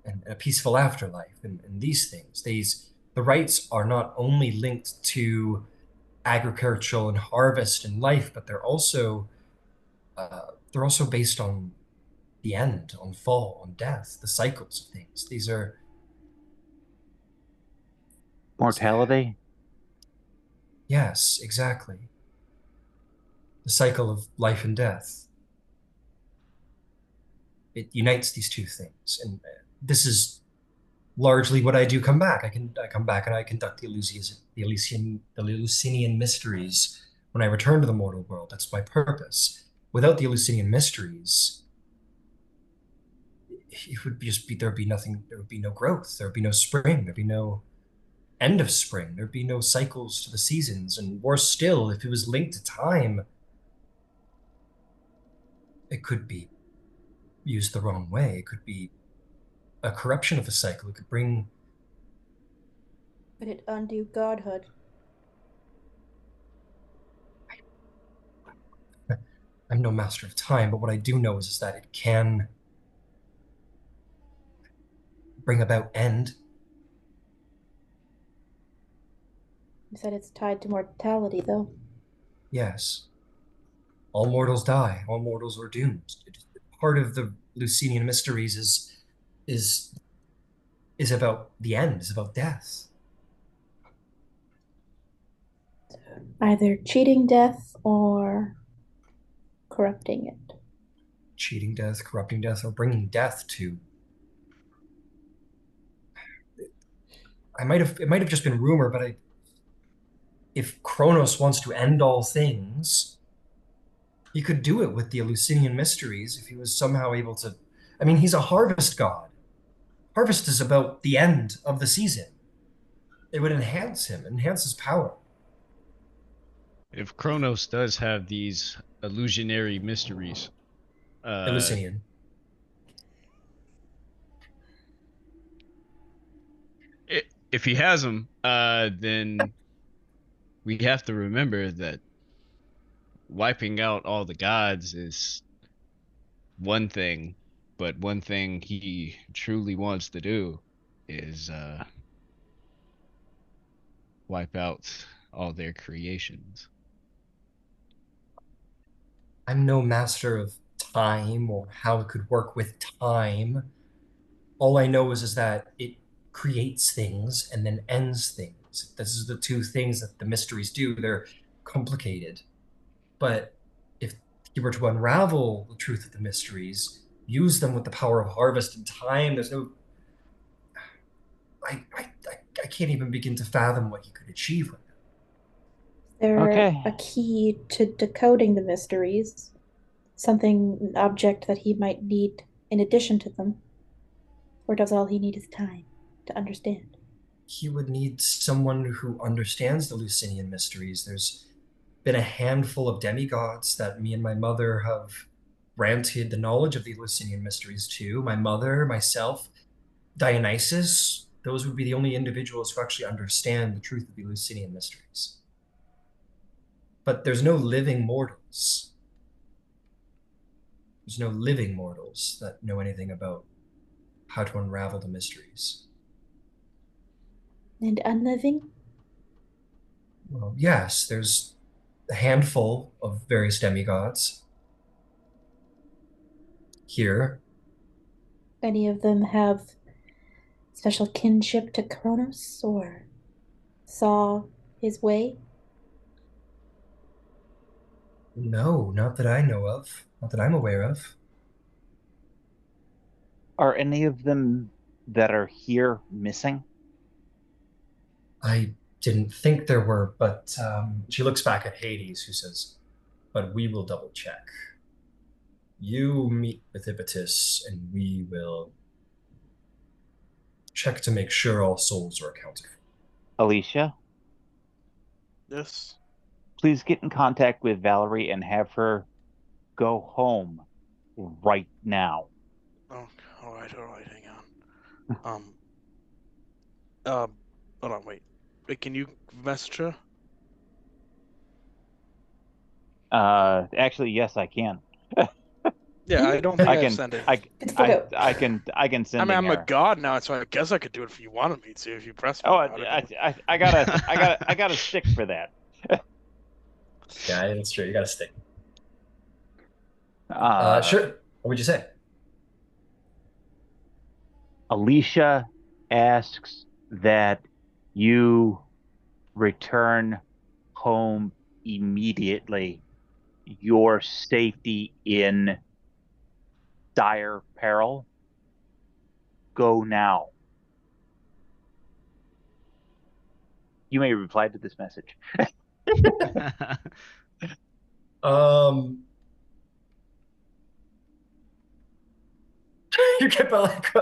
and a peaceful afterlife and these things. The rites are not only linked to agricultural and harvest and life, but they're also based on the end, on fall, on death, the cycles of things. These are Mortality? yes, exactly. The cycle of life and death. It unites these two things, and this is largely what I do. I come back and I conduct the Eleusinian mysteries when I return to the mortal world. That's my purpose. Without the Eleusinian mysteries, it would just be there'd be nothing. There would be no growth. There would be no spring. There'd be no end of spring. There'd be no cycles to the seasons, and worse still, if it was linked to time, it could be used the wrong way. It could be a corruption of the cycle. It could bring. Would it undo godhood? I'm no master of time, but what I do know is that it can bring about end. You said it's tied to mortality, though. Yes. All mortals die. All mortals are doomed. Part of the Eleusinian mysteries is about the end, is about death. Either cheating death or corrupting it. Cheating death, corrupting death, or bringing death to. It might have just been rumor, but if Kronos wants to end all things, he could do it with the Eleusinian mysteries if he was somehow able to. I mean, he's a harvest god. Harvest is about the end of the season. It would enhance him, enhance his power. If Kronos does have these illusionary mysteries, Eleusinian. if he has them, then we have to remember that wiping out all the gods is one thing, but one thing he truly wants to do is wipe out all their creations. I'm no master of time or how it could work with time. All I know is that it creates things and then ends things. This is the two things that the mysteries do. They're complicated. But if you were to unravel the truth of the mysteries, use them with the power of harvest and time, there's no. I can't even begin to fathom what you could achieve with them. They're Okay. a key to decoding the mysteries, something, an object that he might need in addition to them. Or does all he need is time to understand? He would need someone who understands the Eleusinian mysteries. There's been a handful of demigods that me and my mother have granted the knowledge of the Eleusinian mysteries to. My mother, myself, Dionysus, those would be the only individuals who actually understand the truth of the Eleusinian mysteries. But there's no living mortals. There's no living mortals that know anything about how to unravel the mysteries. And unliving? Well, yes, there's a handful of various demigods here. Any of them have special kinship to Kronos or saw his way? No, not that I know of. Not that I'm aware of. Are any of them that are here missing? I didn't think there were, but she looks back at Hades, who says, but we will double check. You meet with Iapetus, and we will check to make sure all souls are accounted for. Alicia, Yes. please get in contact with Valerie and have her go home right now. Oh, all right, hang on. Hold on, wait. Wait, can you message her? Actually, yes, I can. Yeah, I don't think I I've can, sent it. I can send I mean, I'm her. a god now, so I guess I could do it if you wanted me to. If you press me. Oh, about it. I got a stick for that. Yeah, that's true. You got to stick. Uh, Sure. What would you say? Alicia asks that you return home immediately. Your safety in dire peril. Go now. You may reply to this message. Um, you get like,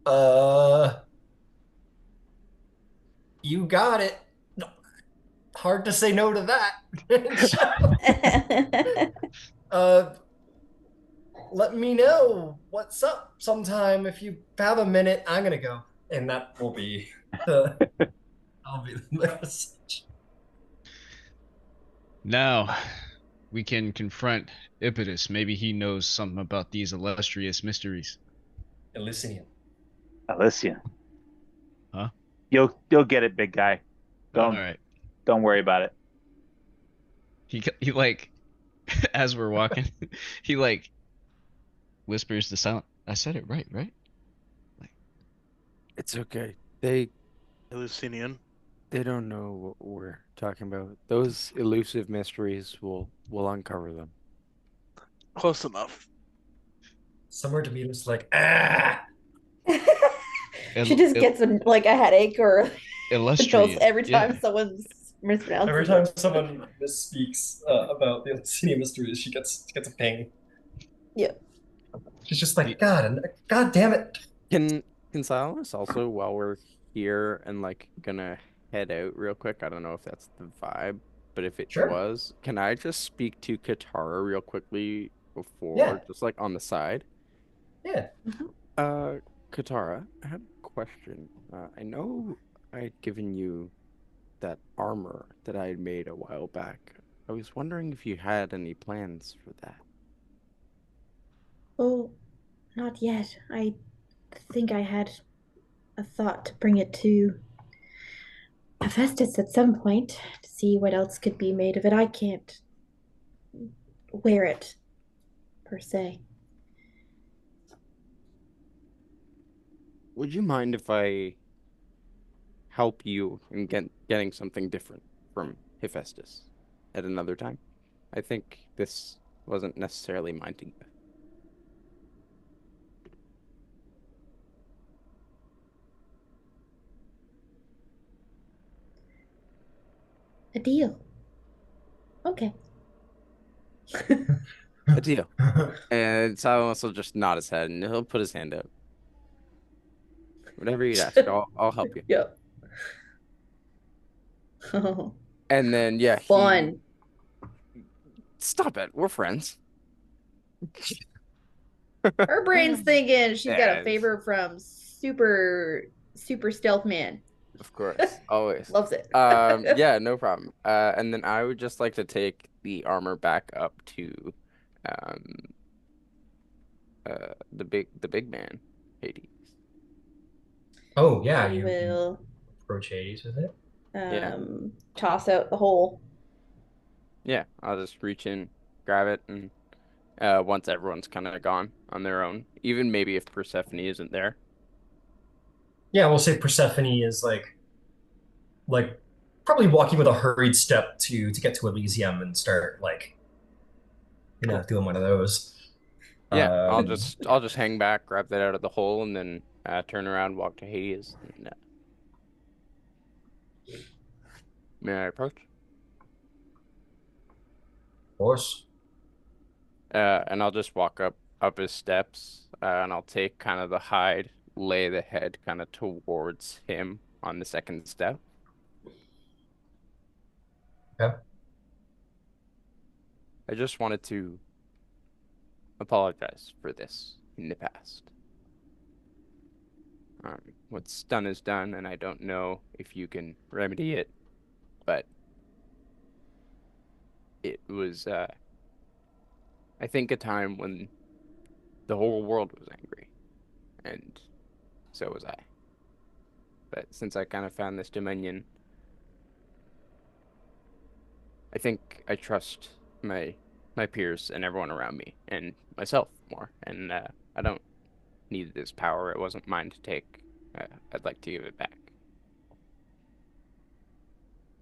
uh, you got it. No, hard to say no to that. uh, let me know what's up sometime if you have a minute. I'm gonna go, and that will be the I'll be the message. Now we can confront Iapetus. Maybe he knows something about these illustrious mysteries. Eleusinian. Alicia, Huh? you'll get it, big guy. All Don't right. don't worry about it. He like as we're walking, he like whispers the sound. I said it right, right? Like, It's okay. They Eleusinian. they don't know what we're talking about. Those elusive mysteries will uncover them. Close enough. Somewhere Demeter's like, ah. She just il gets like a headache or feels illustrious. every time Yeah. someone mispronounces Every time it. someone misspeaks about the Eleusinian mysteries, she gets a ping. Yeah. She's just The like, God damn it. Can can Silence also, while we're here and like gonna head out real quick, I don't know if that's the vibe, but if it Sure. was, can I just speak to Katara real quickly Yeah. before, just like on the side? Yeah. Uh, Katara, I had a question. I know I'd given you that armor that I had made a while back. I was wondering if you had any plans for that. Oh, not yet. I think I had a thought to bring it to Hephaestus at some point to see what else could be made of it. I can't wear it per se. Would you mind if I help you in getting something different from Hephaestus at another time? I think this wasn't necessarily mine to give. A deal. Okay. A deal. And Silence will just nod his head and he'll put his hand out. Whatever you'd ask, I'll help you. Yep. And then yeah, Fun. stop it. We're friends. Her brain's thinking she's got a Yes, favor from super stealth man. of course. Always. Loves it. Yeah, no problem. And then I would just like to take the armor back up to um the big man, Hades. Oh yeah, We you will approach Hades with it. Yeah. toss out the hole. Yeah, I'll just reach in, grab it, and once everyone's kind of gone on their own, even maybe if Persephone isn't there. Yeah, we'll say Persephone is like probably walking with a hurried step to get to Elysium and start like Cool. doing one of those. Yeah, I'll Um, just I'll just hang back, grab that out of the hole, and then turn around, walk to Hades, and may I approach? of course. And I'll just walk up his steps, and I'll take kind of the hide, lay the head kind of towards him on the second step. Okay. I just wanted to apologize for this in the past. What's done is done, and I don't know if you can remedy it, but it was, I think, a time when the whole world was angry, and so was I. But since I kind of found this dominion, I think I trust my peers and everyone around me and myself more, and I don't needed this power. It wasn't mine to take. I'd like to give it back.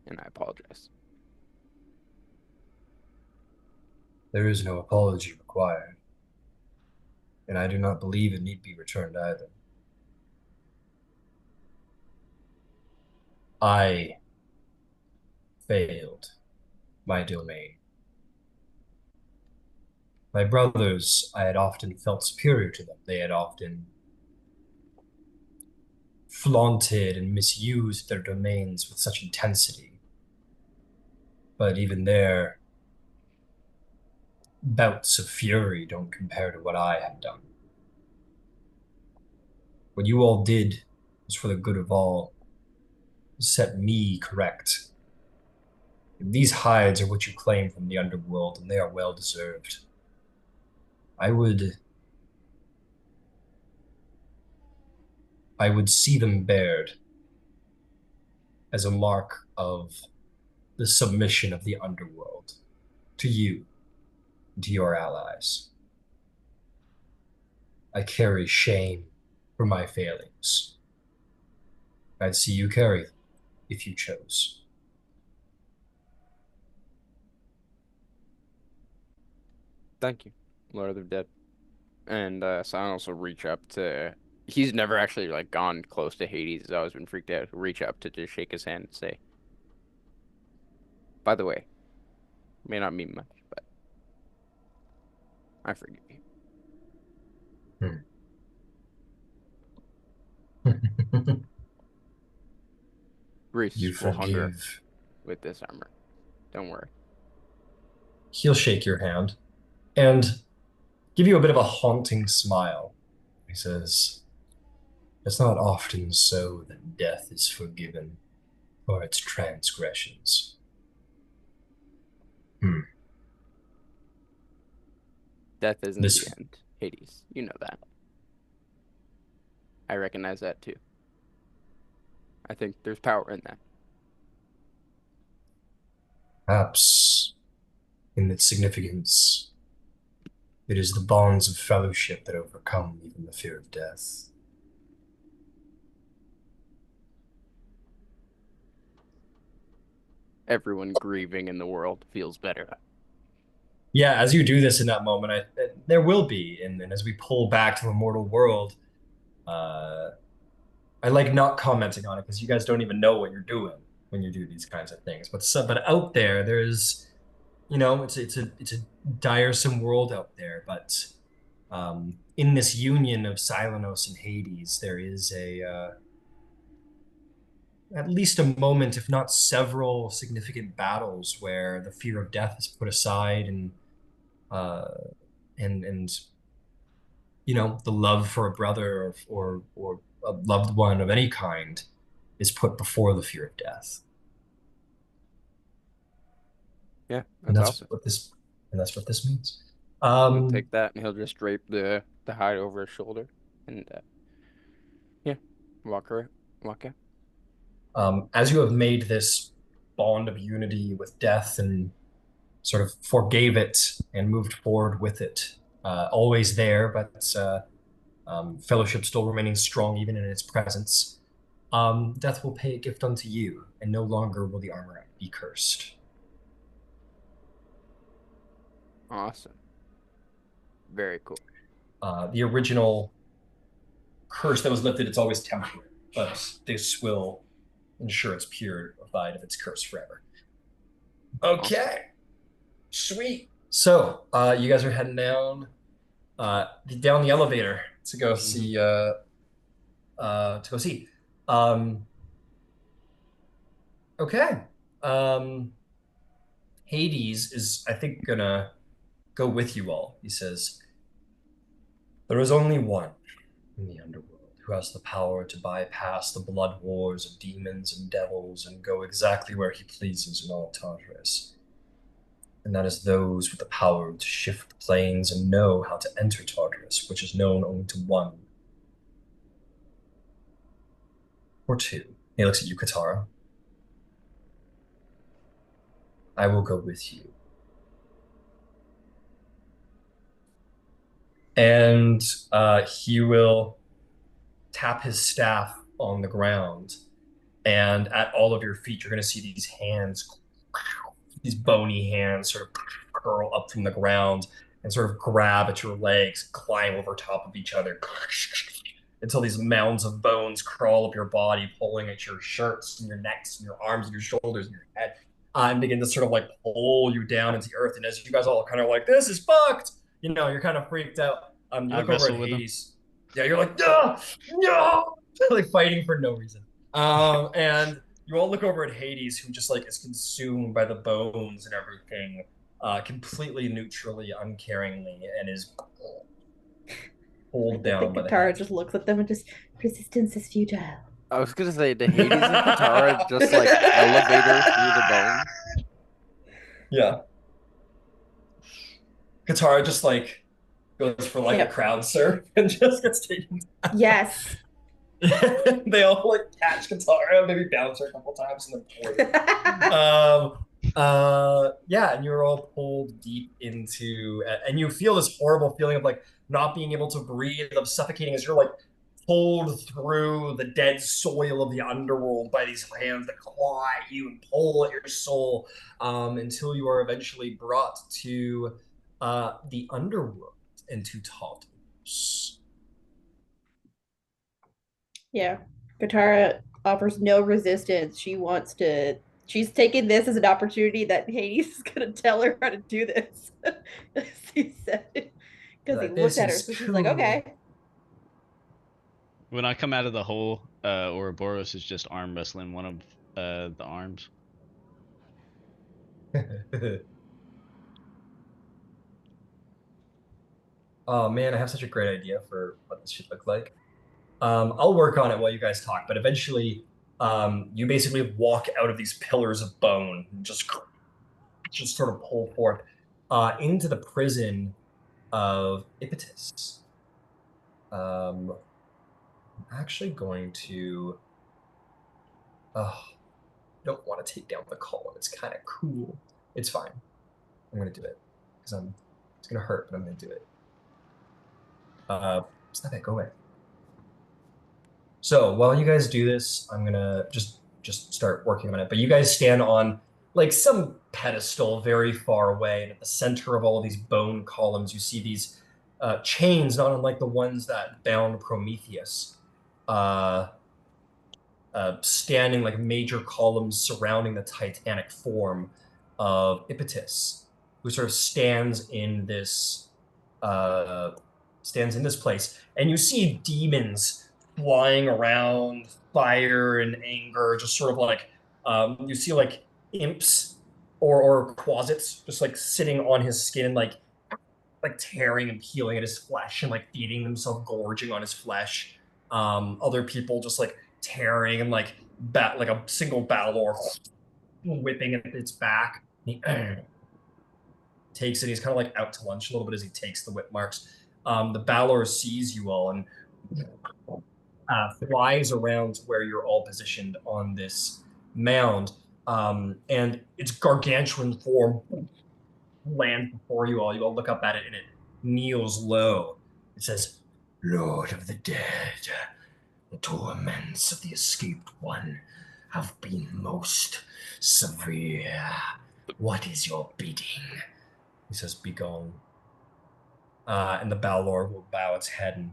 And I apologize. There is no apology required, and I do not believe it need be returned either. I failed my domain. My brothers, I had often felt superior to them. They had often flaunted and misused their domains with such intensity. But even their bouts of fury don't compare to what I have done. What you all did was for the good of all, set me correct. These hides are what you claim from the underworld, and they are well deserved. I would see them bared as a mark of the submission of the underworld to you and to your allies. I carry shame for my failings. I'd see you carry them if you chose. Thank you, Lord of the Dead. And so I also reach up to. He's never actually like gone close to Hades. He's always been freaked out. Reach up to just shake his hand and say, "By the way, may not mean much, but I forgive you." Greece You will hunger forgive. with this armor. Don't worry. He'll shake your hand and give you a bit of a haunting smile. He says, "It's not often so that death is forgiven for its transgressions." Hmm. Death isn't the This end, Hades. You know that. I recognize that too. I think there's power in that. perhaps in its significance, it is the bonds of fellowship that overcome even the fear of death. Everyone grieving in the world feels better. Yeah, as you do this in that moment, there will be, and as we pull back to the mortal world, uh, I like not commenting on it because you guys don't even know what you're doing when you do these kinds of things. But out there, there's, it's a diresome world out there. But in this union of Silenos and Hades, there is at least a moment, if not several, significant battles where the fear of death is put aside, uh, and the love for a brother or a loved one of any kind is put before the fear of death. Yeah, And that's that's awesome. what this means. He'll take that and he'll just drape the hide over his shoulder and yeah, walk her, walk out. As you have made this bond of unity with death and sort of forgave it and moved forward with it, always there, but fellowship still remaining strong even in its presence. Death will pay a gift unto you, and no longer will the armor be cursed. Awesome. Very cool. The original curse that was lifted, it's always temporary, but this will ensure it's purified of its curse forever. Okay. Awesome. Sweet. So, you guys are heading down the elevator to go see to go see. Okay. Um, Hades is, I think, gonna go with you all. He says, "There is only one in the underworld who has the power to bypass the blood wars of demons and devils and go exactly where he pleases in all Tartarus. And that is those with the power to shift planes and know how to enter Tartarus, which is known only to one or two." He looks at you, Katara. "I will go with you." and he will tap his staff on the ground. And at all of your feet, you're going to see these hands, these bony hands, sort of curl up from the ground and sort of grab at your legs, climb over top of each other until these mounds of bones crawl up your body, pulling at your shirts and your necks and your arms and your shoulders and your head, and begin to sort of like pull you down into the earth. And as you guys all kind of like, this is fucked, you're kind of freaked out. You I look over wrestle at with him. Hades. Yeah, you're like, no, no, like fighting for no reason. And you all look over at Hades, who just like is consumed by the bones and everything, completely neutrally, uncaringly, and is pulled I down think by the Katara hands. just looks at them and just, resistance is futile. I was gonna say, the Hades and Katara just like elevator through the bones. Yeah. Katara just like goes for like a Yep. crowd surf and just gets taken down. Yes. They all like catch Katara, maybe bounce her a couple times and then pour her. Yeah, and you're all pulled deep into, and you feel this horrible feeling of like not being able to breathe, of suffocating as you're like pulled through the dead soil of the underworld by these hands that claw at you and pull at your soul, until you are eventually brought to the underworld and to Tal'Dorei. Yeah. Katara offers no resistance. She's taking this as an opportunity that Hades is gonna tell her how to do this. She said it. Because he looked at her, so she's like, okay. When I come out of the hole, Ouroboros is just arm wrestling one of the arms. Oh man, I have such a great idea for what this should look like. I'll work on it while you guys talk, but eventually, you basically walk out of these pillars of bone and just sort of pull forth into the prison of Iapetus. I'm actually going to. Oh, don't want to take down the column. It's kind of cool. It's fine. I'm gonna do it because It's gonna hurt, but I'm gonna do it. Stop it. Go away. So while you guys do this, I'm gonna just start working on it. But you guys stand on like some pedestal very far away, and at the center of all of these bone columns, you see these chains, not unlike the ones that bound Prometheus, standing like major columns surrounding the titanic form of Iapetus, who sort of stands in this place, and you see demons flying around, fire and anger, just sort of like you see like imps or quasits just like sitting on his skin, like tearing and peeling at his flesh and like feeding themselves, gorging on his flesh. Other people just like tearing and like like a single Balor whipping at its back. He takes it. He's kind of like out to lunch a little bit as he takes the whip marks. The Balor sees you all and flies around to where you're all positioned on this mound, and its gargantuan form lands before you all. You all look up at it, and it kneels low. It says, "Lord of the dead, the torments of the escaped one have been most severe. What is your bidding?" He says, "Begone." And the Balor will bow its head and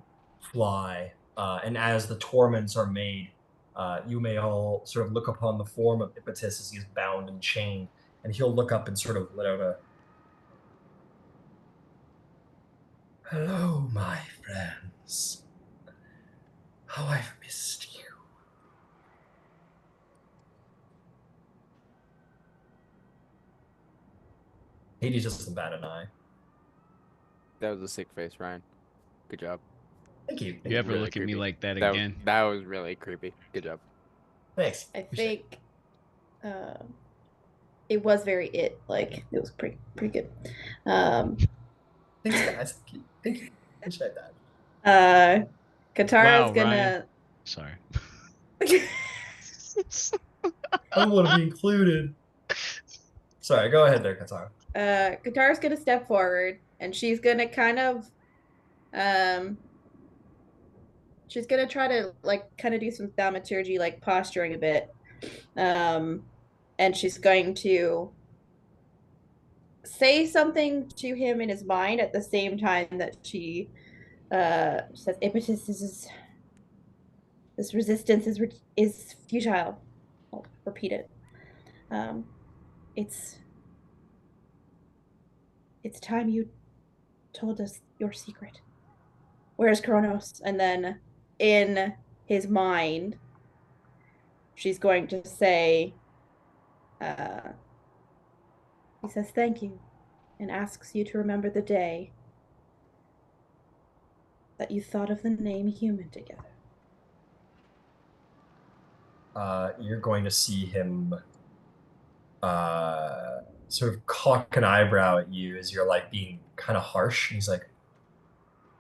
fly. And as the torments are made, you may all sort of look upon the form of Iapetus as he is bound and chained, and he'll look up and sort of let out a, "Hello, my friends. How I've missed you." Hades doesn't bat an eye. That was a sick face, Ryan. Good job. Thank you. You ever Really look at me creepy. like that That, again? that was really creepy. Good job. Thanks. I Appreciate think it was very like it was pretty good. Thanks, guys. Thank you. Appreciate that. Katara's Wow, gonna Ryan. Sorry. I want to be included. Sorry, go ahead there, Katara. Katara's gonna step forward and she's gonna kind of Um, she's gonna try to like kind of do some thaumaturgy, like posturing a bit. And she's going to say something to him in his mind at the same time that she says, Iapetus, this resistance is futile. I'll repeat it. Um, it's time you told us your secret. Where's Kronos? And then in his mind, she's going to say, he says thank you and asks you to remember the day that you thought of the name human together. You're going to see him sort of cock an eyebrow at you as you're like being kind of harsh. And he's like,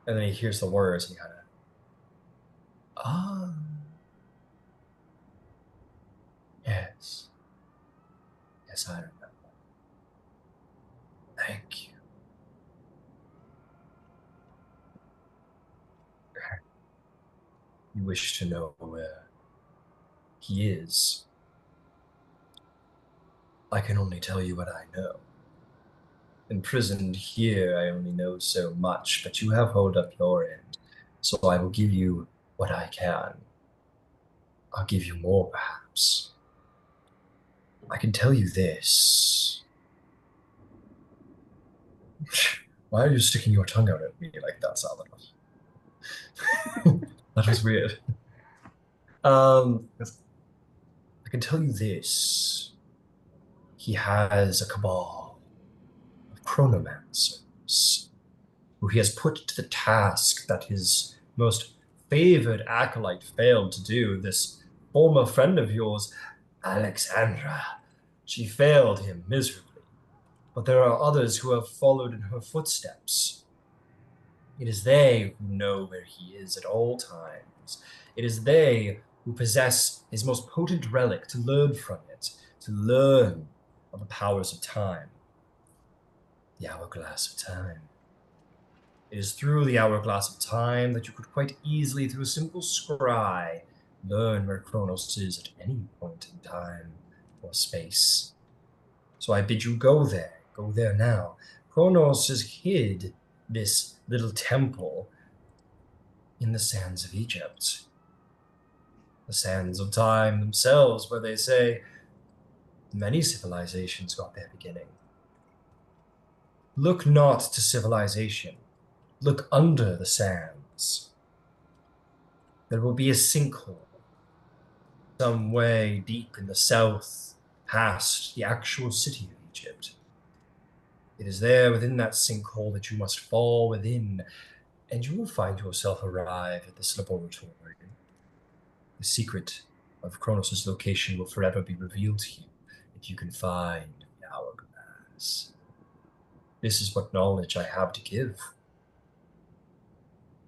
and then he hears the words and he kind of, ah, yes. Yes, I remember. Thank you. You wish to know where he is. I can only tell you what I know. Imprisoned here, I only know so much, but you have hold up your end, so I will give you what I can. I'll give you more, perhaps. I can tell you this. Why are you sticking your tongue out at me like that, Salvador? That was weird. I can tell you this. He has a cabal of chronomancers who he has put to the task that his most favored acolyte failed to do. This former friend of yours, Alexandra, she failed him miserably. But there are others who have followed in her footsteps. It is they who know where he is at all times. It is they who possess his most potent relic to learn from it, to learn of the powers of time. The hourglass of time. It is through the hourglass of time that you could quite easily, through a simple scry, learn where Kronos is at any point in time or space. So I bid you go there. Go there now. Kronos has hid this little temple in the sands of Egypt. The sands of time themselves, where they say many civilizations got their beginning. Look not to civilization. Look under the sands. There will be a sinkhole some way deep in the south, past the actual city of Egypt. It is there within that sinkhole that you must fall within, and you will find yourself arrive at this laboratory. The secret of Kronos' location will forever be revealed to you if you can find the hourglass. This is what knowledge I have to give.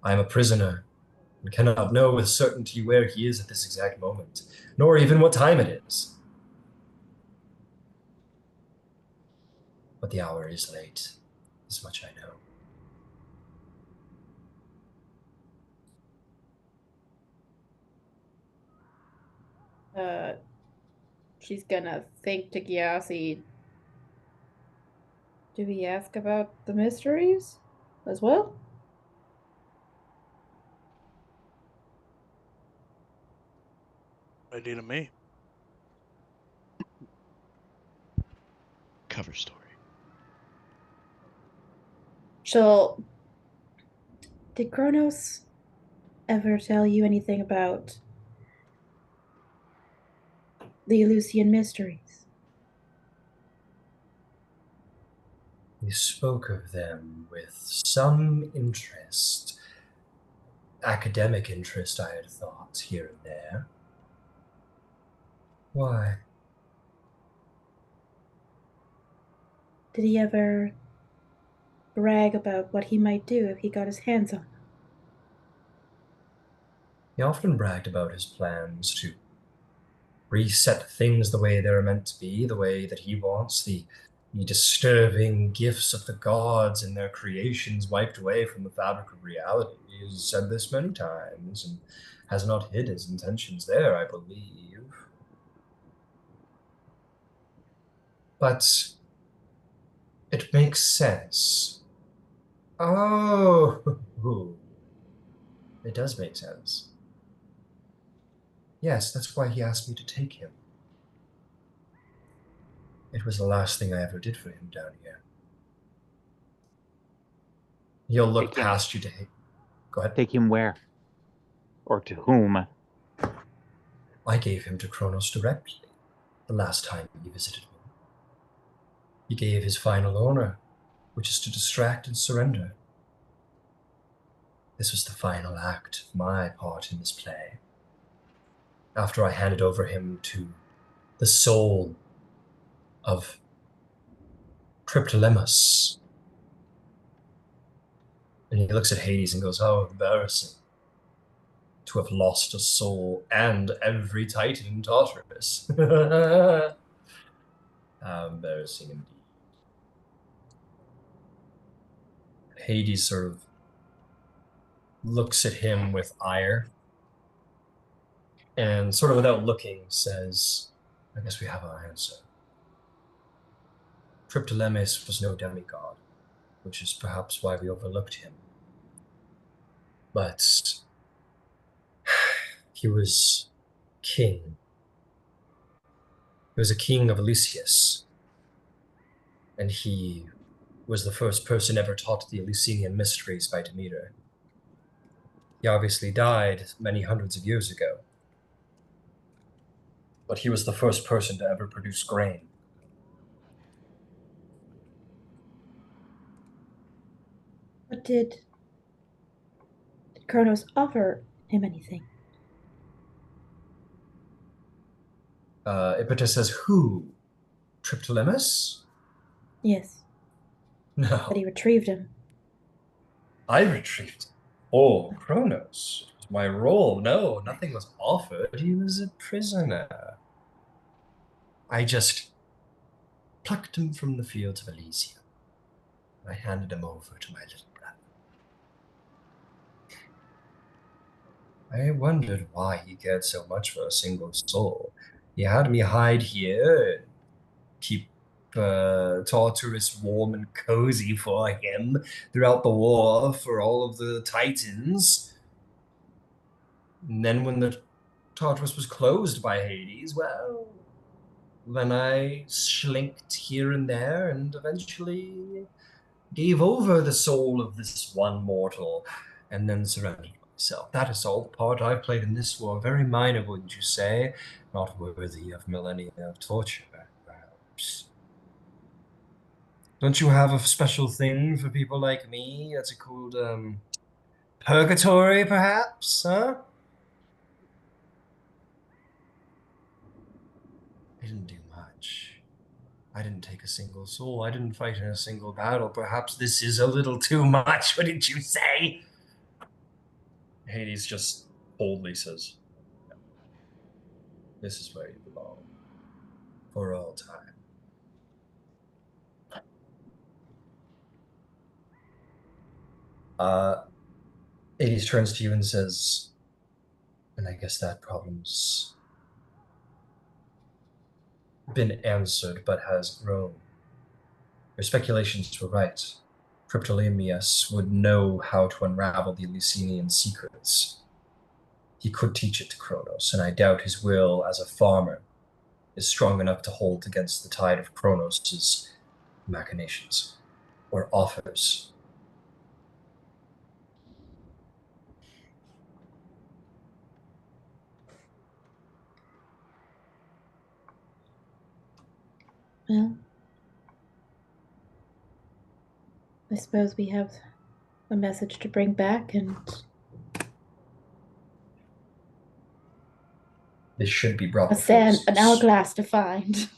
I am a prisoner and cannot know with certainty where he is at this exact moment, nor even what time it is. But the hour is late. This much I know. She's gonna think to Gyasi, do we ask about the mysteries as well? Idea to me. Cover story. Did Kronos ever tell you anything about the Eleusinian Mysteries? He spoke of them with some interest, academic interest, I had thought, here and there. Why? Did he ever brag about what he might do if he got his hands on them? He often bragged about his plans to reset things the way they're meant to be, the way that he wants, the the disturbing gifts of the gods and their creations wiped away from the fabric of reality. He has said this many times and has not hid his intentions there, I believe. But it makes sense. Oh, it does make sense. Yes, that's why he asked me to take him. It was the last thing I ever did for him down here. He'll look Take him. past you to him. Go ahead. Take him where? Or to whom? I gave him to Kronos directly the last time he visited me. He gave his final order, which is to distract and surrender. This was the final act of my part in this play. After I handed over him to the soul of Triptolemus. And he looks at Hades and goes, "Oh, embarrassing to have lost a soul and every Titan in Tartarus." How embarrassing indeed. Hades sort of looks at him with ire and sort of without looking says, "I guess we have our answer. Triptolemus was no demigod, which is perhaps why we overlooked him. But he was king. He was a king of Eleusis, and he was the first person ever taught the Eleusinian Mysteries by Demeter. He obviously died many hundreds of years ago, but he was the first person to ever produce grain. What did Kronos offer him anything? Iapetus says, "Who? Triptolemus?" Yes, "No, but he retrieved him. I retrieved him. Oh, Kronos. It was my role. No, nothing was offered. He was a prisoner. I just plucked him from the fields of Elysium. I handed him over to my little brother. I wondered why he cared so much for a single soul. He had me hide here, keep Tartarus warm and cozy for him throughout the war for all of the Titans. And then when the Tartarus was closed by Hades, well, then I slinked here and there and eventually gave over the soul of this one mortal and then surrendered myself. That is all the part I've played in this war. Very minor, wouldn't you say? Not worthy of millennia of torture, perhaps. Don't you have a special thing for people like me? That's called, purgatory, perhaps, huh? I didn't do much. I didn't take a single soul. I didn't fight in a single battle. Perhaps this is a little too much, wouldn't you say?" Hades just boldly says, "This is where you belong. For all time." Hades turns to you and says, "And I guess that problem's been answered, but has grown. Your speculations were right. Triptolemus would know how to unravel the Eleusinian secrets. He could teach it to Kronos, and I doubt his will as a farmer is strong enough to hold against the tide of Kronos' machinations or offers." Well, I suppose we have a message to bring back, and This should be brought a before Zeus. an hourglass to find.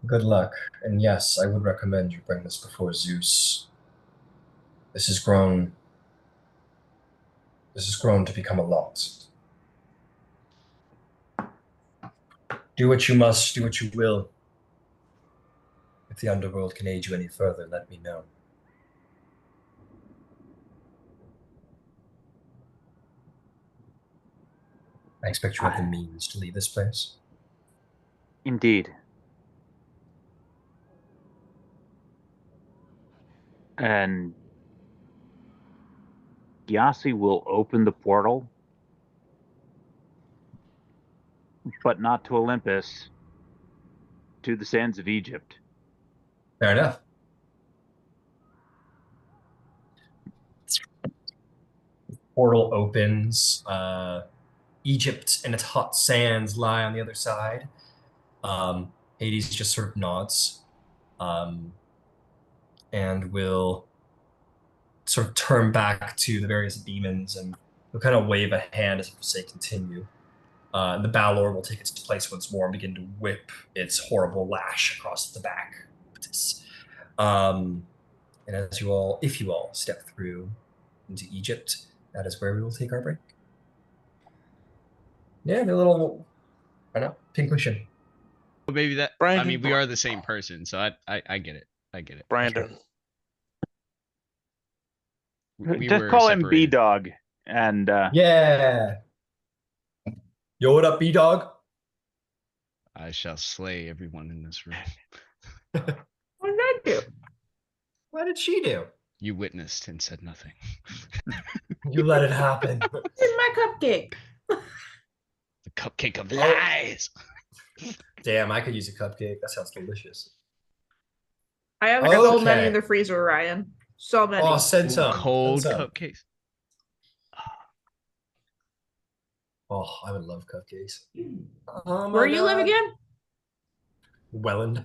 Good luck, and yes, I would recommend you bring this before Zeus. This has grown to become a lot. Do what you must, do what you will. If the underworld can aid you any further, let me know. I expect you have the means to leave this place. Indeed. And Gyasi will open the portal, but not to Olympus, to the sands of Egypt. Fair enough. Portal opens. Egypt and its hot sands lie on the other side. Hades just sort of nods, and will sort of turn back to the various demons, and he'll kind of wave a hand as if to say continue. And the Balor will take its place once more and begin to whip its horrible lash across the back. And as you all, if you all step through into Egypt, that is where we will take our break. Yeah, the little, I know, pink cushion. Well, maybe that. I Brandon, mean, we are the same person, so I get it. I get it. Brandon. We Just were call him separated. B-Dog. And Yeah. Yo, what up, B-Dog? I shall slay everyone in this room. What did I do? What did she do? You witnessed and said nothing. You let it happen. It's in my cupcake. The cupcake of lies. Damn, I could use a cupcake. That sounds delicious. I have so Okay. many in the freezer, Ryan. So many. Oh, send Ooh, some. cold Send some. cupcakes. Oh, I would love cupcakes. Oh, Where you live again? Welland.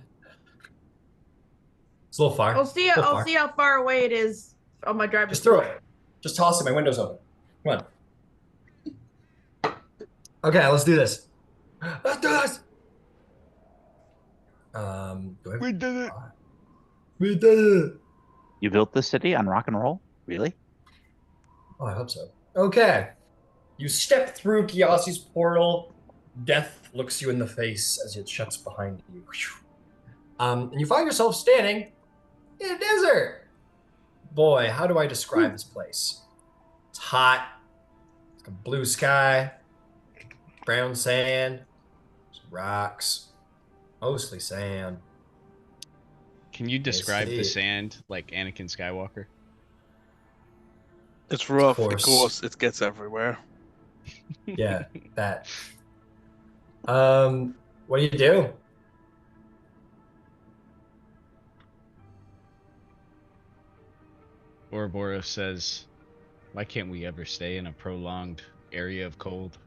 It's a little far. I'll see. I'll see how far away it is on my drive. Just throw it. Just toss it. My window's open. Come on. Okay, let's do this. Let's do this. We did it. We did it. you built this city on rock and roll? Really? Oh, I hope so. Okay. You step through Gyasi's portal. Death looks you in the face as it shuts behind you. And you find yourself standing in a desert. Boy, how do I describe this place? It's hot. It's got blue sky, brown sand, some rocks, mostly sand. Can you describe the see. sand like Anakin Skywalker? It's rough. Of Of course, it gets everywhere. Yeah, that. What do you do? Ouroboros says, "Why can't we ever stay in a prolonged area of cold?"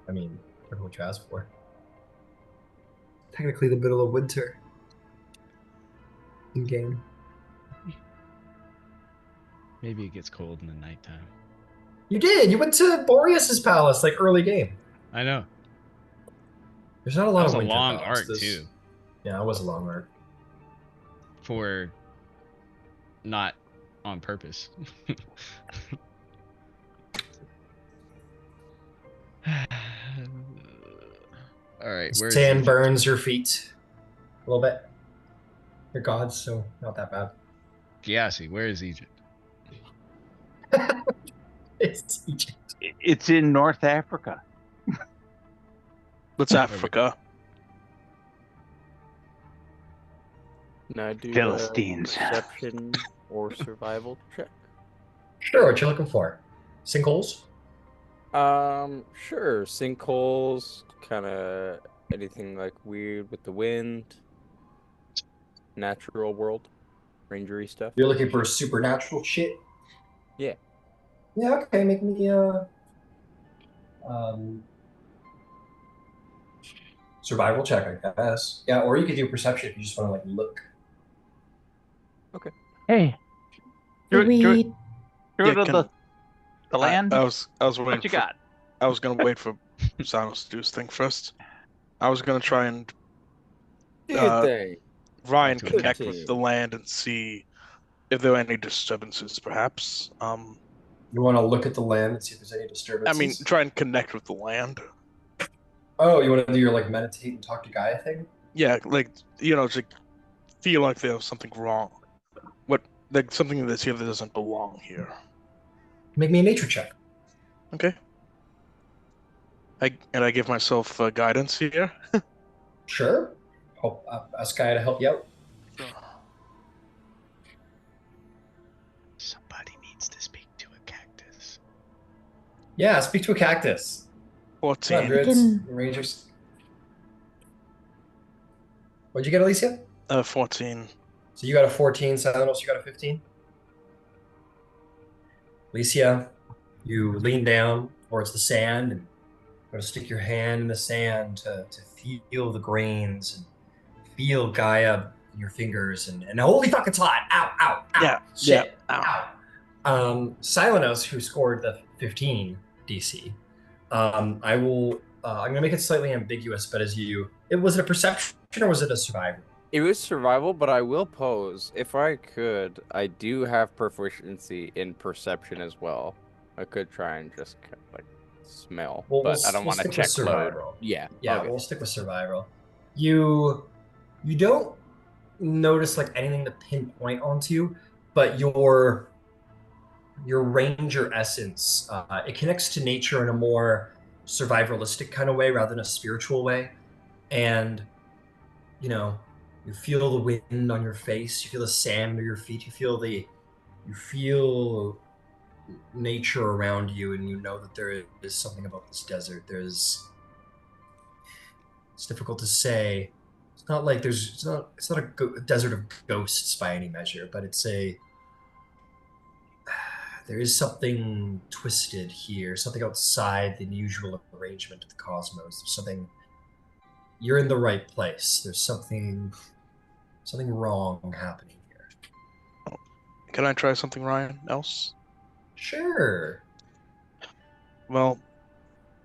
I mean, careful what you ask for. Technically the middle of winter. In game. Maybe it gets cold in the nighttime. You did. You went to Boreas's palace like early game. I know. There's not a That lot was of a winter long biomes. arc This- too, Yeah, it was a long arc. for not on purpose. All right, where's Sand Egypt? burns your feet a little bit. You're gods, so not that bad. Gyasi, where is Egypt? It's Egypt. It's in North Africa. It's Africa. Now do Philistines. perception or survival check. Sure, what you looking for? Sinkholes? Sure. Sinkholes, kind of anything like weird with the wind, natural world, rangery stuff. You're looking for supernatural shit? Yeah. Yeah, okay, make me survival check, I guess. Yeah, or you could do perception if you just want to like look. Hey. Do Through we? the land? I was waiting What you for, got? I was gonna wait for Sanos to do his thing first. I was gonna try and Do your thing. Ryan Good connect team. with the land and see if there are any disturbances, perhaps. You want to look at the land and see if there's any disturbances? I mean, try and connect with the land. Oh, you want to do your like meditate and talk to Gaia thing? Yeah, like to feel like there's something wrong. What like something that's here that doesn't belong here. Make me a nature check. Okay. I give myself guidance here. Sure. Hope ask Gaia to help you out. Sure. Somebody needs to speak to a cactus. Yeah, speak to a cactus. 14. Hundreds, Rangers. What'd you get, Alicia? 14. So you got a 14, Silenos, you got a 15? Alicia, you lean down towards the sand and go to stick your hand in the sand to feel the grains and feel Gaia in your fingers and holy fuck, it's hot. Ow, ow, ow. Yeah, Shit. yeah, Ow. Silenos, who scored the 15 DC, I'm gonna make it slightly ambiguous, but was it a perception or was it a survival? It was survival, but I will pose, if I could, I do have proficiency in perception as well. I could try and just like smell, Well, but I don't want to stick with check survival. load. Yeah. Yeah, Okay. we'll stick with survival. You don't notice like anything to pinpoint onto, but your ranger essence, it connects to nature in a more survivalistic kind of way rather than a spiritual way. And you feel the wind on your face, you feel the sand under your feet, you feel nature around you, and you know that there is something about this desert. It's difficult to say. It's not like it's not a desert of ghosts by any measure, but there is something twisted here, something outside the usual arrangement of the cosmos. There's something. You're in the right place. There's something wrong happening here. Can I try something, Ryan? Else? Sure. Well,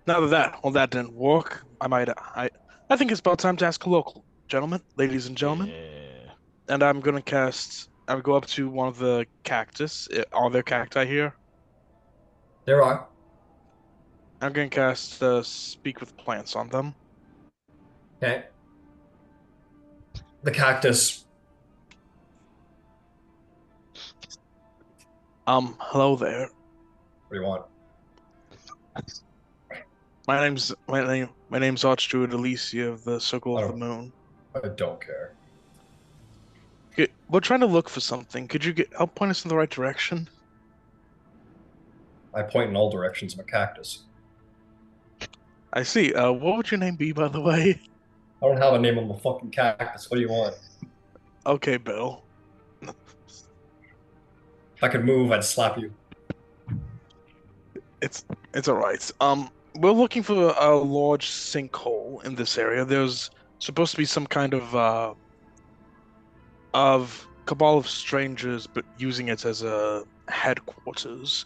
now that all that didn't work, I think it's about time to ask a local, gentlemen, ladies and gentlemen. Yeah. And I'm gonna I'll go up to one of the cactus. Are there cacti here? There are. I'm gonna cast Speak with Plants on them. Okay. The cactus. Hello there. What do you want? My name's Archdruid Alicia of the Circle of the Moon. I don't care. We're trying to look for something. Could you help point us in the right direction? I point in all directions of a cactus. I see. What would your name be, by the way? I don't have a name on the fucking cactus. What do you want? Okay, Bill. If I could move, I'd slap you. It's all right. We're looking for a large sinkhole in this area. There's supposed to be some kind of cabal of strangers, but using it as a headquarters.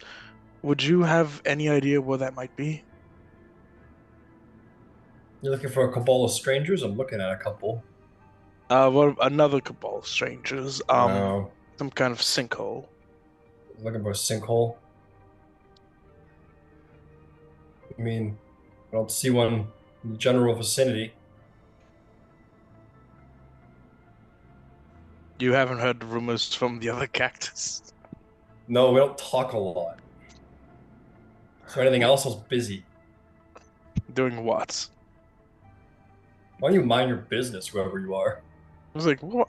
Would you have any idea where that might be? You're looking for a cabal of strangers? I'm looking at a couple. Well, another cabal of strangers. No. Some kind of sinkhole. Looking for a sinkhole? I mean, I don't see one in the general vicinity. You haven't heard the rumors from the other cactus? No, we don't talk a lot. So anything else, I was busy. Doing what? Why don't you mind your business, whoever you are? I was like, what?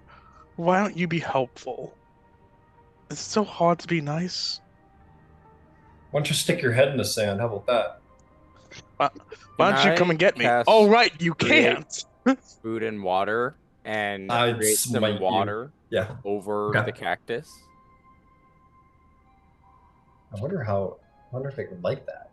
Why don't you be helpful? It's so hard to be nice. Why don't you stick your head in the sand? How about that? Why don't you come and get me? Oh, right, you can't. Food and water, and I'd create some smite you. water Yeah. over Okay. the cactus. I wonder if they would like that.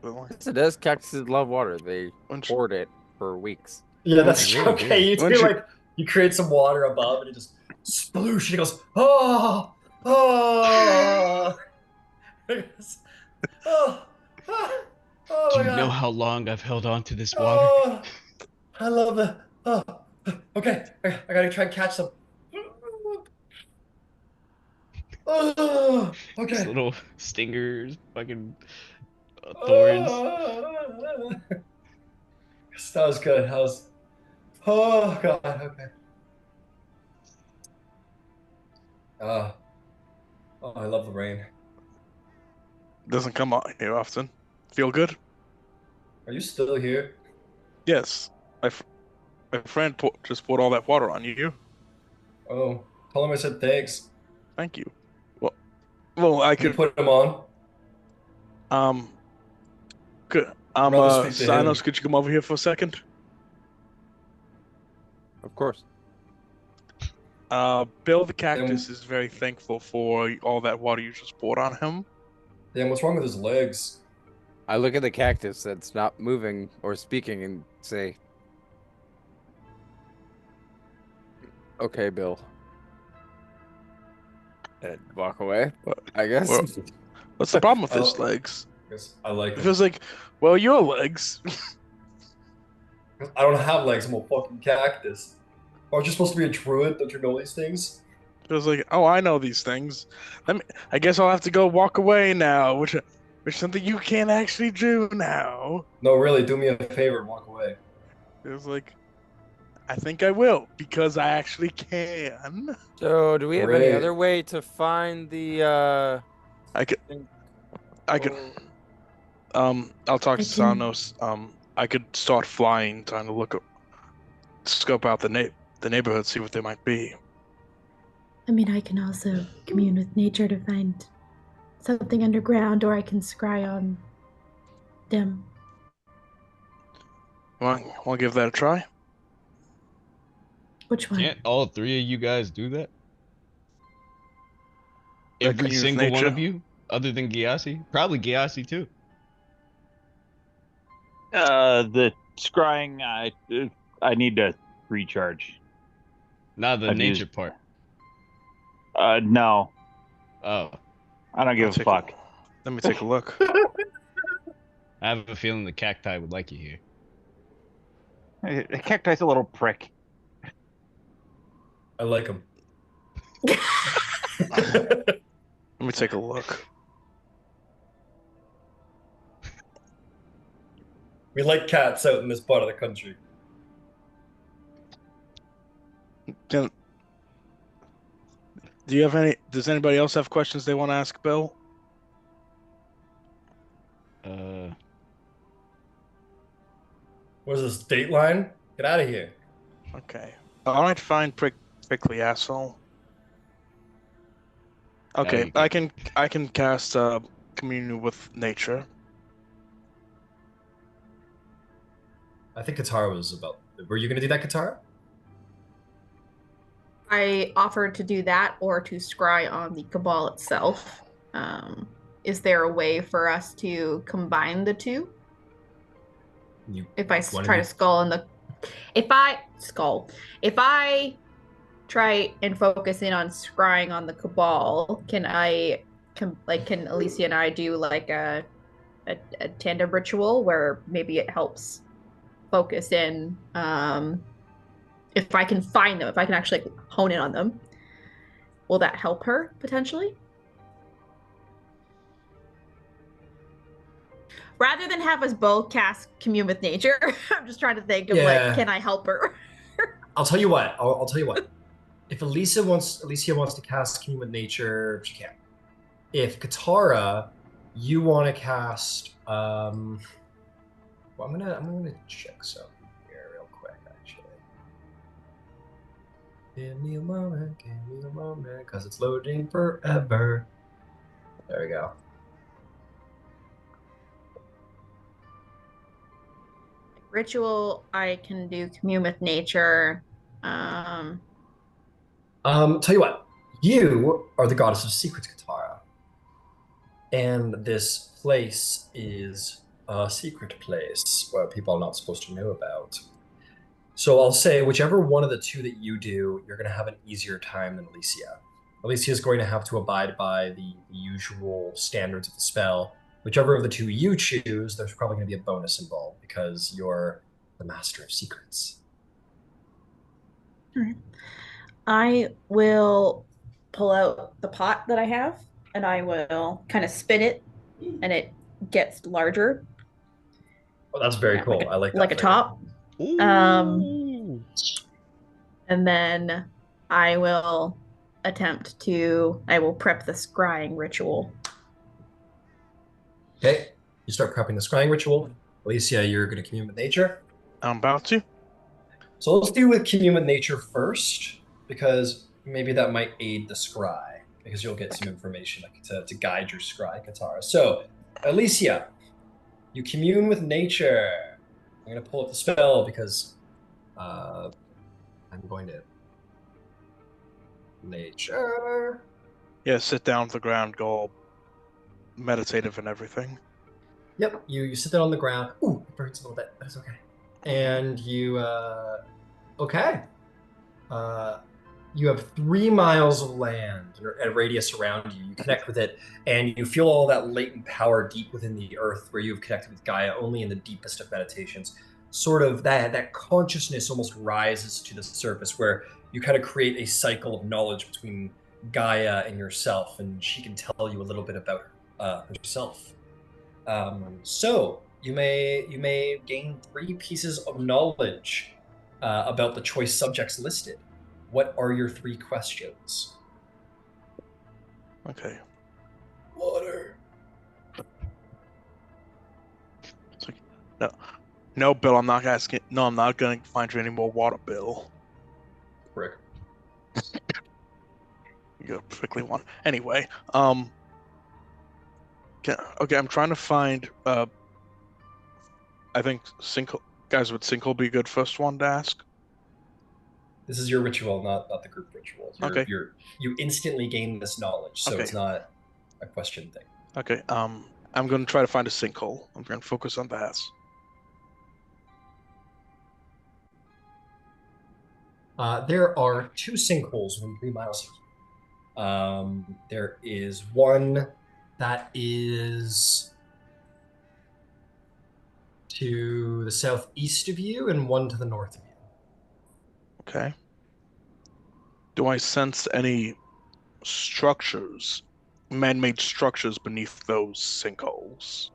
Yes, it does. Cactuses love water. They Once you- hoard it for weeks. Yeah, that's Really okay. You do Once you- like you create some water above, and it just sploosh, and it goes, oh, oh, oh, oh, oh Do my you know God. how long I've held on to this water? Oh, I love it. Oh, okay. I gotta try and catch some. Oh, These okay. little stingers, fucking thorns. That was good. That was. Oh god. Okay. Uh, oh, I love the rain. Doesn't come out here often. Feel good? Are you still here? Yes. My friend just poured all that water on you. Oh, tell him I said thanks. Thank you. Well, I Can you could. put him on? Um. Good. I'd rather speak to Sinos, him. could you come over here for a second? Of course. Bill the Damn, cactus is very thankful for all that water you just poured on him. damn, what's wrong with his legs? I look at the cactus that's not moving or speaking and say, "Okay, Bill," and walk away. I guess. Well, what's the problem with his Oh. legs? I like It him. feels like, well, your legs. I don't have legs. I'm a fucking cactus. Aren't you supposed to be a druid? Don't you know these things? Feels like, oh, I know these things. I guess I'll have to go walk away now, which is something you can't actually do now. No, really. Do me a favor and walk away. Feels like, I think I will because I actually can. So, do we have any Great. other way to find the? I could, thing? I'll talk to I can- Sanos. I could start flying, trying to scope out the neighborhood, see what there might be. I mean, I can also commune with nature to find something underground, or I can scry on them. Want to give that a try? Which one? Can't all three of you guys do that? That Every commune with single one nature? of you, other than Gyasi? Probably Gyasi too. The scrying, I need to recharge. Not the I've nature used- part. No, Oh, I don't give a fuck. Let me take a look. I have a feeling the cacti would like you here. The cacti's a little prick. I like him. Let me take a look. We like cats out in this part of the country. Do you have any? Does anybody else have questions they want to ask Bill? What is this, Dateline? Get out of here. Okay. All right, fine, prickly asshole. Okay, you I can cast communion with nature. I think Katara was about. Were you gonna do that, Katara? I offered to do that or to scry on the cabal itself. Is there a way for us to combine the two? You If I wanna try do- to if I try and focus in on scrying on the cabal, can Alicia and I do like a tandem ritual where maybe it helps focus in, if I can find them, if I can actually hone in on them, will that help her potentially? Rather than have us both cast commune with nature, I'm just trying to think of Yeah. can I help her? I'll tell you what. I'll tell you what. If Alicia wants to cast Commune with Nature, she can. If Katara, you want to cast, well, I'm gonna check something here real quick, actually. Give me a moment, because it's loading forever. There we go. Ritual, I can do commune with nature. Tell you what, you are the goddess of secrets, Katara. And this place is a secret place where people are not supposed to know about. So I'll say whichever one of the two that you do, you're going to have an easier time than Alicia. Alicia is going to have to abide by the usual standards of the spell. Whichever of the two you choose, there's probably going to be a bonus involved because you're the master of secrets. All right. I will pull out the pot that I have and I will kind of spin it and it gets larger. Oh, that's very Yeah, cool. I like that. like a flavor. top. Ooh. And then I will prep the scrying ritual. Okay. You start prepping the scrying ritual. Alicia, you're going to commune with nature. I'm about to. So let's do with commune with nature first, because maybe that might aid the scry, because you'll get some information to guide your scry, Katara. So, Alicia, you commune with nature. I'm going to pull up the spell because I'm going to nature. Yeah, sit down to the ground, go all meditative and everything. Yep, you sit down on the ground. Ooh, it burns a little bit. That's okay. And you, okay. You have 3 miles of land and a radius around you. You connect with it, and you feel all that latent power deep within the earth, where you've connected with Gaia only in the deepest of meditations. Sort of that consciousness almost rises to the surface, where you kind of create a cycle of knowledge between Gaia and yourself, and she can tell you a little bit about herself. So you may gain 3 pieces of knowledge about the choice subjects listed. What are your 3 questions? Okay. Water. It's like, no, Bill. I'm not asking. No, I'm not going to find you any more water, Bill. Rick. You got a prickly one. Anyway, okay, I'm trying to find. I think guys with sinkhole be a good first one to ask. This is your ritual, not the group ritual. Okay. You instantly gain this knowledge, so Okay. it's not a question thing. Okay. I'm going to try to find a sinkhole. I'm going to focus on that. There are 2 sinkholes within 3 miles of you. There is one that is to the southeast of you and one to the north of you. Okay. Do I sense any structures, man-made structures beneath those sinkholes?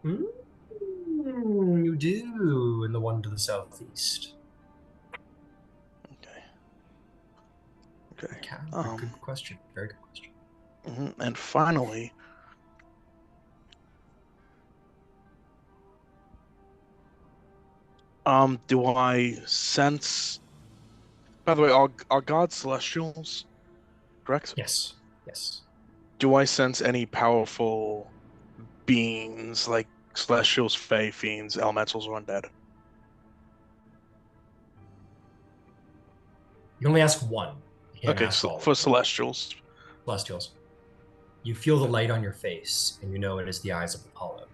You do, in the one to the southeast. Okay. Good question. Very good question. And finally, do I sense? By the way, are gods celestials? Correct? Yes. Yes. Do I sense any powerful beings like celestials, fae, fiends, elementals, or undead? You can only ask one. You can't Okay, ask so all for of them. celestials. Celestials. You feel the light on your face, and you know it is the eyes of Apollo.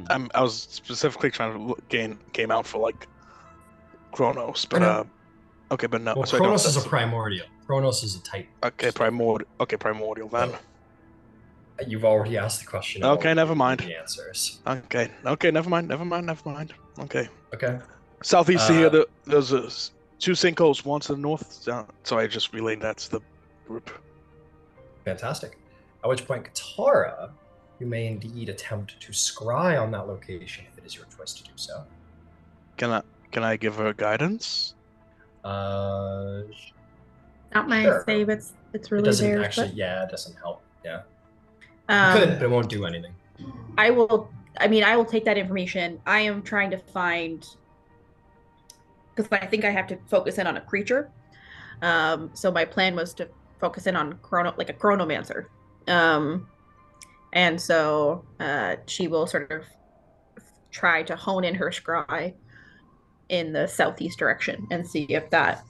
I was specifically trying to game out for like Kronos, but okay, but no. Well, so Kronos is a primordial. Kronos is a Titan. Okay, primordial then. You've already asked the question. Okay, never mind. The answers. Okay, never mind. Okay. Okay. Southeast of here, there's 2 sinkholes, one to the north. So I just relayed that to the group. Fantastic. At which point, Katara, you may indeed attempt to scry on that location if it is your choice to do so. Can I give her guidance? Not my Sure. save. It's really It doesn't theirs, actually. but... Yeah, it doesn't help. Yeah. You could, but it won't do anything. I will take that information. I am trying to find, because I think I have to focus in on a creature. So my plan was to focus in on like a chronomancer. And so she will sort of try to hone in her scry in the southeast direction and see if that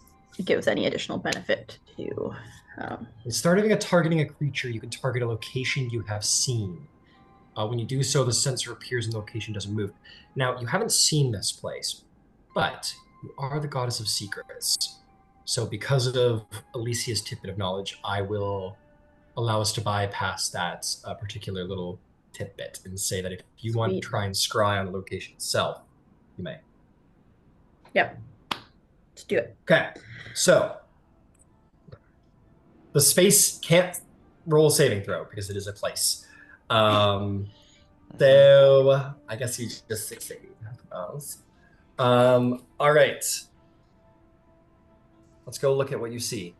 gives any additional benefit to. Instead of targeting a creature, you can target a location you have seen. When you do so, the sensor appears and the location doesn't move. Now, you haven't seen this place, but you are the goddess of secrets. So because of Alicia's tidbit of knowledge, I will allow us to bypass that particular little tidbit and say that if you want to try and scry on the location itself, you may. Yep. Let's do it. Okay. So the space can't roll a saving throw because it is a place. So I guess you just succeed. All right. Let's go look at what you see.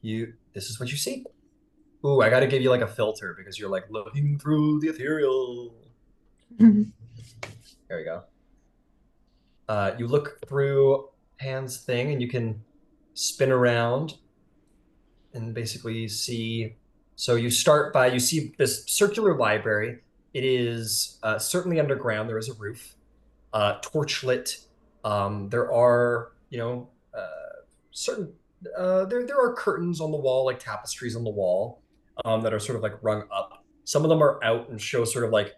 This is what you see. Ooh, I got to give you like a filter because you're like looking through the ethereal. There we go. You look through Pan's thing and you can spin around and basically see. So you start by, you see this circular library. It is certainly underground. There is a roof, torchlit. There are, certain, there are curtains on the wall, like tapestries on the wall, that are sort of like rung up. Some of them are out and show sort of like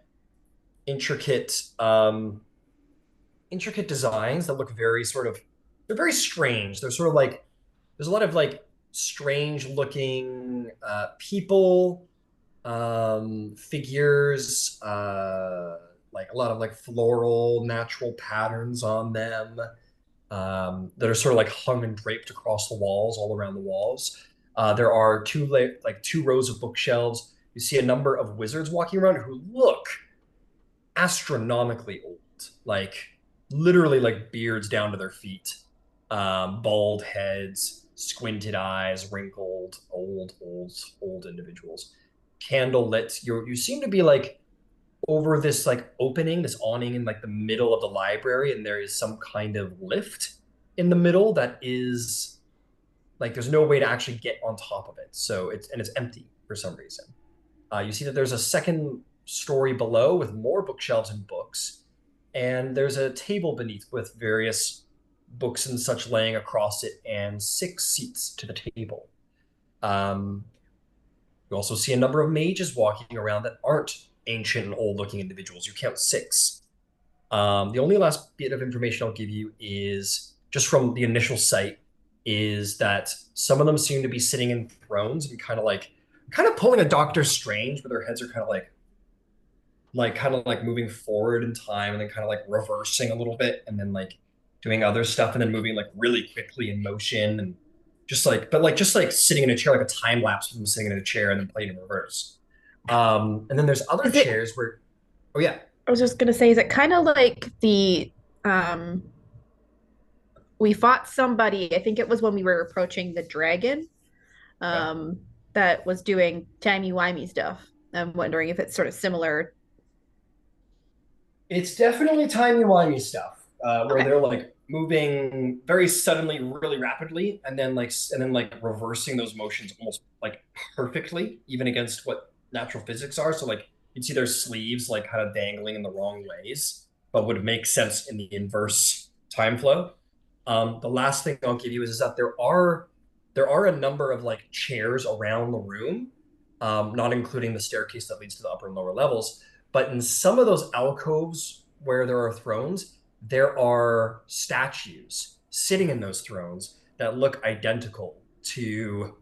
intricate, intricate designs that look very sort of, they're very strange. They're sort of like, there's a lot of like strange looking people, figures, like a lot of like floral natural patterns on them, that are sort of like hung and draped across the walls, all around the walls. There are two rows of bookshelves. You see a number of wizards walking around who look astronomically old, like literally like beards down to their feet, bald heads, squinted eyes, wrinkled, old individuals. Candle lit. You seem to be like over this like opening, this awning in like the middle of the library, and there is some kind of lift in the middle that is like there's no way to actually get on top of it. So it's empty for some reason. You see that there's a second story below with more bookshelves and books, and there's a table beneath with various books and such laying across it, and 6 seats to the table. You also see a number of mages walking around that aren't ancient and old-looking individuals. You count 6. The only last bit of information I'll give you is just from the initial sight is that some of them seem to be sitting in thrones and kind of pulling a Doctor Strange, where their heads are kind of like moving forward in time and then kind of like reversing a little bit and then like doing other stuff and then moving like really quickly in motion and just like sitting in a chair like a time lapse of them sitting in a chair and then playing in reverse. And then there's other chairs where, oh yeah, I was just gonna say, is it kind of like the um we fought somebody, I think it was when we were approaching the dragon, um, that was doing timey-wimey stuff. I'm wondering if it's sort of similar. it's definitely timey-wimey stuff, where Okay. they're like moving very suddenly, really rapidly, and then like reversing those motions almost like perfectly, even against what natural physics are. So like you'd see their sleeves like kind of dangling in the wrong ways, but would make sense in the inverse time flow. The last thing I'll give you is that there are a number of like chairs around the room, not including the staircase that leads to the upper and lower levels. But in some of those alcoves where there are thrones, there are statues sitting in those thrones that look identical to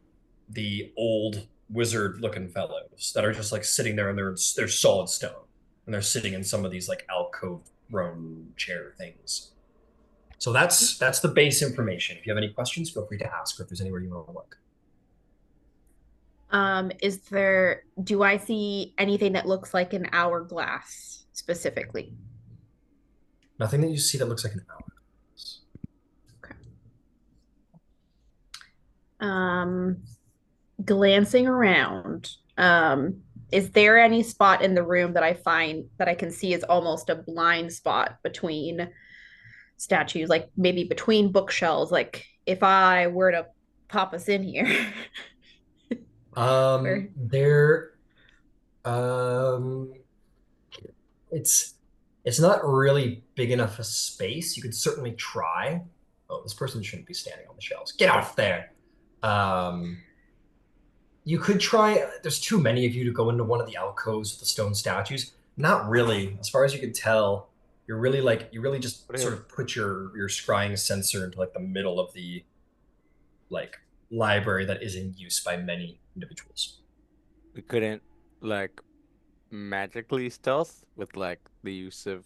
the old wizard looking fellows that are just like sitting there and they're solid stone and they're sitting in some of these like alcove throne chair things. So that's the base information. If you have any questions, feel free to ask, or if there's anywhere you want to look. Do I see anything that looks like an hourglass specifically? Nothing that you see that looks like an hour. Okay. Um, Glancing around, is there any spot in the room that I find that I can see is almost a blind spot between statues, like maybe between bookshelves? Like if I were to pop us in here, where There, um, it's it's not really big enough a space. You could certainly try. Oh, this person shouldn't be standing on the shelves. Get off there. Um, you could try. There's too many of you to go into one of the alcoves with the stone statues. Not really. As far as you can tell, you really just What sort if of put your scrying sensor into like the middle of the like library that is in use by many individuals. we couldn't like magically stealth with like the use of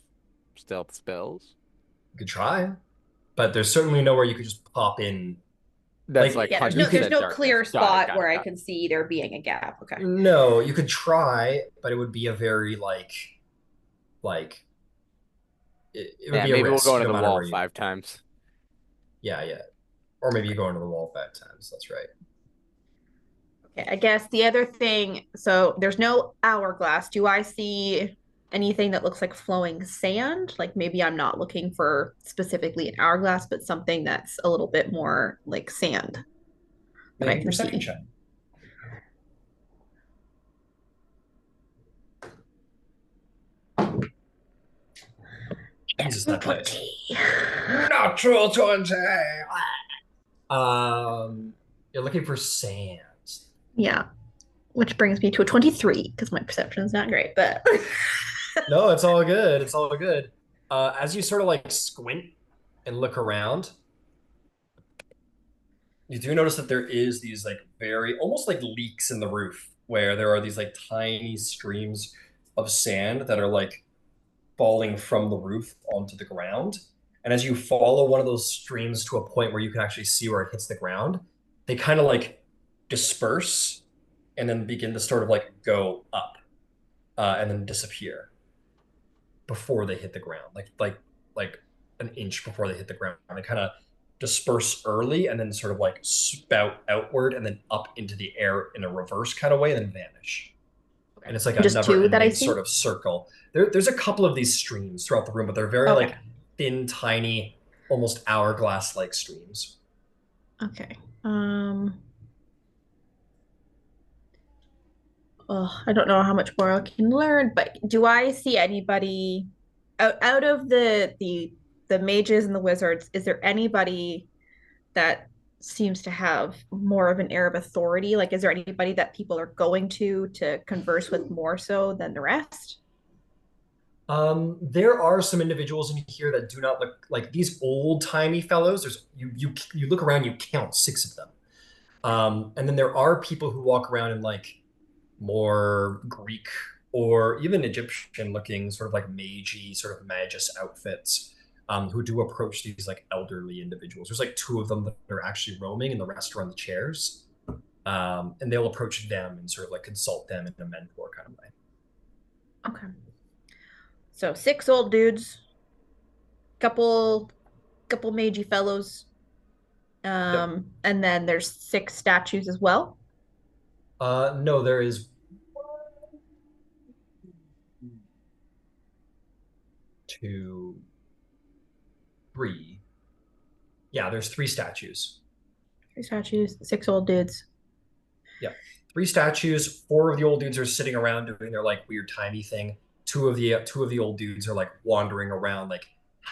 stealth spells? You could try. but there's certainly nowhere you could just pop in. That's Like, like Yeah, there's you no there's could, percent no darkness. clear Got it, spot got it, where I got it. can see there being a gap. Okay. no, you could try, but it would be a very like it would Yeah, be a maybe we'll go risk into no the matter wall where you. 5 times. Yeah. Or maybe you go into the wall 5 times. That's right. Okay, I guess the other thing, so there's no hourglass. Do I see anything that looks like flowing sand? Like maybe I'm not looking for specifically an hourglass, but something that's a little bit more like sand that Make I a can perception see. check. Jesus, that dice. 20. Natural 20. You're looking for sand. Yeah, which brings me to a 23 because my perception's not great, but No, it's all good. It's all good. As you sort of like squint and look around, you do notice that there is these like very almost like leaks in the roof where there are these like tiny streams of sand that are like falling from the roof onto the ground. And as you follow one of those streams to a point where you can actually see where it hits the ground, they kind of like disperse and then begin to sort of like go up and then disappear before they hit the ground, like an inch before they hit the ground. They kind of disperse early and then sort of like spout outward and then up into the air in a reverse kind of way and then vanish. And it's like a just two that I never-ending see. sort of circle. There's a couple of these streams throughout the room, but they're very Okay. like thin, tiny, almost hourglass-like streams. Okay. I don't know how much more I can learn, but do I see anybody out of the mages and the wizards? Is there anybody that seems to have more of an air of authority? Like, is there anybody that people are going to converse with more so than the rest? There are some individuals in here that do not look like these old-timey fellows. There's you look around, you count 6 of them. And then there are people who walk around in like more Greek or even Egyptian looking sort of like magey, sort of magus outfits, who do approach these like elderly individuals. There's like 2 of them that are actually roaming and the rest are on the chairs. And they'll approach them and sort of like consult them in a mentor kind of way. Okay. So 6 old dudes, couple magey fellows, and then there's 6 statues as well. No, there is 2, 3. Yeah, there's 3 statues. 3 statues, 6 old dudes. Yeah, 3 statues. 4 of the old dudes are sitting around doing their like weird timey thing. 2 of the old dudes are like wandering around, like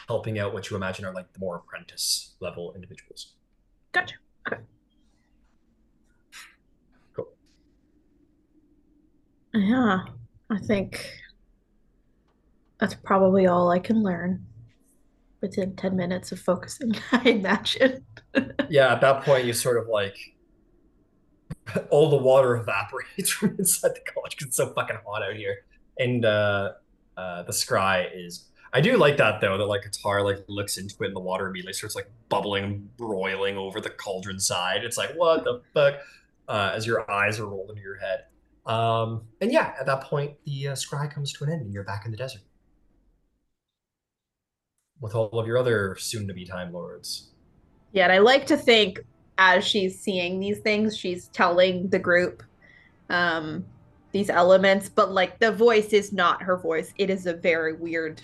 helping out what you imagine are like the more apprentice level individuals. Gotcha. Okay. Cool. Yeah, I think that's probably all I can learn within 10 minutes of focusing, I imagine. Yeah, at that point you sort of like all the water evaporates from inside the college because it's so fucking hot out here. And the scry is. I do like that though, that like Katara like looks into it and the water immediately starts like bubbling and broiling over the cauldron side. It's like, what the fuck? As your eyes are rolled into your head. And yeah, at that point, the scry comes to an end and you're back in the desert with all of your other soon-to-be Time Lords. Yeah, and I like to think as she's seeing these things, she's telling the group these elements, but like the voice is not her voice. It is a very weird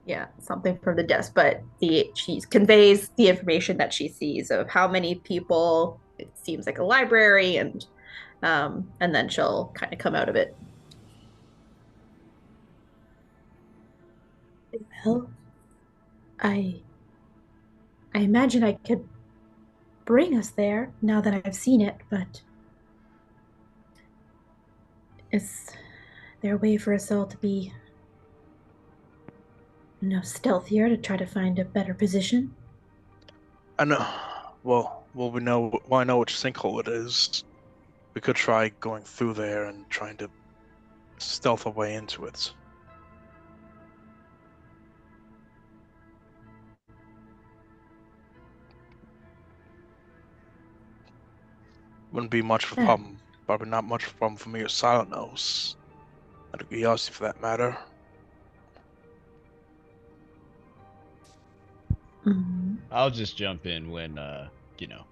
yeah, something from the desk, but she conveys the information that she sees of how many people. It seems like a library, and then she'll kind of come out of it. Well, I imagine I could bring us there now that I've seen it, but is there a way for us all to be stealthier to try to find a better position? I know. Well, we know. Well, I know which sinkhole it is. We could try going through there and trying to stealth our way into it. Wouldn't be much of a Yeah. problem. Probably not much of a problem for me or Silent and Gyasi for that matter. Mhm. I'll just jump in when you know,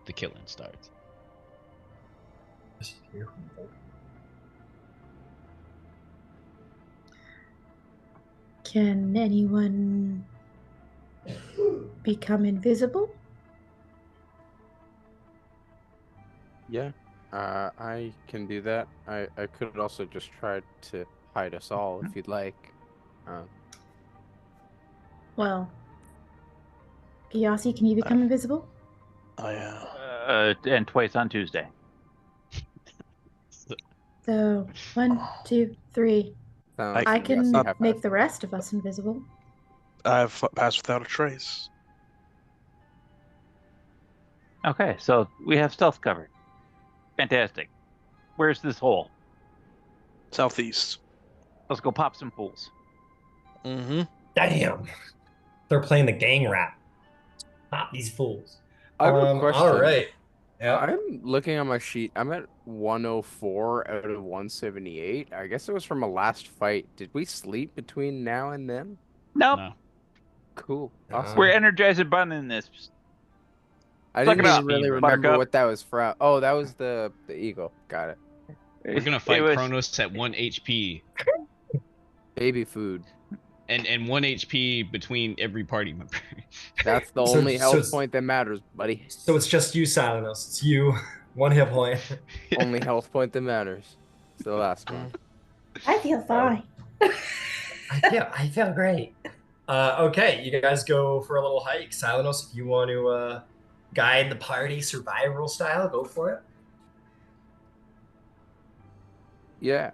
the killing starts. Can anyone become invisible? Yeah, I can do that. I could also just try to hide us all if you'd like. Uh, Well, Gyasi, can you become invisible? And twice on Tuesday. So 1, 2, 3. sounds I yes, can you have make that. the rest of us invisible. I've passed without a trace. Okay, so we have stealth covered. Fantastic. Where's this hole? Southeast. Let's go pop some fools. Mm-hmm. Damn. They're playing the gang rap. Not these fools. I have a question. All right. Yeah. I'm looking on my sheet. I'm at 104 out of 178. I guess it was from a last fight. Did we sleep between now and then? Nope. No. Cool. Uh, Awesome. We're energized and bun in this. I Suck didn't it even up, really Buttercup. remember what that was from. Oh, that was the eagle. Got it. We're gonna It fight was- Kronos at 1 HP Baby food. and 1 HP between every party member. That's the So- only so health it's- point that matters, buddy. So it's just you, Silenos. It's you. 1 hit point. Only health point that matters. It's the last one. I feel fine. I feel great. Okay, you guys go for a little hike. Silenos, if you want to guide the party survival style, go for it. Yeah.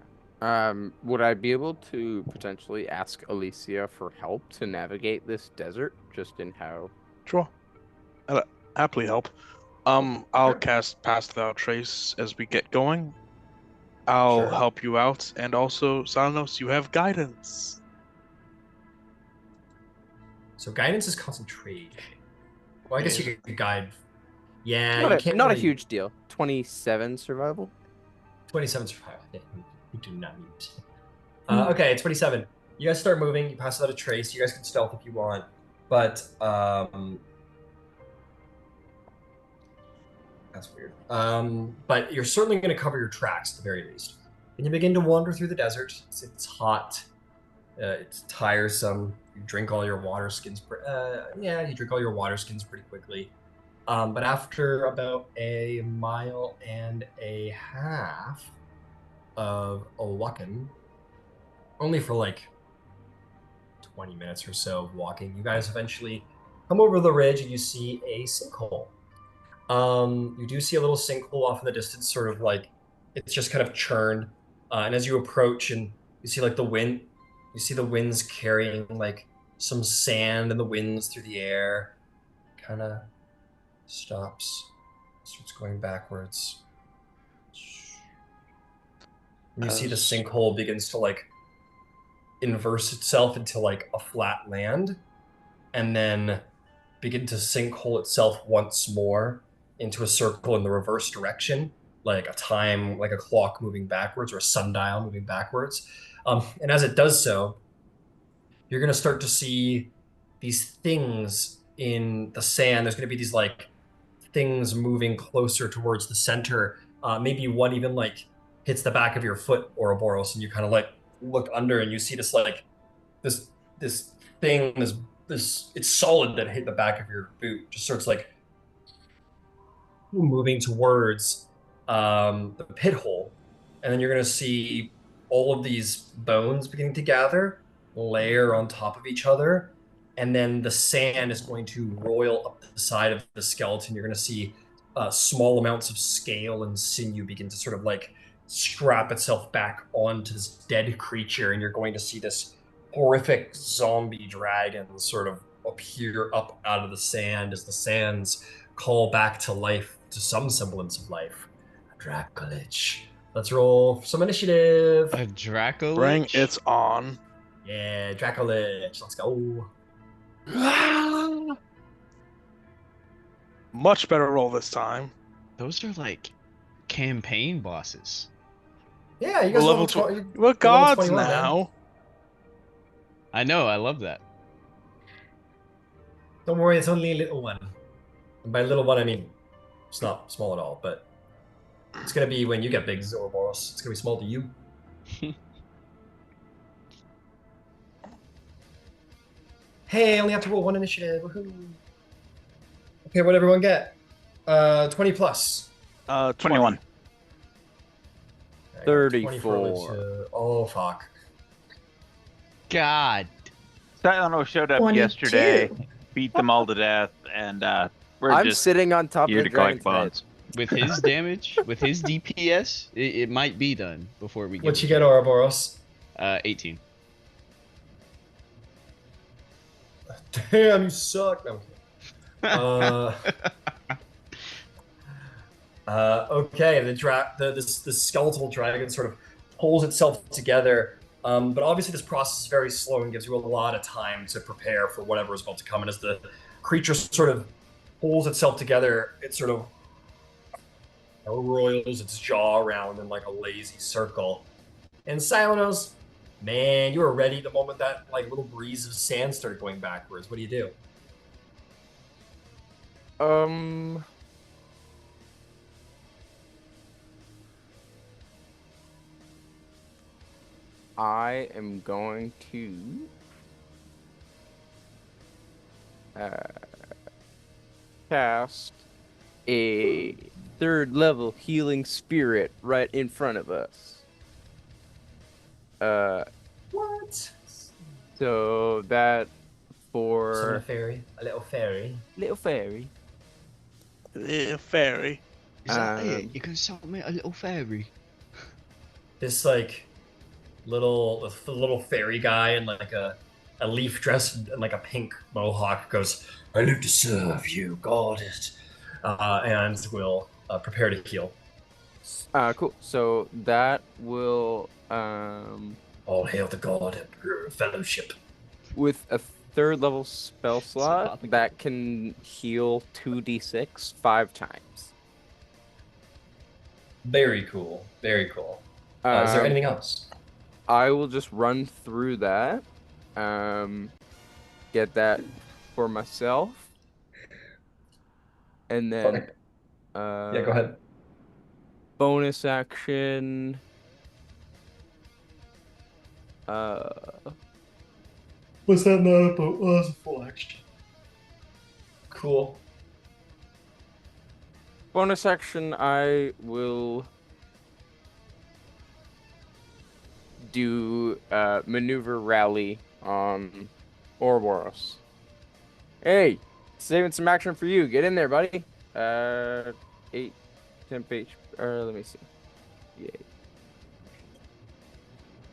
Would I be able to potentially ask Alicia for help to navigate this desert, just in how? Sure. I'll happily help. I'll Sure. cast Pass Without Trace as we get going. I'll Sure. help you out, and also, Silnos, you have guidance. So guidance is concentration. Well, I guess you could guide. Yeah, Not you a, can't not a really- huge deal. 27 survival. 27 survival. Yeah, you do not need it. Okay, 27. You guys start moving. You pass without a trace. You guys can stealth if you want, but that's weird. But you're certainly going to cover your tracks at the very least. And you begin to wander through the desert. It's hot. It's tiresome. You drink all your water skins. You drink all your water skins pretty quickly. But after about a mile and a half of walking, only for like 20 minutes or so of walking, you guys eventually come over the ridge and you see a sinkhole. You do see a little sinkhole off in the distance, sort of like it's just kind of churned. And as you approach and you see like the wind, you see the winds carrying like some sand and the winds through the air. Kind of stops, starts going backwards. And you see the sinkhole begins to like inverse itself into like a flat land and then begin to sinkhole itself once more into a circle in the reverse direction, like a time, like a clock moving backwards or a sundial moving backwards. And as it does so, you're going to start to see these things in the sand. There's going to be these like things moving closer towards the center. Maybe one even like hits the back of your foot, Ouroboros, and you kind of like look under and you see this like this thing, this it's solid that hit the back of your boot, just starts like moving towards the pit hole. And then you're going to see all of these bones beginning to gather, layer on top of each other. And then the sand is going to roil up the side of the skeleton. You're going to see small amounts of scale and sinew begin to sort of like strap itself back onto this dead creature. And you're going to see this horrific zombie dragon sort of appear up out of the sand as the sands call back to life, to some semblance of life. Dracolich. Let's roll some initiative. A Draco. Bring it on. Yeah, Dracolich. Let's go. Much better roll this time. Those are like campaign bosses. Yeah, you We're guys are level level 20. We're You're level gods 21, man. now. I know, I love that. Don't worry, it's only a little one. And by little one, I mean it's not small at all, but it's gonna be when you get big, Zoroboros. It's gonna be small to you. Hey, I only have to roll one initiative. Woohoo. Okay, what everyone get? 20 plus. 21. I got 20 for 34. Lucia. Oh fuck. God. Sileno showed up 22. yesterday, beat them all to death, and we're I'm just sitting on top here of to the collect dragon's head. bones. With his damage, with his DPS, it might be done before we get What you get, Ouroboros? 18. Damn, you suck. No, I'm kidding. Okay, the skeletal dragon sort of pulls itself together, but obviously this process is very slow and gives you a lot of time to prepare for whatever is about to come. And as the creature sort of pulls itself together, it sort of roils its jaw around in like a lazy circle. And Silenos, man, you were ready the moment that like little breeze of sand started going backwards. What do you do? I am going to cast a 3rd level healing spirit right in front of us. What? So that Summon a for fairy, a little fairy. little fairy. Yeah, fairy. Is that it? Um, You can summon a little fairy. This like little fairy guy in like a leaf dress and like a pink mohawk goes, "I live to serve you, goddess," and will prepare to heal. Cool. So that will All hail the god emperor fellowship. with a 3rd level spell slot Apothecary. that can heal 2d6 5 times. Very cool. Very cool. Is there anything else? I will just run through that. Get that for myself. And then Okay. Yeah, go ahead. bonus action. What's that not about? Oh, that's a full action. Cool. Bonus action, I will do maneuver rally on Ouroboros. Hey, saving some action for you. Get in there, buddy. 8 temp HP. Let me see. Yay.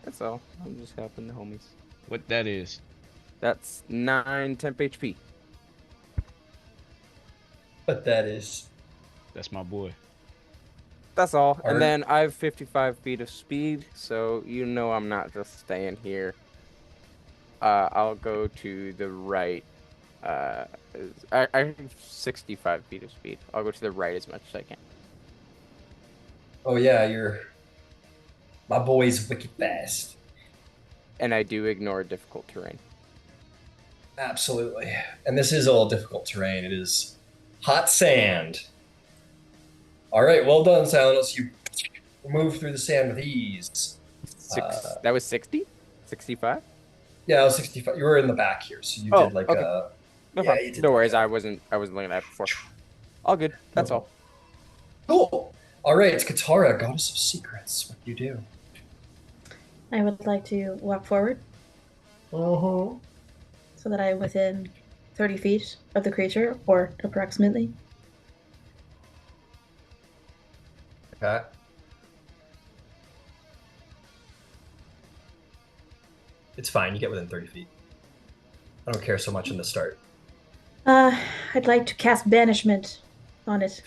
That's all. I'm just helping the homies. What that is? That's 9 temp HP. But that is That's my boy. That's all. Alright. And then I have 55 feet of speed, so you know I'm not just staying here. I'll go to the right. I have 65 feet of speed. I'll go to the right as much as I can. Oh yeah, my boy's wicked fast. And I do ignore difficult terrain. Absolutely. And this is all difficult terrain. It is hot sand. All right, well done, Silenos. You move through the sand with ease. That was 60? 65? Yeah, I was 65. You were in the back here, so you Oh, did like okay. a. No Yeah, problem. you did No like worries. a- I wasn't looking at that before. All good. That's all. Cool. All right, it's Katara, goddess of secrets. What do you do? I would like to walk forward Uh-huh. so that I'm within 30 feet of the creature, or approximately. Okay. It's fine. You get within 30 feet. I don't care so much in the start. I'd like to cast banishment on it.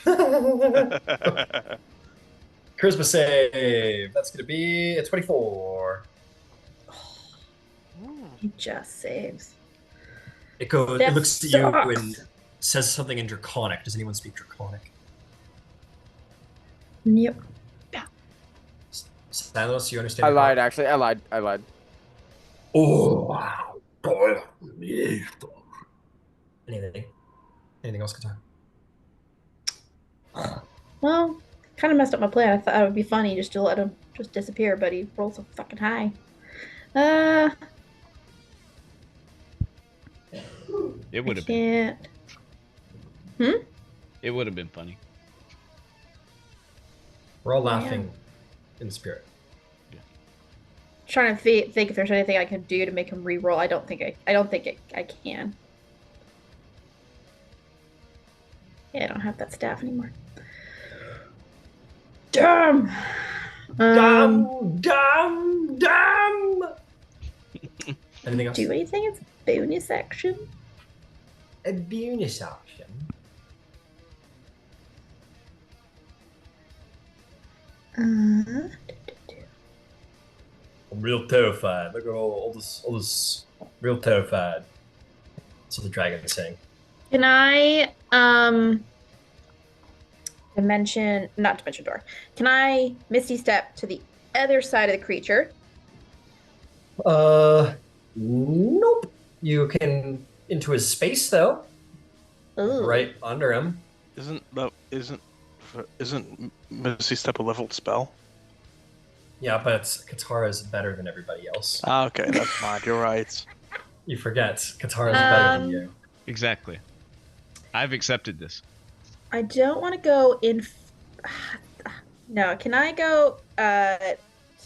Charisma save. That's going to be a 24. He just saves. It goes. That It looks at sucks. you and says something in Draconic. Does anyone speak Draconic? Yep. Silos, you understand? I your lied, power? actually. I lied. Oh, anything? Anything else, Qatar? Well, kind of messed up my plan. I thought it would be funny just to let him just disappear, but he rolled so fucking high. Uh, It I would have been. can't. It would have been funny. We're all Yeah. laughing in spirit. Trying to think if there's anything I can do to make him re-roll. I don't think I can. Yeah, I don't have that staff anymore. Damn. Damn! Anything else? Do anything? It's bonus action. A bonus option. I'm real terrified. Look at all this. Real terrified. That's what the dragon is saying. Can I not dimension door? Can I misty step to the other side of the creature? Nope. You can into his space though. Ooh. Right under him. Isn't Misty Step a leveled spell? Yeah, but Katara is better than everybody else. Ah, okay, that's fine. You're right. You forget Katara is better than you. Exactly. I've accepted this. I don't want to go in. No, can I go to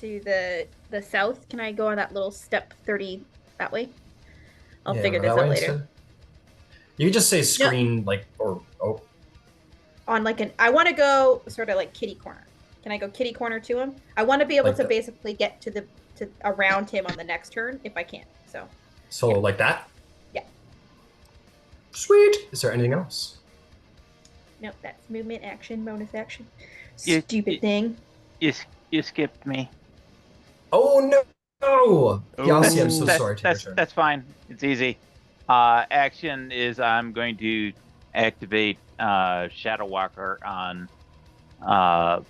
the south? Can I go on that little step 30 that way? I'll Yeah, figure go this that out way later. instead. You can just say screen On like I want to go sort of like kitty corner. Can I go kitty corner to him? I want to be able Like to the- basically get to around him on the next turn if I can. So So yeah. like that? Yeah. Sweet. Is there anything else? Nope, that's movement, action, bonus action. You- Stupid thing. You skipped me. Oh no! Gyasi, I'm so That's- sorry. Take That's your turn. that's fine. It's easy. Action is I'm going to activate Shadow Walker on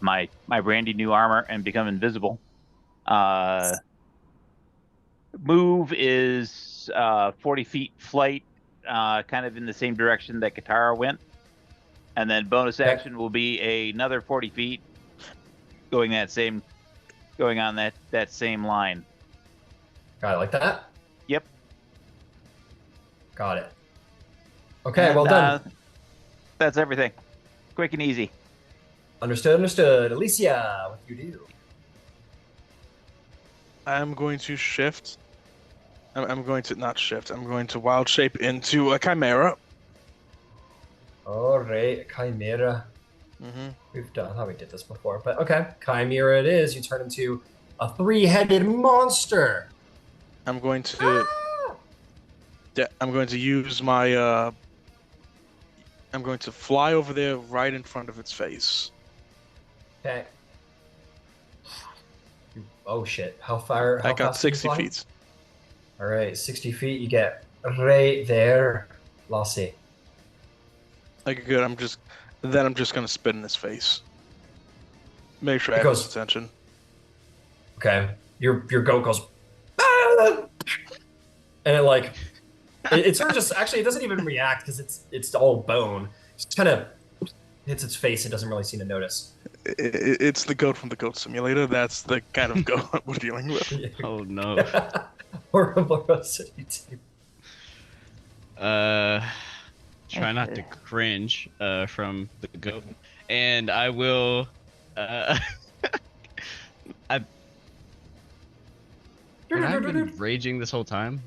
my brandy new armor and become invisible. Move is 40 feet flight, kind of in the same direction that Katara went. And then bonus Okay. action will be another 40 feet going on that same line. Got it like that? Yep. Got it. Okay, And, well done. That's everything. Quick and easy. Understood. Alicia, what do you do? I'm going to shift. I'm going to not shift. I'm going to wild shape into a chimera. Alright, Chimera. Mm-hmm. I thought we did this before, but okay. Chimera it is. You turn into a 3-headed monster. I'm going to. Yeah, I'm going to use my. I'm going to fly over there, right in front of its face. Okay. Oh shit! How far? How I got fast can you 60 fly? feet. All right, 60 feet. You get right there, Lassie. Like good. I'm just gonna spit in his face. Make sure I It have goes- his attention. Okay, your goat goes, "Ah!" and it like it sort of just actually it doesn't even react because it's all bone. It just kind of hits its face. It doesn't really seem to notice. It's the goat from the Goat Simulator. That's the kind of goat we're dealing with. Oh no. Horribility too. Try not to cringe from the goat, and I will. Would I have been raging this whole time?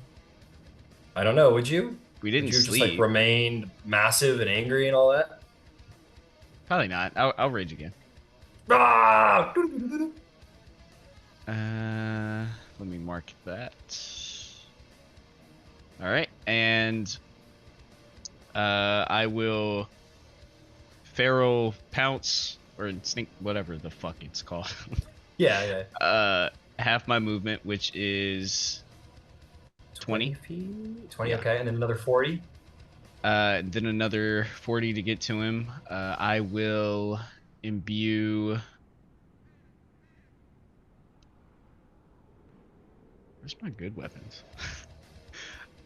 I don't know. Would you? We didn't Would you sleep. just like remain massive and angry and all that? Probably not. I'll rage again. Ah! Let me mark that. All right, and I will feral pounce or instinct, whatever the fuck it's called. Yeah. Half my movement, which is 20 feet. 20. Yeah. Okay, and then another 40. then another 40 to get to him. I will imbue. Where's my good weapons?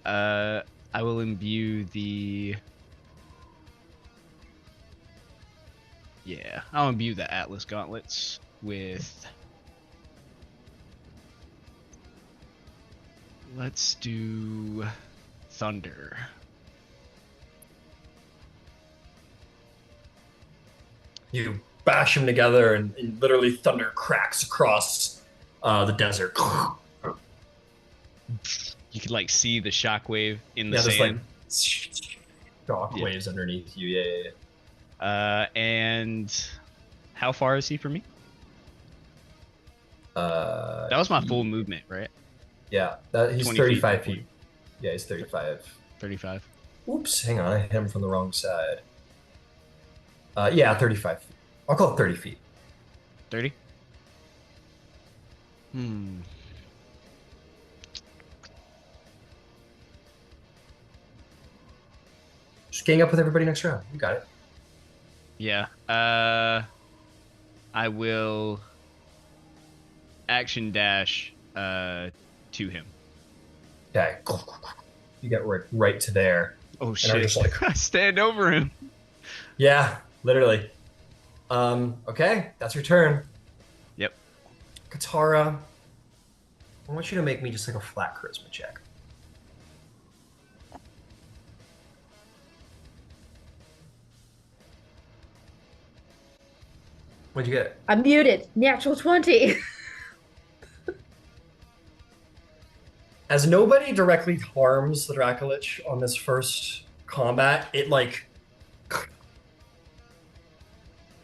I will imbue the. Yeah, I'll imbue the Atlas gauntlets with. Let's do thunder. You bash them together, and literally thunder cracks across the desert. You can like see the shockwave in the Yeah, there's like sand. shock waves underneath you. Yeah. And how far is he from me? That That was my full movement, right? Yeah, he's 20 35 feet. feet. Yeah, he's 35. 35. Oops, hang on, I hit him from the wrong side. Yeah, 35 feet. I'll call it 30 feet. 30? Just gang up with everybody next round. You got it. Yeah. I will action dash to him. Okay. You get right to there. Oh And are shit. just like, I stand over him. yeah, literally. Okay, that's your turn. Yep. Katara, I want you to make me just like a flat charisma check. What'd you get? I'm muted. Natural 20. As nobody directly harms the Dracolich on this first combat, it like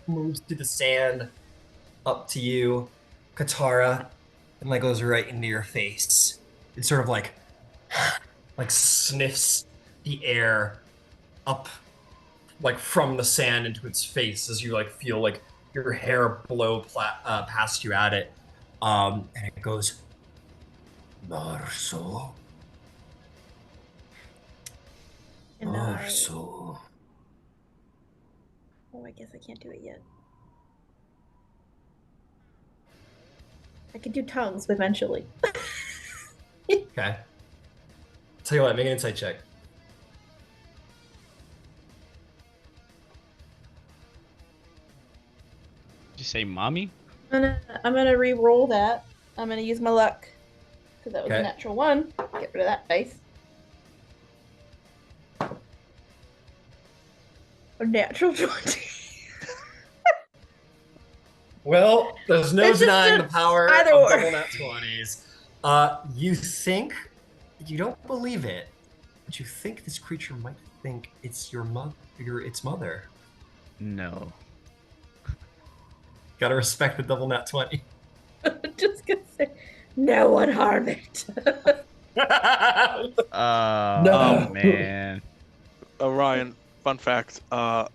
moves through the sand up to you, Katara, and like goes right into your face. It sort of like sniffs the air up like from the sand into its face as you like feel like your hair blow past you at it. And it goes, Marso. And I... Marso. Oh, I guess I can't do it yet. I could do tongues eventually. Okay. Tell you what, make an insight check. Did you say mommy? I'm gonna re-roll that. I'm gonna use my luck because that was Okay. a natural 1. Get rid of that dice. A natural 20. Well, there's no It's just denying a- the power either of or. double nat 20s. You think, you don't believe it, but you think this creature might think it's its mother. No. Gotta respect the double nat 20. I'm just gonna say, no one harm it. Oh man. Ryan, fun fact. The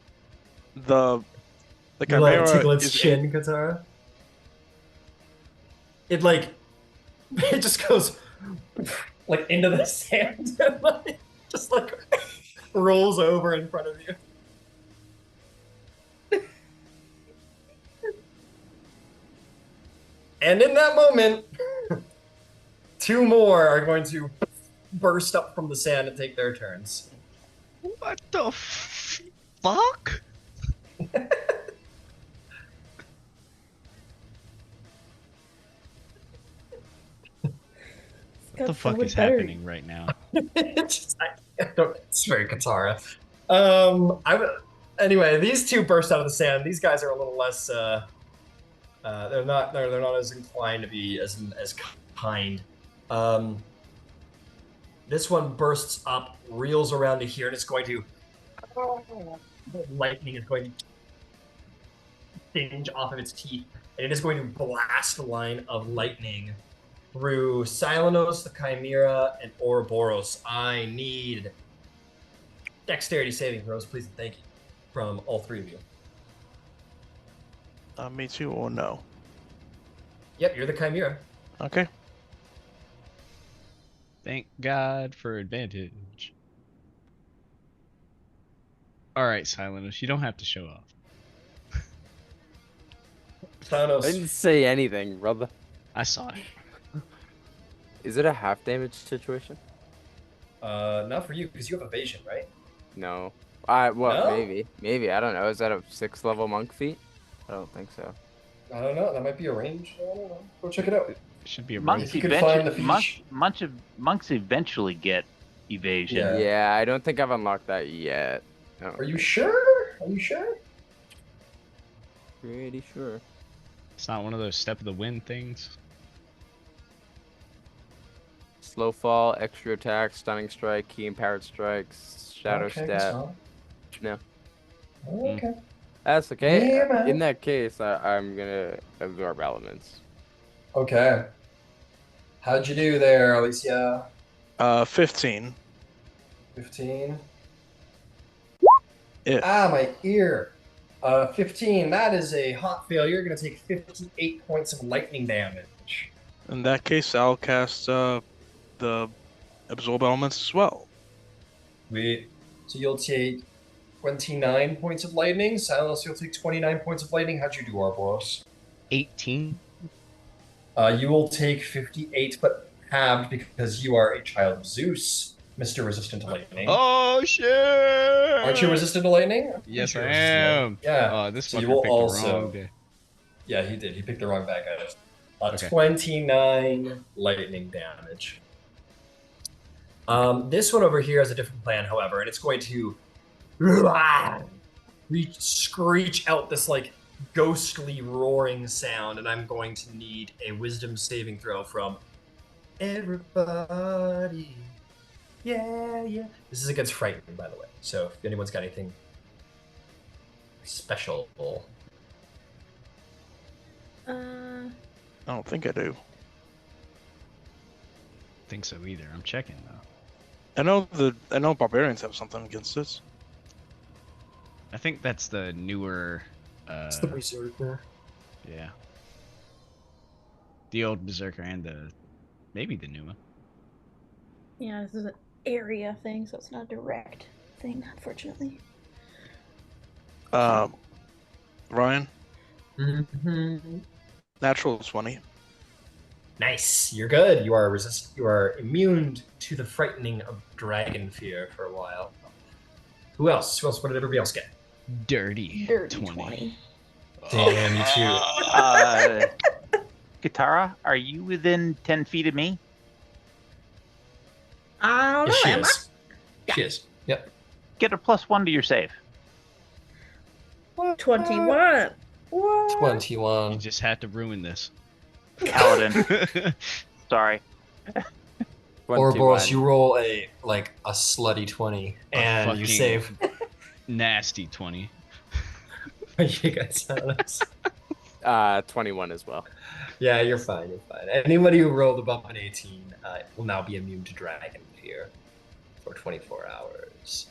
You let it chimera tickle its is chin, Katara. It it just goes like into the sand and like, just like rolls over in front of you. And in that moment, 2 more are going to burst up from the sand and take their turns. What the fuck? What the fuck is happening right now? It's very Katara. Anyway, these 2 burst out of the sand. These guys are a little less. They're not as inclined to be as kind. This one bursts up, reels around to here, and it's going to. Lightning is going to singe off of its teeth, and it is going to blast a line of lightning through Silenos, the Chimera, and Ouroboros. I need dexterity saving throws, please and thank you, from all 3 of you. me too, or no? Yep, you're the Chimera. Okay. Thank God for advantage. All right, Silenos, you don't have to show off. I didn't Thanos. say anything, brother. I saw it. Is it a half damage situation? Not for you because you have evasion, right? No. Well, No? maybe. I don't know. Is that a 6th level monk feat? I don't think so. I don't know. That might be a range. I don't know. Go check it out. It should be a Monks If you could find the monks eventually get evasion. Yeah. Yeah, I don't think I've unlocked that yet. No. Are you sure? Are you sure? Pretty sure. It's not one of those step of the wind things. Slow fall, extra attack, stunning strike, key empowered strikes, shadow Okay, stat. so- No. Okay. That's okay. Yeah, man. In that case, I'm gonna absorb elements. Okay. How'd you do there, Alicia? 15. 15. Yeah. Ah, my ear. 15. That is a hot failure. You're going to take 58 points of lightning damage. In that case, I'll cast the absorb elements as well. Wait. So you'll take 29 points of lightning. Silas, you'll take 29 points of lightning. How'd you do, Ouroboros? 18. You will take 58, but halved because you are a child of Zeus, Mr. Resistant to Lightning. Oh shit! Aren't you resistant to lightning? I'm Yes, I pretty sure you're resistant to lightning. am. Yeah. Oh, this So you fucker will picked also- the wrong day. Yeah, he did. He picked the wrong bad guys. Okay. 29 lightning damage. This one over here has a different plan, however, and it's going to screech out this like ghostly roaring sound, and I'm going to need a wisdom saving throw from everybody. Yeah, yeah. This is against frightening, by the way. So if anyone's got anything special. I don't think I do. Think so either. I'm checking though. I know barbarians have something against this. I think that's the newer. It's the berserker. Yeah. The old berserker and maybe the new one. Yeah, this is an area thing, so it's not a direct thing, unfortunately. Ryan, Mm-hmm. natural 20. Nice. You're good. You are You are immune to the frightening of dragon fear for a while. Who else? Who else? What did everybody else get? Dirty. Dirty 20. 20. Damn, you too. Katara, are you within 10 feet of me? I don't know, Yes, she am I? is. She is. Yep. Get a +1 to your save. 21. You 21. just had to ruin this. Paladin. Sorry. Ouroboros, you roll a slutty 20, and you fucking- save. Nasty 20. You guys honest? 21 as well. Yeah, you're fine. You're fine. Anybody who rolled above an 18 will now be immune to dragon fear for 24 hours.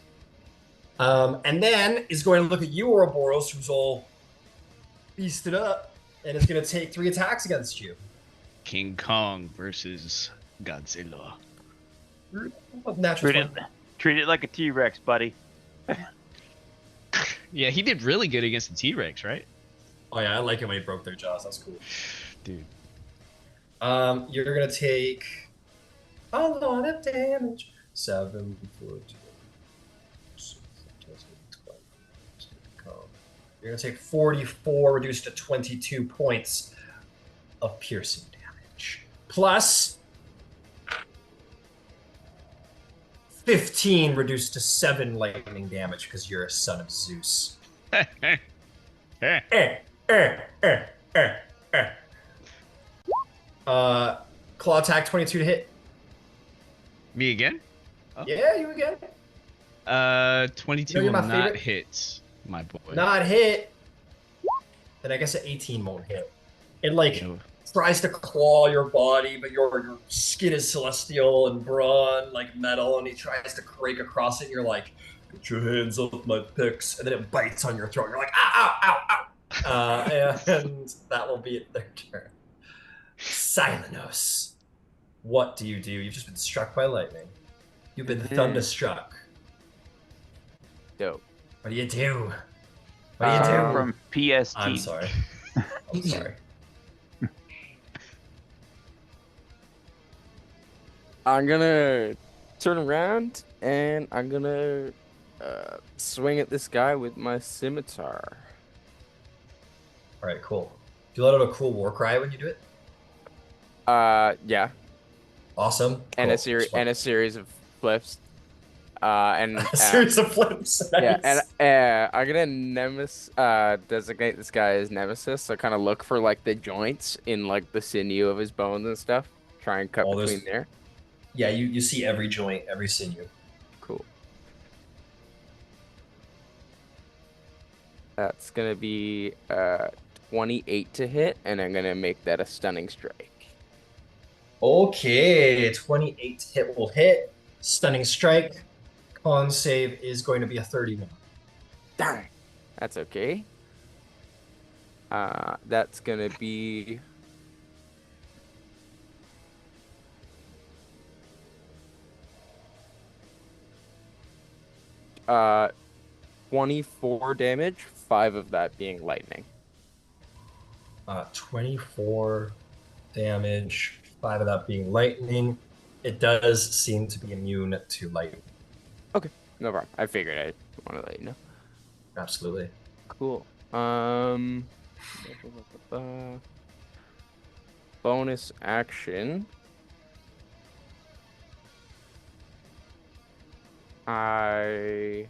And then is going to look at you, Ouroboros, who's all beasted up, and is going to take 3 attacks against you. King Kong versus Godzilla. Natural Treat it, 20. treat it like a T-Rex, buddy. Yeah, he did really good against the T-Rex, right? Oh yeah, I like it when he broke their jaws. That's cool. Dude. You're gonna take a lot of damage. 7, 14, 12. You're gonna take 44, reduced to 22 points of piercing damage, plus 15, reduced to 7 lightning damage because you're a son of Zeus. Claw attack 22 to hit. Me again? Oh. Yeah, you again. 22 You know you're will my not favorite? hit, my boy. Not hit. Then I guess an 18 won't hit. It like No. tries to claw your body, but your skin is celestial and brawn like metal, and he tries to break across it. And you're like, "Get your hands off my picks!" And then it bites on your throat. You're like, "Ow, ow, ow, ow!" And that will be it their turn. Silenos, what do? You've just been struck by lightning. You've been thunderstruck. Dope. What do you do? What do you do? From PST. I'm sorry. I'm sorry. I'm gonna turn around and I'm gonna swing at this guy with my scimitar. All right, cool. Do you let out a cool war cry when you do it? Yeah, Awesome. and Cool. Just a series of flips. And a series of flips. yeah, and Nice. I'm gonna designate this guy as Nemesis. So kind of look for like the joints in like the sinew of his bones and stuff. Try and cut Oh, between there. Yeah, you see every joint, every sinew. Cool. That's gonna be 28 to hit, and I'm gonna make that a stunning strike. Okay, 28 hit will hit. Stunning strike. Con save is going to be a 31. Darn. That's okay. That's gonna be 24 damage, 5 of that being lightning. 24 damage, 5 of that being lightning. It does seem to be immune to lightning. Okay, no problem. I figured I'd want to let you know. Absolutely. Cool. Bonus action. I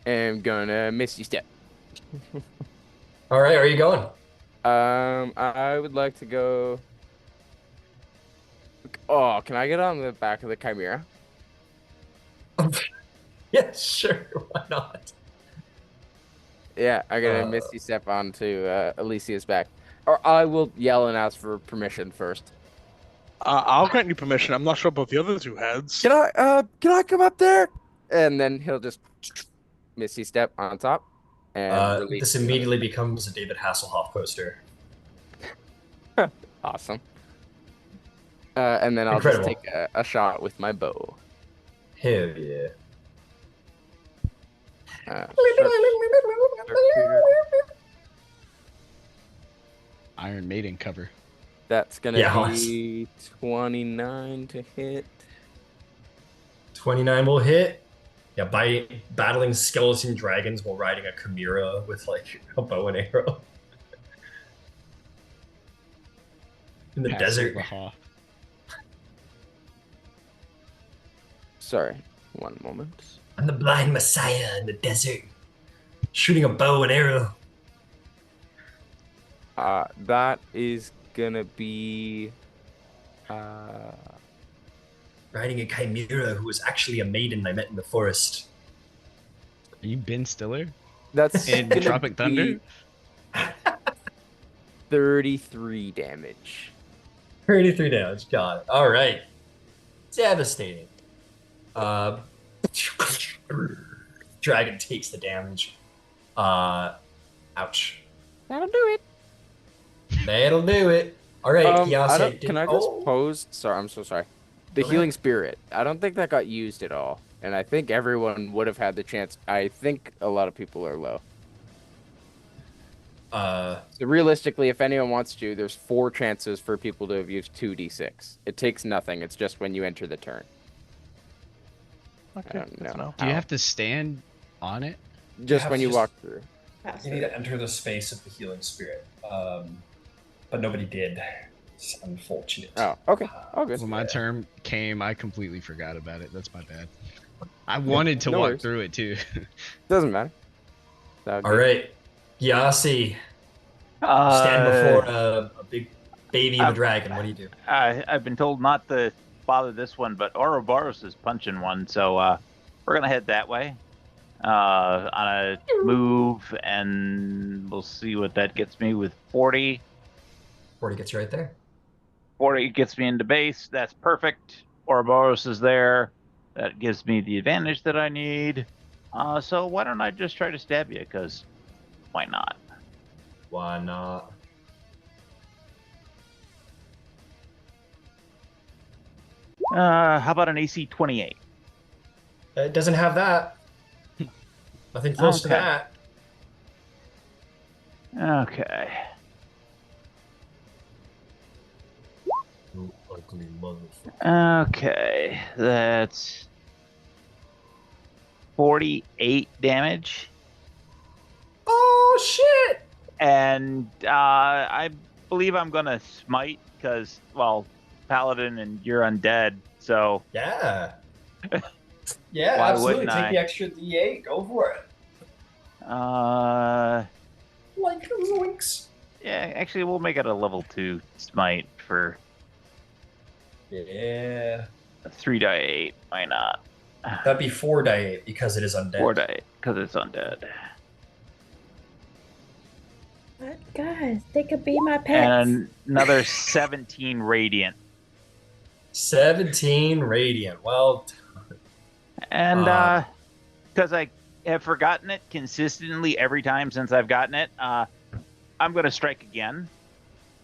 am gonna Misty Step. All right, where are you going? I would like to go. Oh, can I get on the back of the Chimera? Yeah, sure. Why not? Yeah, I'm gonna Misty Step onto Alicia's back. Or I will yell and ask for permission first. I'll grant you permission. I'm not sure about the other two heads. Can I come up there? And then he'll just Misty Step on top and release. This immediately becomes a David Hasselhoff poster. Awesome. And then I'll Incredible. just take a shot with my bow. Hell yeah. Iron Maiden cover. That's gonna Yeah, be 29 to hit. 29 will hit. Yeah, by battling skeleton dragons while riding a chimera with like a bow and arrow. In the desert. Sorry, one moment. I'm the blind messiah in the desert. Shooting a bow and arrow. That is gonna be Riding a chimera who was actually a maiden I met in the forest. Are you Ben Stiller? That's in gonna Tropic Thunder? be 33 damage. 33 damage, got it. All right. Devastating. Dragon takes the damage. Ouch. That'll do it. That'll do it. All right, Gyasi. Can I just pose? Sorry, I'm so sorry. The healing spirit. I don't think that got used at all, and I think everyone would have had the chance. I think a lot of people are low. So realistically, if anyone wants to, there's 4 chances for people to have used 2d6. It takes nothing. It's just when you enter the turn. Okay, I don't know. Do you have to stand on it? Just when you walk through. You need to enter the space of the healing spirit. But nobody did. It's unfortunate. Oh, okay. All good. When my turn came, I completely forgot about it. That's my bad. I wanted to walk through it too. Doesn't matter. All right, Gyasi. Stand before a big baby of a dragon. What do you do? I've been told not to bother this one, but Ouroboros is punching one, so we're gonna head that way on a move, and we'll see what that gets me with 40. 40 gets you right there. 40 gets me into base. That's perfect. Ouroboros is there. That gives me the advantage that I need. So why don't I just try to stab you? Because why not? Why not? How about an AC 28? It doesn't have that. Nothing close to that. Okay. You ugly motherfucker. Okay. That's 48 damage. Oh shit! And I believe I'm going to smite because, well, Paladin and you're undead. So Yeah. Yeah, why absolutely. wouldn't Take I? the extra D8. Go for it. Like zoinks. Yeah, actually, we'll make it a level 2 smite for Yeah. 3 die 8. Why not? That'd be 4 die 8 because it is undead. 4 die 8 because it's undead. But guys, they could be my pets. And another 17 radiant. 17 radiant. Well, And because I have forgotten it consistently every time since I've gotten it, I'm going to strike again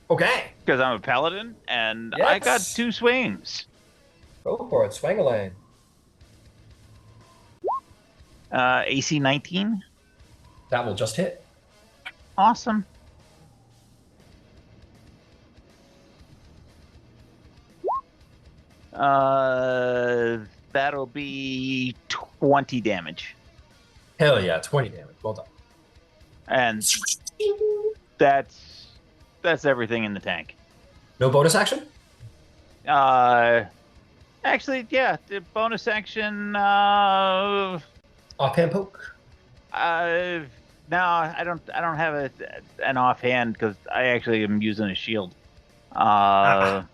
okay. because I'm a paladin and I got Yes. 2 swings. Go for it. Swang a lane. AC 19. That will just hit. Awesome. That'll be 20 damage. Hell yeah. 20 damage. Well done. And that's everything in the tank. No bonus action? Actually, yeah, the bonus action. Offhand poke? No, I don't have an offhand because I actually am using a shield. Fair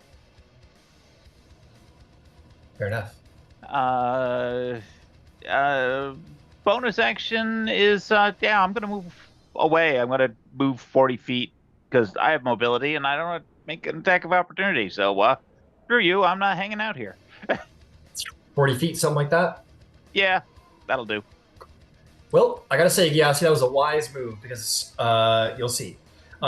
enough. Bonus action is yeah, I'm gonna move away. I'm gonna move 40 feet because I have mobility and I don't want to make an attack of opportunity. So screw you, I'm not hanging out here. 40 feet, something like that? Yeah, that'll do. Well, I gotta say, Gyasi, that was a wise move because you'll see.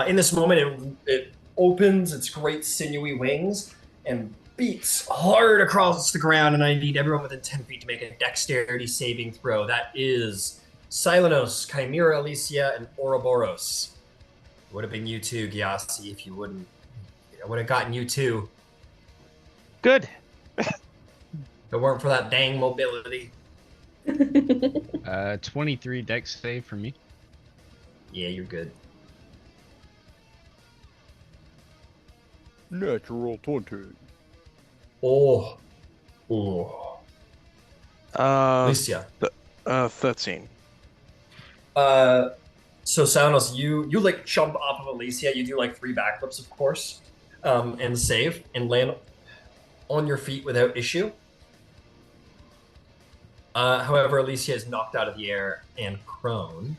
In this moment, it opens its great sinewy wings and beats hard across the ground, and I need everyone within 10 feet to make a dexterity saving throw. That is Silenos, Chimera Alicia, and Ouroboros. It would have been you too, Gyasi, if you wouldn't. I would have gotten you too. Good. If it weren't for that dang mobility. 23 dex save for me. Yeah, you're good. Natural 20. Oh. Alicia. 13. So Saunos, you like jump off of Alicia. You do like 3 backflips, of course, and save and land on your feet without issue. However, Alicia is knocked out of the air and prone.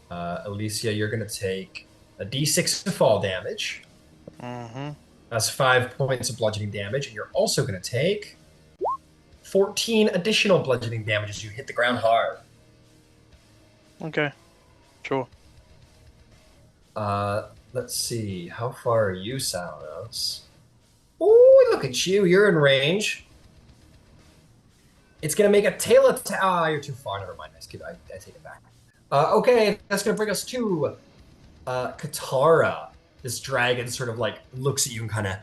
Alicia, you're going to take a d6 of fall damage. Mm-hmm. That's 5 points of bludgeoning damage, and you're also going to take 14 additional bludgeoning damage as you hit the ground hard. Okay. Sure. Let's see. How far are you, Saunos? Oh, look at you. You're in range. It's going to make a tail attack. Ah, you're too far. Never mind. I take it back. Okay, that's going to bring us to Katara. This dragon sort of like looks at you and kind of...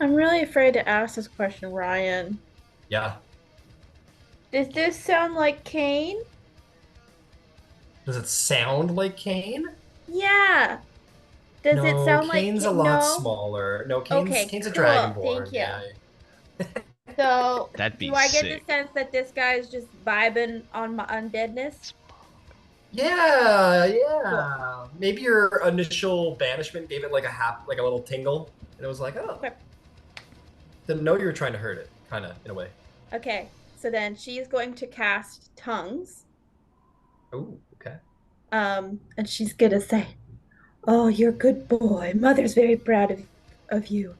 I'm really afraid to ask this question, Ryan. Yeah. Does this sound like Cain? Does it sound like Cain? Yeah. Does it sound like Cain's a Cain? lot No? smaller. No, Okay, Cain's a cool. dragonborn. Thank you. Yeah. So, That'd be do I get sick. the sense that this guy's just vibing on my undeadness? Yeah. Maybe your initial banishment gave it like a little tingle, and it was like, oh. Okay. Didn't know you were trying to hurt it, kind of, in a way. Okay, so then she's going to cast tongues. Oh, okay. And she's gonna say, "Oh, you're a good boy. Mother's very proud of you."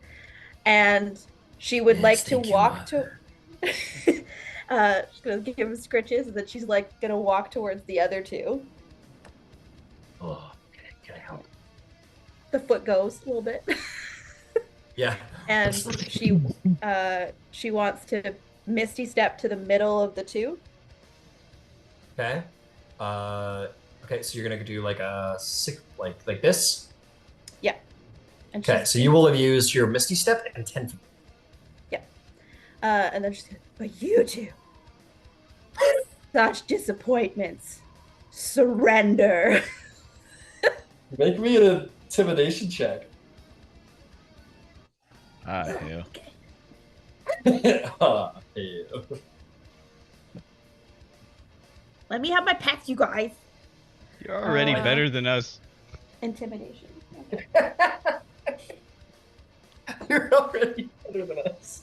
And she would Yes, like to thank you, walk Mother. to she's gonna give him scritches, and then she's like gonna walk towards the other two. Oh, okay. Can I help? The foot goes a little bit. Yeah. And she wants to misty step to the middle of the two. Okay. Okay, so you're gonna do like a sick, like this. Yeah. And Okay, she's so you will have used your Misty Step and 10 feet. Yeah. And then she's gonna, but you two, such disappointments. Surrender. Make me an intimidation check. Ah, hell. Ah, hell. Let me have my pets, you guys. You're already better than us. Intimidation. You're already better than us.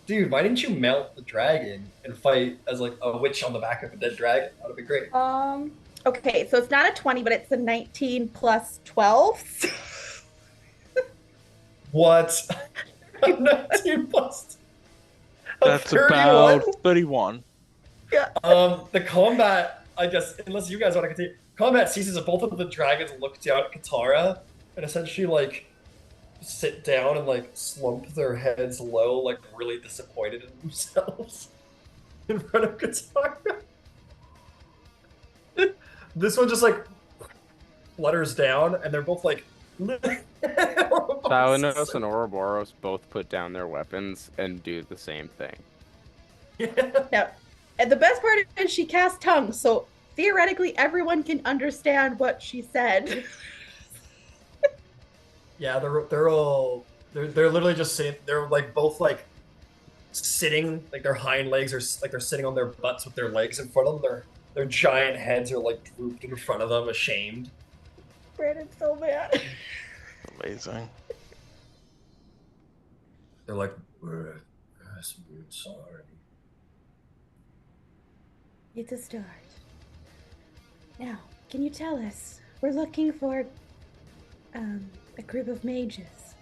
Dude, why didn't you mount the dragon and fight as like a witch on the back of a dead dragon? That would be great. Okay, so it's not a 20, but it's a 19 plus 12. What? 19 plus. That's 31? about 31. Yeah. The combat, I guess, unless you guys want to continue, combat ceases as both of the dragons look down at Katara and essentially like sit down and like slump their heads low, like really disappointed in themselves in front of Katara. This one just like flutters down, and they're both like. Thalanos and Ouroboros both put down their weapons and do the same thing. Now, and the best part is she cast tongues, so theoretically everyone can understand what she said. Yeah, they're literally just sitting. They're like both like sitting, like their hind legs are like they're sitting on their butts with their legs in front of them. Their giant heads are like drooped in front of them, ashamed. Brandon's so mad. Amazing. They're like, we're sorry. It's a start. Now, can you tell us? We're looking for a group of mages.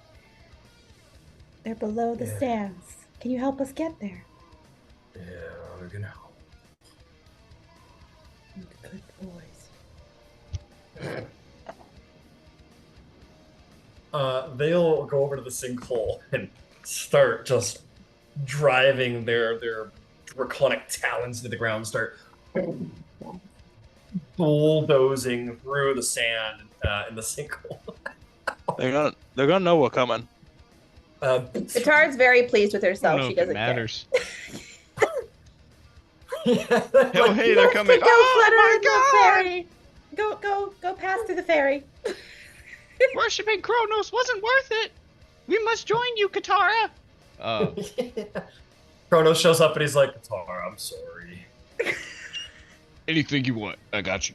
They're below the sands. Can you help us get there? Yeah, we're gonna help. Good boys. They'll go over to the sinkhole and start just driving their draconic talons into the ground and start bulldozing through the sand in the sinkhole. They're gonna know we're coming. Katara's very pleased with I herself. don't know She if it doesn't matters. Oh, hey, they're coming. Go Oh flutter my in the ferry. Go past through the ferry. Worshipping Kronos wasn't worth it. We must join you, Katara. Kronos shows up and he's like, Katara, I'm sorry. Anything you want, I got you.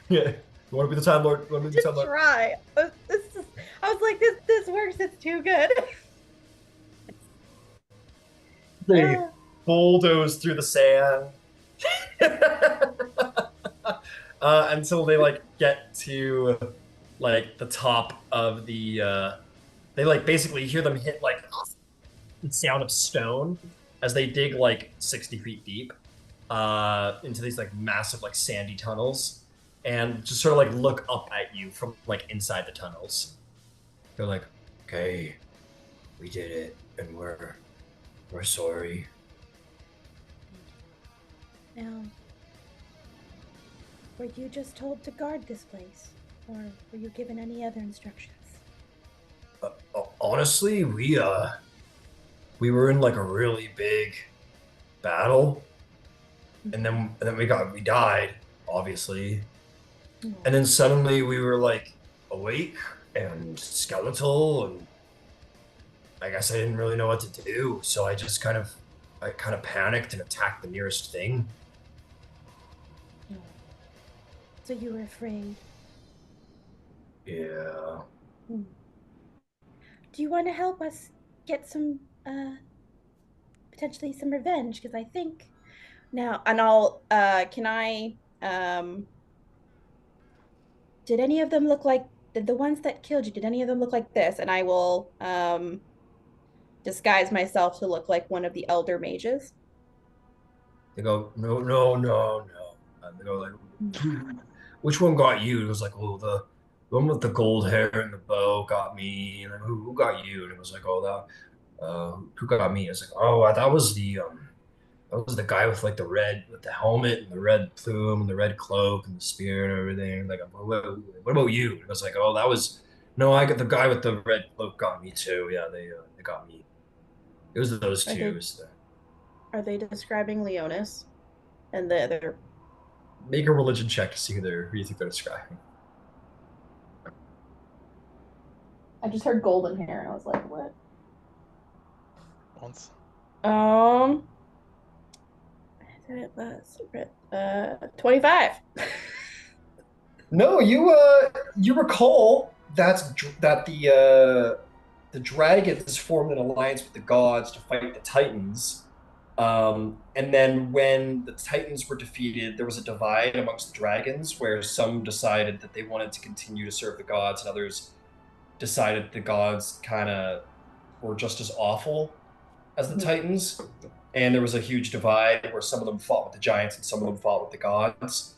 Yeah. You want to be the Time Lord? You want to be the Time Lord? Try. I was like, this works. It's too good. They bulldoze through the sand until they like get to like the top of the. They like basically hear them hit like the sound of stone as they dig like 60 feet deep into these like massive like sandy tunnels, and just sort of like look up at you from like inside the tunnels. They're like, "Okay, we did it, and we're sorry." Now, were you just told to guard this place, or were you given any other instructions? Honestly, we were in like a really big battle, and then we died, obviously, and then suddenly we were like awake and skeletal, and I guess I didn't really know what to do, so I kind of panicked and attacked the nearest thing. So you were afraid. Yeah. Do you want to help us get some, potentially some revenge? Because I think now, and I'll, can I, did any of them look like the ones that killed you? Did any of them look like this? And I will, disguise myself to look like one of the elder mages. They go, no. And they go like, which one got you? It was like, oh, the one with the gold hair and the bow got me. And then who got you? And it was like, oh, that, who got me? It's like, oh, that was the That was the guy with like with the helmet and the red plume and the red cloak and the spear and everything. Like, what about you? And I was like, oh, that was no, I got the guy with the red cloak got me too. Yeah, they got me. It was those Are two. they- It was Are they describing Leonis and the other? make a religion check to see who you think they're describing. I just heard golden hair and I was like, what? Once. 25. No, you recall that the dragons formed an alliance with the gods to fight the Titans. And then when the Titans were defeated, there was a divide amongst the dragons where some decided that they wanted to continue to serve the gods, and others decided the gods kind of were just as awful as the Titans. And there was a huge divide where some of them fought with the giants and some of them fought with the gods.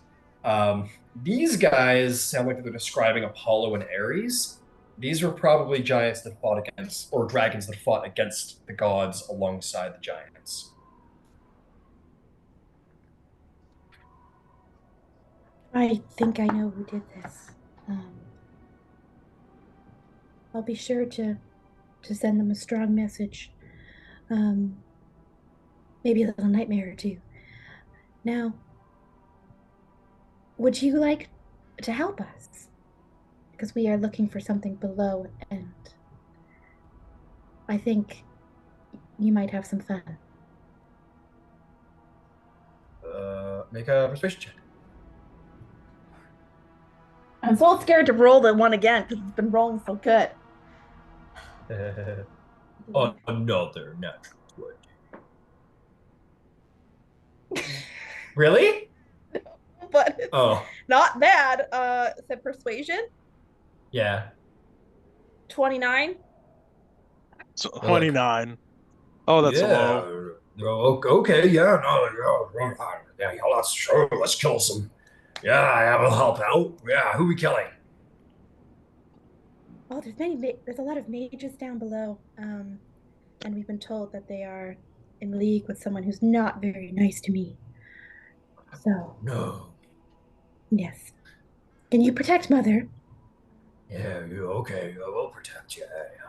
These guys sound like they're describing Apollo and Ares. These were probably giants that fought against, or dragons that fought against the gods alongside the giants. I think I know who did this. I'll be sure to send them a strong message. Maybe a little nightmare or two. Now, would you like to help us? Because we are looking for something below, and I think you might have some fun. Make a persuasion check. I'm so scared to roll the one again because it's been rolling so good. Another natural 20. Really? But it's Oh, not bad. Said persuasion, yeah. 29. So 29. Oh, that's low. Okay, yeah, yeah, let's sure, let's kill some. Yeah, I will help out. Yeah, who we killing? Oh, there's a lot of mages down below. And we've been told that they are in league with someone who's not very nice to me. So, No. yes. Can you protect Mother? Yeah, you okay? I will protect you. Yeah.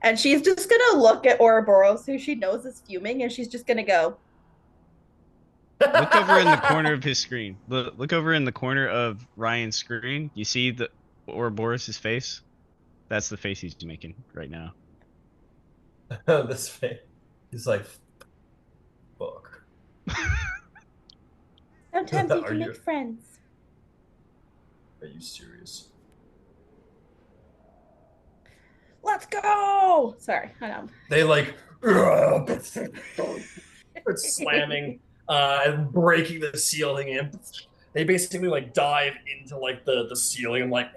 And she's just gonna look at Ouroboros, who she knows is fuming, and she's just gonna go, Look over in the corner of his screen. Look over in the corner of Ryan's screen. You see the Ouroboros' face? That's the face he's making right now. This face. He's like, fuck. Sometimes you Are can you- make friends. Are you serious? let's go. Sorry, I know. They like it's slamming and breaking the ceiling in. They basically like dive into like the ceiling and like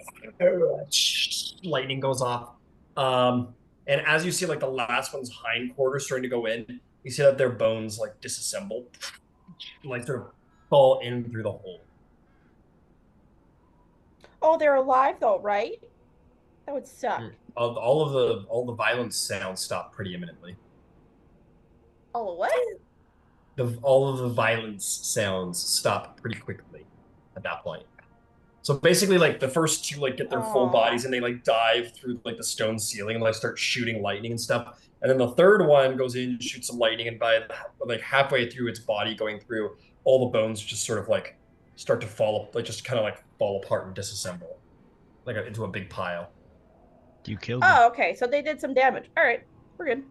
lightning goes off. And as you see like the last one's hindquarters starting to go in, you see that their bones like disassemble, like they fall in through the hole. Oh, they're alive though, right? That would suck. All the violence sounds stop pretty imminently. Oh, what? All of the violence sounds stop pretty quickly at that point. So basically, like the first two like get their full Aw. bodies and they like dive through like the stone ceiling and like start shooting lightning and stuff. And then the third one goes in, shoots some lightning, and by like halfway through its body going through, all the bones just sort of like start to fall, like just kind of like fall apart and disassemble, like into a big pile. You killed him. Oh, okay. So they did some damage. All right, we're good.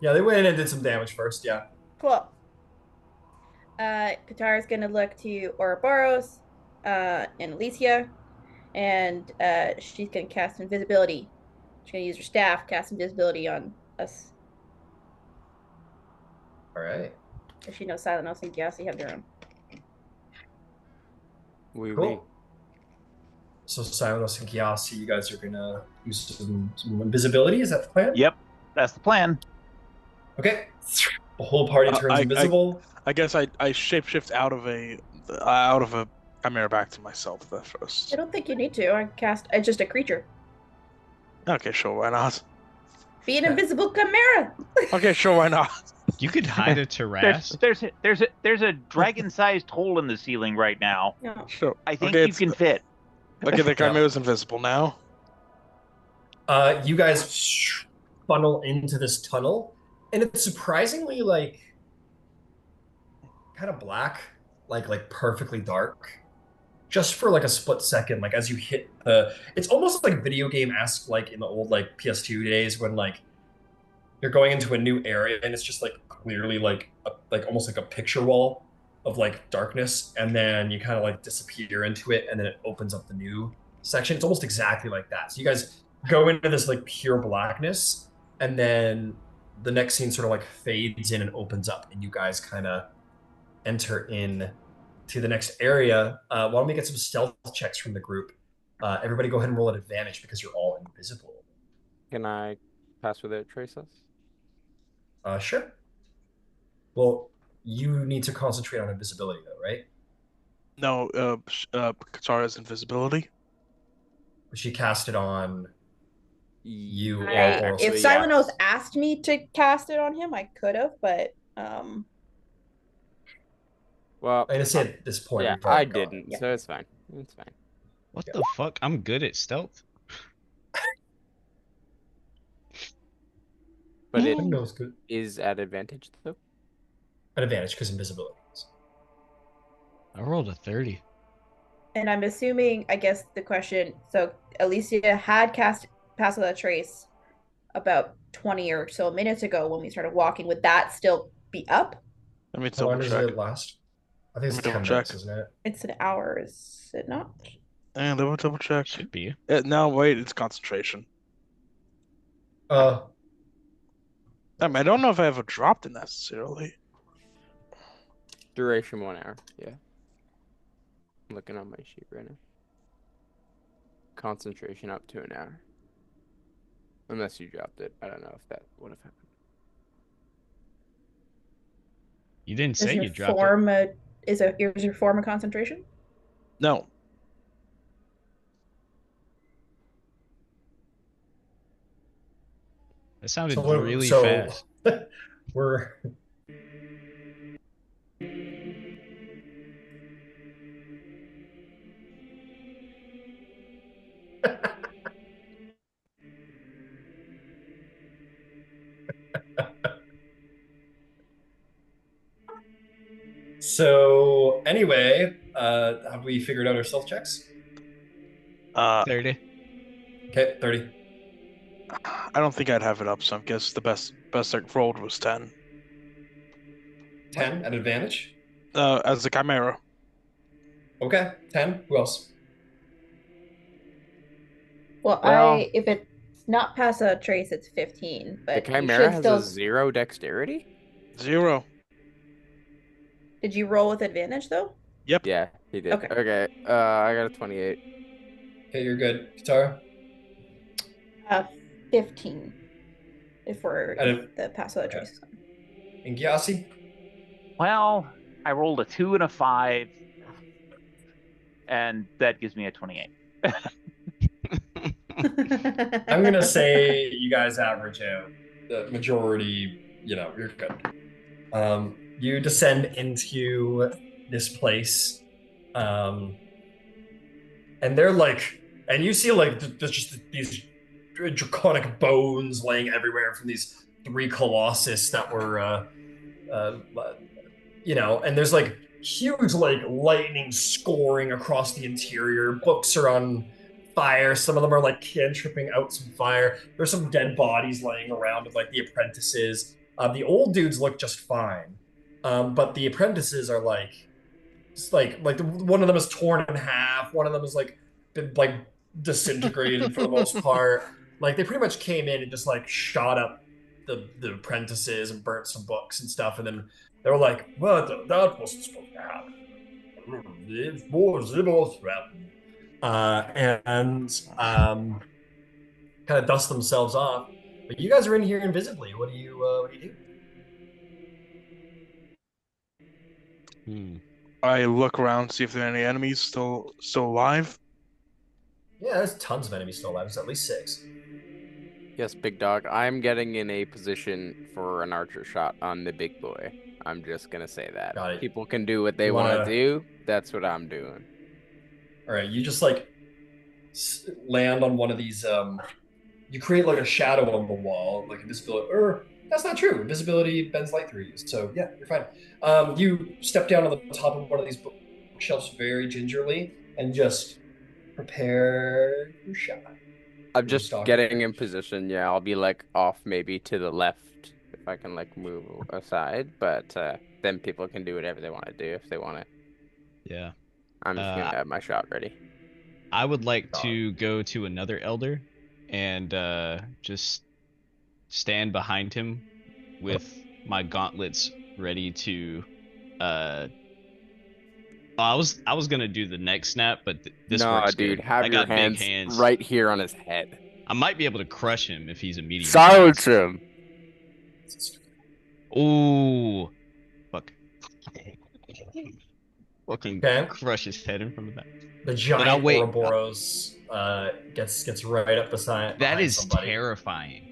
Yeah, they went in and did some damage first. Yeah. Cool. Katara's gonna look to Ouroboros, and Alicia, and she's gonna cast invisibility. She's gonna use her staff, cast invisibility on us. All right. If she knows Silent and Gyasi have their own. Cool. So Silenos and Gyasi, you guys are gonna use some invisibility. Is that the plan? Yep, that's the plan. Okay. The whole party turns invisible. I guess I shapeshift out of a chimera back to myself first. I don't think you need to. I cast. It's just a creature. Okay, sure, why not? Be an invisible chimera. Okay, sure, why not? You could hide a terrace. There's a dragon-sized hole in the ceiling right now. Yeah. Sure. I think Okay, you can fit. okay, the Chimera's invisible now. You guys funnel into this tunnel, and it's surprisingly like kind of black, like perfectly dark. Just for like a split second, like as you hit it's almost like video game-esque, like in the old like PS2 days when like you're going into a new area and it's just like clearly like almost like a picture wall of like darkness, and then you kind of like disappear into it, and then it opens up the new section. It's almost exactly like that. So you guys go into this like pure blackness, and then the next scene sort of like fades in and opens up, and you guys kind of enter in to the next area. Why don't we get some stealth checks from the group? Everybody go ahead and roll an advantage because you're all invisible. Can I pass without traces? Sure. Well, you need to concentrate on invisibility though, right? No, Katara's invisibility. She cast it on you or Oral If Space. Silent Oath asked me to cast it on him, I could have, but Well, I'm gonna say at this point, yeah, we've already I gone. didn't, Yeah. so it's fine. It's fine. What the fuck? I'm good at stealth. But it No, it's good. is at advantage though. An advantage because invisibility. I rolled a 30. and I'm assuming, I guess the question, so Alicia had cast Pass Without Trace about 20 or so minutes ago when we started walking. Would that still be up? Let me How long double does check. it last? I think it's Let me 10 double minutes, check. isn't it? It's an hour, is it not? And let me double check. Should be. No, wait, it's concentration. Uh, I mean, I don't know if I ever dropped it necessarily. Duration 1 hour. Yeah. I'm looking on my sheet right now. Concentration up to an hour. Unless you dropped it. I don't know if that would have happened. You didn't Is say your you dropped it. form is your form a concentration? No. That sounded so really so fast. we're so anyway, have we figured out our stealth checks? 30. Okay, 30. I don't think I'd have it up, so I guess the best I rolled was 10. 10 at advantage. As the Chimera. Okay, 10. Who else? Well, Well- if it's not Pass Without Trace, it's 15. The But you Chimera should has still. a 0 dexterity? 0. Did you roll with advantage though? Yep. Yeah, he did. Okay. Okay. I got a 28. Okay, you're good. Katara? 15. If And the Pass Without okay. Trace is on. And Gyasi? Well, I rolled a 2 and a 5, and that gives me a 28. I'm gonna say you guys average out the majority. You're good. You descend into this place, and they're like, and you see like there's just these draconic bones laying everywhere from these three colossus that were, and there's like huge like lightning scoring across the interior. Books are on fire. Some of them are like cantripping out some fire. There's some dead bodies laying around of like the apprentices. The old dudes look just fine, but the apprentices are like, one of them is torn in half. One of them is like been like disintegrated for the most part. Like they pretty much came in and just like shot up the apprentices and burnt some books and stuff, and then they were like, "Well, that wasn't supposed to happen. It was supposed to happen." And kind of dust themselves off. But you guys are in here invisibly. What do you do? I look around, see if there are any enemies still alive. Yeah, there's tons of enemies still alive. There's at least 6. Yes, big dog. I'm getting in a position for an archer shot on the big boy. I'm just gonna say that. Got it. People can do what they You want to wanna? do. That's what I'm doing. All right. You just like land on one of these. You create like a shadow on the wall, like invisibility. Or that's not true. Invisibility bends light through you. So yeah, you're fine. You step down on the top of one of these bookshelves very gingerly and just prepare your shot. I'm Your just stalk getting in approach. position. Yeah, I'll be like off maybe to the left if I can like move aside, but then people can do whatever they want to do if they want to. Yeah. I'm just gonna have my shot ready. I would like Dog. to go to another elder and just stand behind him with my gauntlets ready to I was gonna do the neck snap, but this No, works dude, good. have I your got big hands hands. right here on his head. I might be able to crush him if he's a medium Silence size. him. Ooh, fuck. Fucking Okay. crush his head in from the back. The But I'll giant wait. Ouroboros gets right up That behind is somebody. terrifying.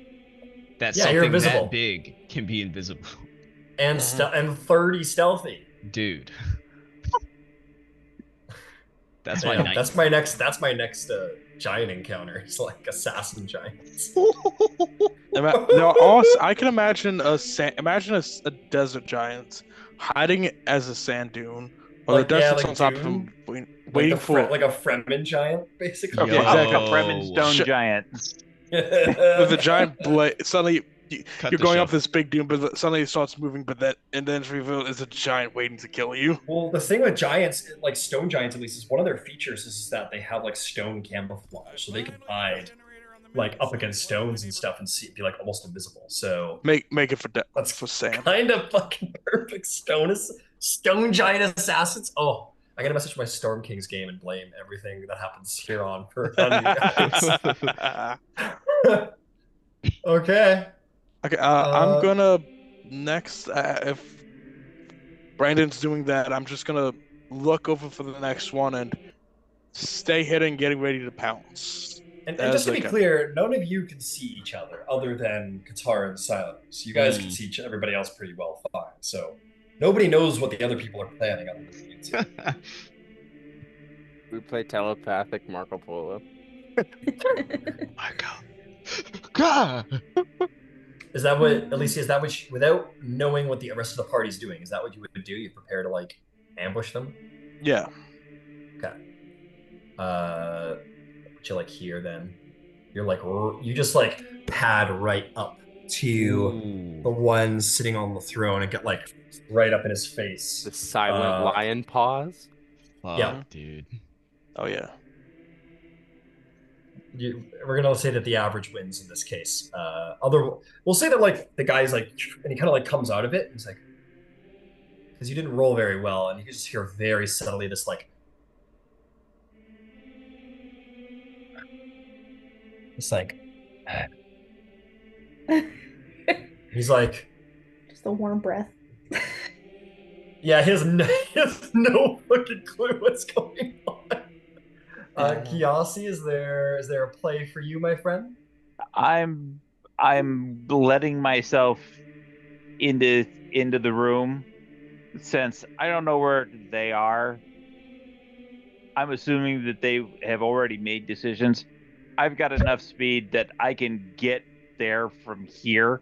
That Yeah, you're something invisible. that big can be invisible. And and 30 stealthy. Dude. That's my Damn, night. that's my next giant encounter. It's like assassin giants. No, also, I can imagine a desert giant hiding as a sand dune, or the desert's on top of him, Dune, waiting for. like a Fremen giant, basically. Okay, exactly. A Fremen stone Sh- giant. With a giant blade, suddenly Cut you're the going up shelf. this big dune, but suddenly it starts moving, and then it's revealed it's a giant waiting to kill you. Well, the thing with giants, like stone giants at least, is one of their features is that they have like stone camouflage, so they can hide like up against stones and stuff and be like almost invisible. So Make it for that's for Sam. kind of fucking perfect. Stone giant assassins. Oh, I gotta message my Storm Kings game and blame everything that happens here on for on you guys. Okay. Okay, I'm gonna next if Brandon's doing that, I'm just gonna look over for the next one and stay hidden, getting ready to pounce. And just to be clear, none of you can see each other than Katara and Silence. You guys can see everybody else pretty well fine. So nobody knows what the other people are planning other than you two. We play telepathic Marco Polo. My God. Is that what, Alicia, is that what you, without knowing what the rest of the party's doing, is that what you would do? You prepare to like ambush them? Yeah. Okay. What you like here then? You're like, you just like pad right up to the one sitting on the throne and get like right up in his face. The silent lion paws. Fuck, yeah, dude. Oh yeah. We're gonna say that the average wins in this case. We'll say that like the guy's like, and he kind of like comes out of it. And he's like, because you didn't roll very well, and you can just hear very subtly this like, it's like, he's like, Just a warm breath. yeah, he has no fucking clue what's going on. Gyasi, is there a play for you, my friend? I'm letting myself into the room since I don't know where they are. I'm assuming that they have already made decisions. I've got enough speed that I can get there from here.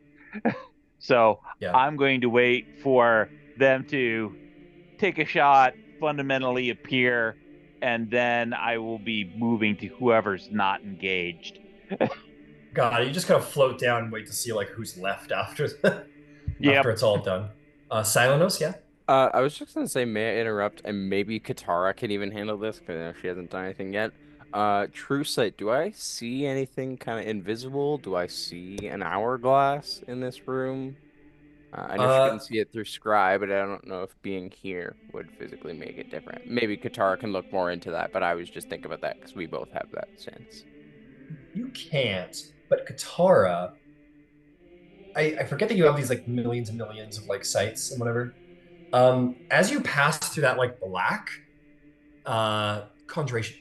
So yeah. I'm going to wait for them to take a shot, fundamentally appear, and then I will be moving to whoever's not engaged. God, you just kind of float down and wait to see like who's left after after it's all done. Silenos, yeah. I was just gonna say, may I interrupt? And maybe Katara can even handle this because she hasn't done anything yet. True sight. Do I see anything kind of invisible? Do I see an hourglass in this room? I know she can see it through Scry, but I don't know if being here would physically make it different. Maybe Katara can look more into that, but I was just thinking about that because we both have that sense. You can't, but Katara, I forget that you have these like millions and millions of like sites and whatever. As you pass through that like black, conjuration.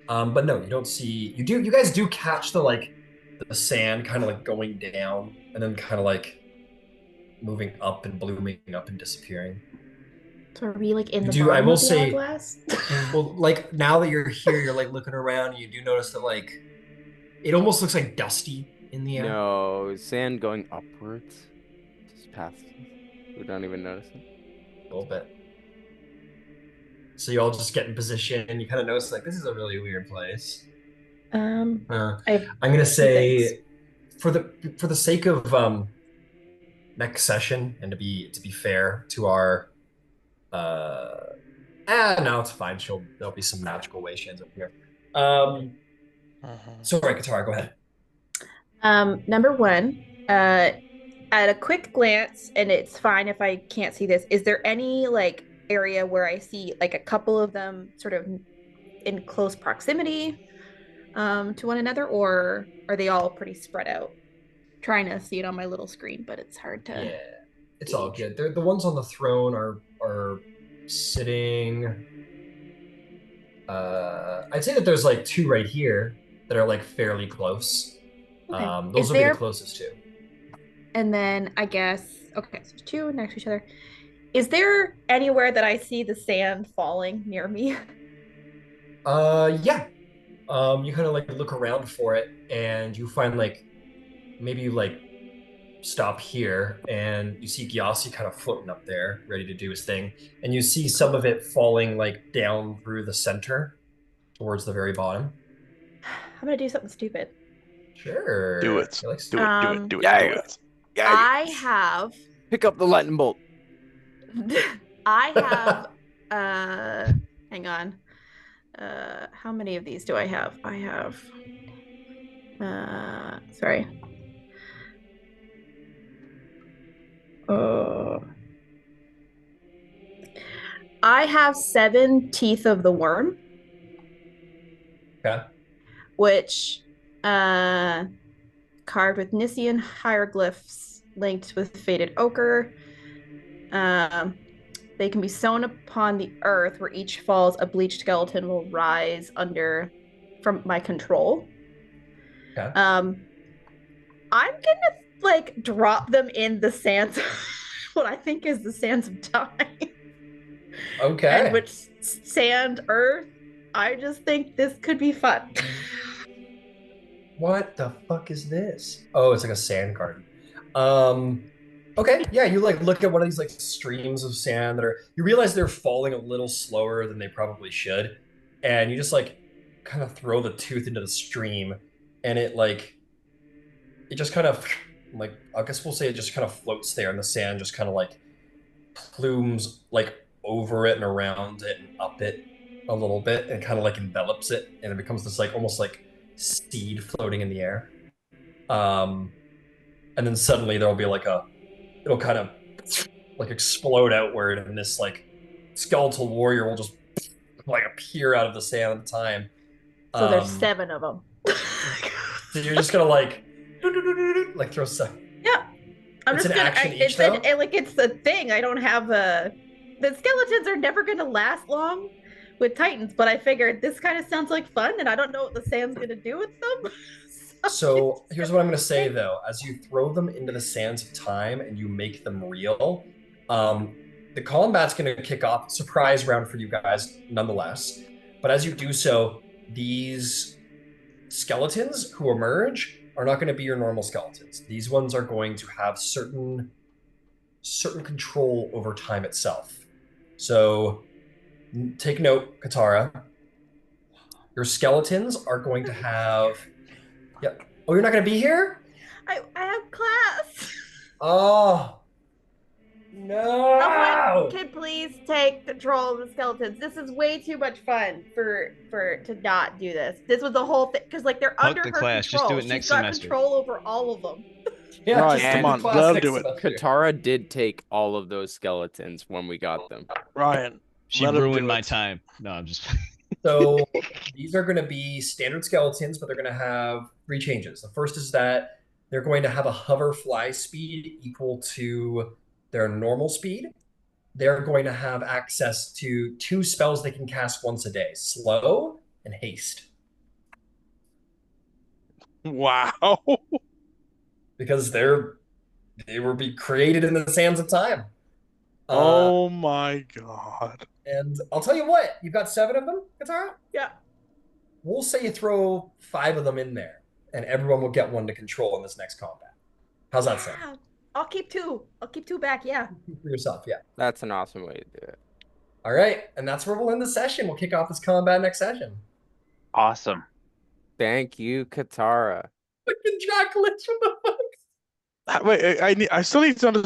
But no, you don't see. You guys do catch the sand kind of like going down and then kind of like moving up and blooming up and disappearing. So are we like in You the do. I bottom will of the say, hourglass? well, like now that you're here, you're like looking around. And you do notice that like it almost looks like dusty in the air. No, sand going upwards, just past us. We don't even notice it. A little bit. So you all just get in position and you kind of notice like this is a really weird place. I have I'm gonna two things. say for the sake of next session and to be fair to our no, it's fine. There'll be some magical way she ends up here. Sorry, Katara, go ahead. Number one, at a quick glance, and it's fine if I can't see this, is there any like area where I see like a couple of them sort of in close proximity to one another, or are they all pretty spread out? Trying to see it on my little screen, but it's hard to. Yeah, it's all gauge. good. The ones on the throne are sitting. I'd say that there's like two right here that are like fairly close. Okay. Those Is will be the there, closest two. and then I guess, okay, so two next to each other. Is there anywhere that I see the sand falling near me? Yeah. You kind of like look around for it, and you find like maybe you like stop here, and you see Gyasi kind of floating up there, ready to do his thing, and you see some of it falling like down through the center towards the very bottom. I'm gonna do something stupid. Sure. Do it. You like Do it. Do it. Do it. Yeah, Do it. Yeah. I have Pick up the lightning bolt. I have hang on. How many of these do I have? I have sorry. I have 7 teeth of the worm, Okay. which carved with Nisian hieroglyphs linked with faded ochre. They can be sewn upon the earth, where each falls, a bleached skeleton will rise under from my control. Okay. I'm gonna like drop them in the sands, what I think is the sands of time. Okay. And which sand, earth. I just think this could be fun. What the fuck is this? Oh, it's like a sand garden. Okay, yeah, you like look at one of these like streams of sand that are you realize they're falling a little slower than they probably should, and you just like kind of throw the tooth into the stream, and it just kind of like I guess we'll say it just kind of floats there, and the sand just kind of like plumes like over it and around it and up it a little bit, and kind of like envelops it, and it becomes this like almost like seed floating in the air. And then suddenly there'll be it'll kind of like explode outward, and this like skeletal warrior will just like appear out of the sand at the time. So there's 7 of them. So you're just gonna like throw some. Yeah, I'm It's just an gonna. action each, though? Like it's the thing. I don't have a. The skeletons are never gonna last long with Titans, but I figured this kind of sounds like fun, and I don't know what the sand's gonna do with them. So here's what I'm gonna say though: as you throw them into the sands of time and you make them real, the combat's gonna kick off. Surprise round for you guys, nonetheless. But as you do so, these skeletons who emerge are not going to be your normal skeletons. These ones are going to have certain control over time itself. So take note, Katara. Your skeletons are going to have. Yep. Oh, you're not going to be here? I have class. Oh. No. Someone can please take control of the skeletons. This is way too much fun for to not do this. This was the whole thing because like they're Fuck under the her class. control. Just do it She's next got semester. control over all of them. Yeah, Right, just come do on, the class let 'em next do it. semester. Katara did take all of those skeletons when we got them. Ryan, She let 'em ruined do my it. time. No, I'm just. So these are going to be standard skeletons, but they're going to have 3 changes. The first is that they're going to have a hover fly speed equal to their normal speed. They're going to have access to 2 spells they can cast once a day: slow and haste. Wow. because they were be created in the sands of time. Oh my god. And I'll tell you what, you've got 7 of them, Katara? Yeah. We'll say you throw 5 of them in there, and everyone will get one to control in this next combat. How's that sound? Yeah, I'll keep 2. I'll keep 2 back. Yeah. For yourself, yeah. That's an awesome way to do it. All right, and that's where we'll end the session. We'll kick off this combat next session. Awesome. Thank you, Katara. Fucking Dracolich, what the fuck? Wait, I still need to understand.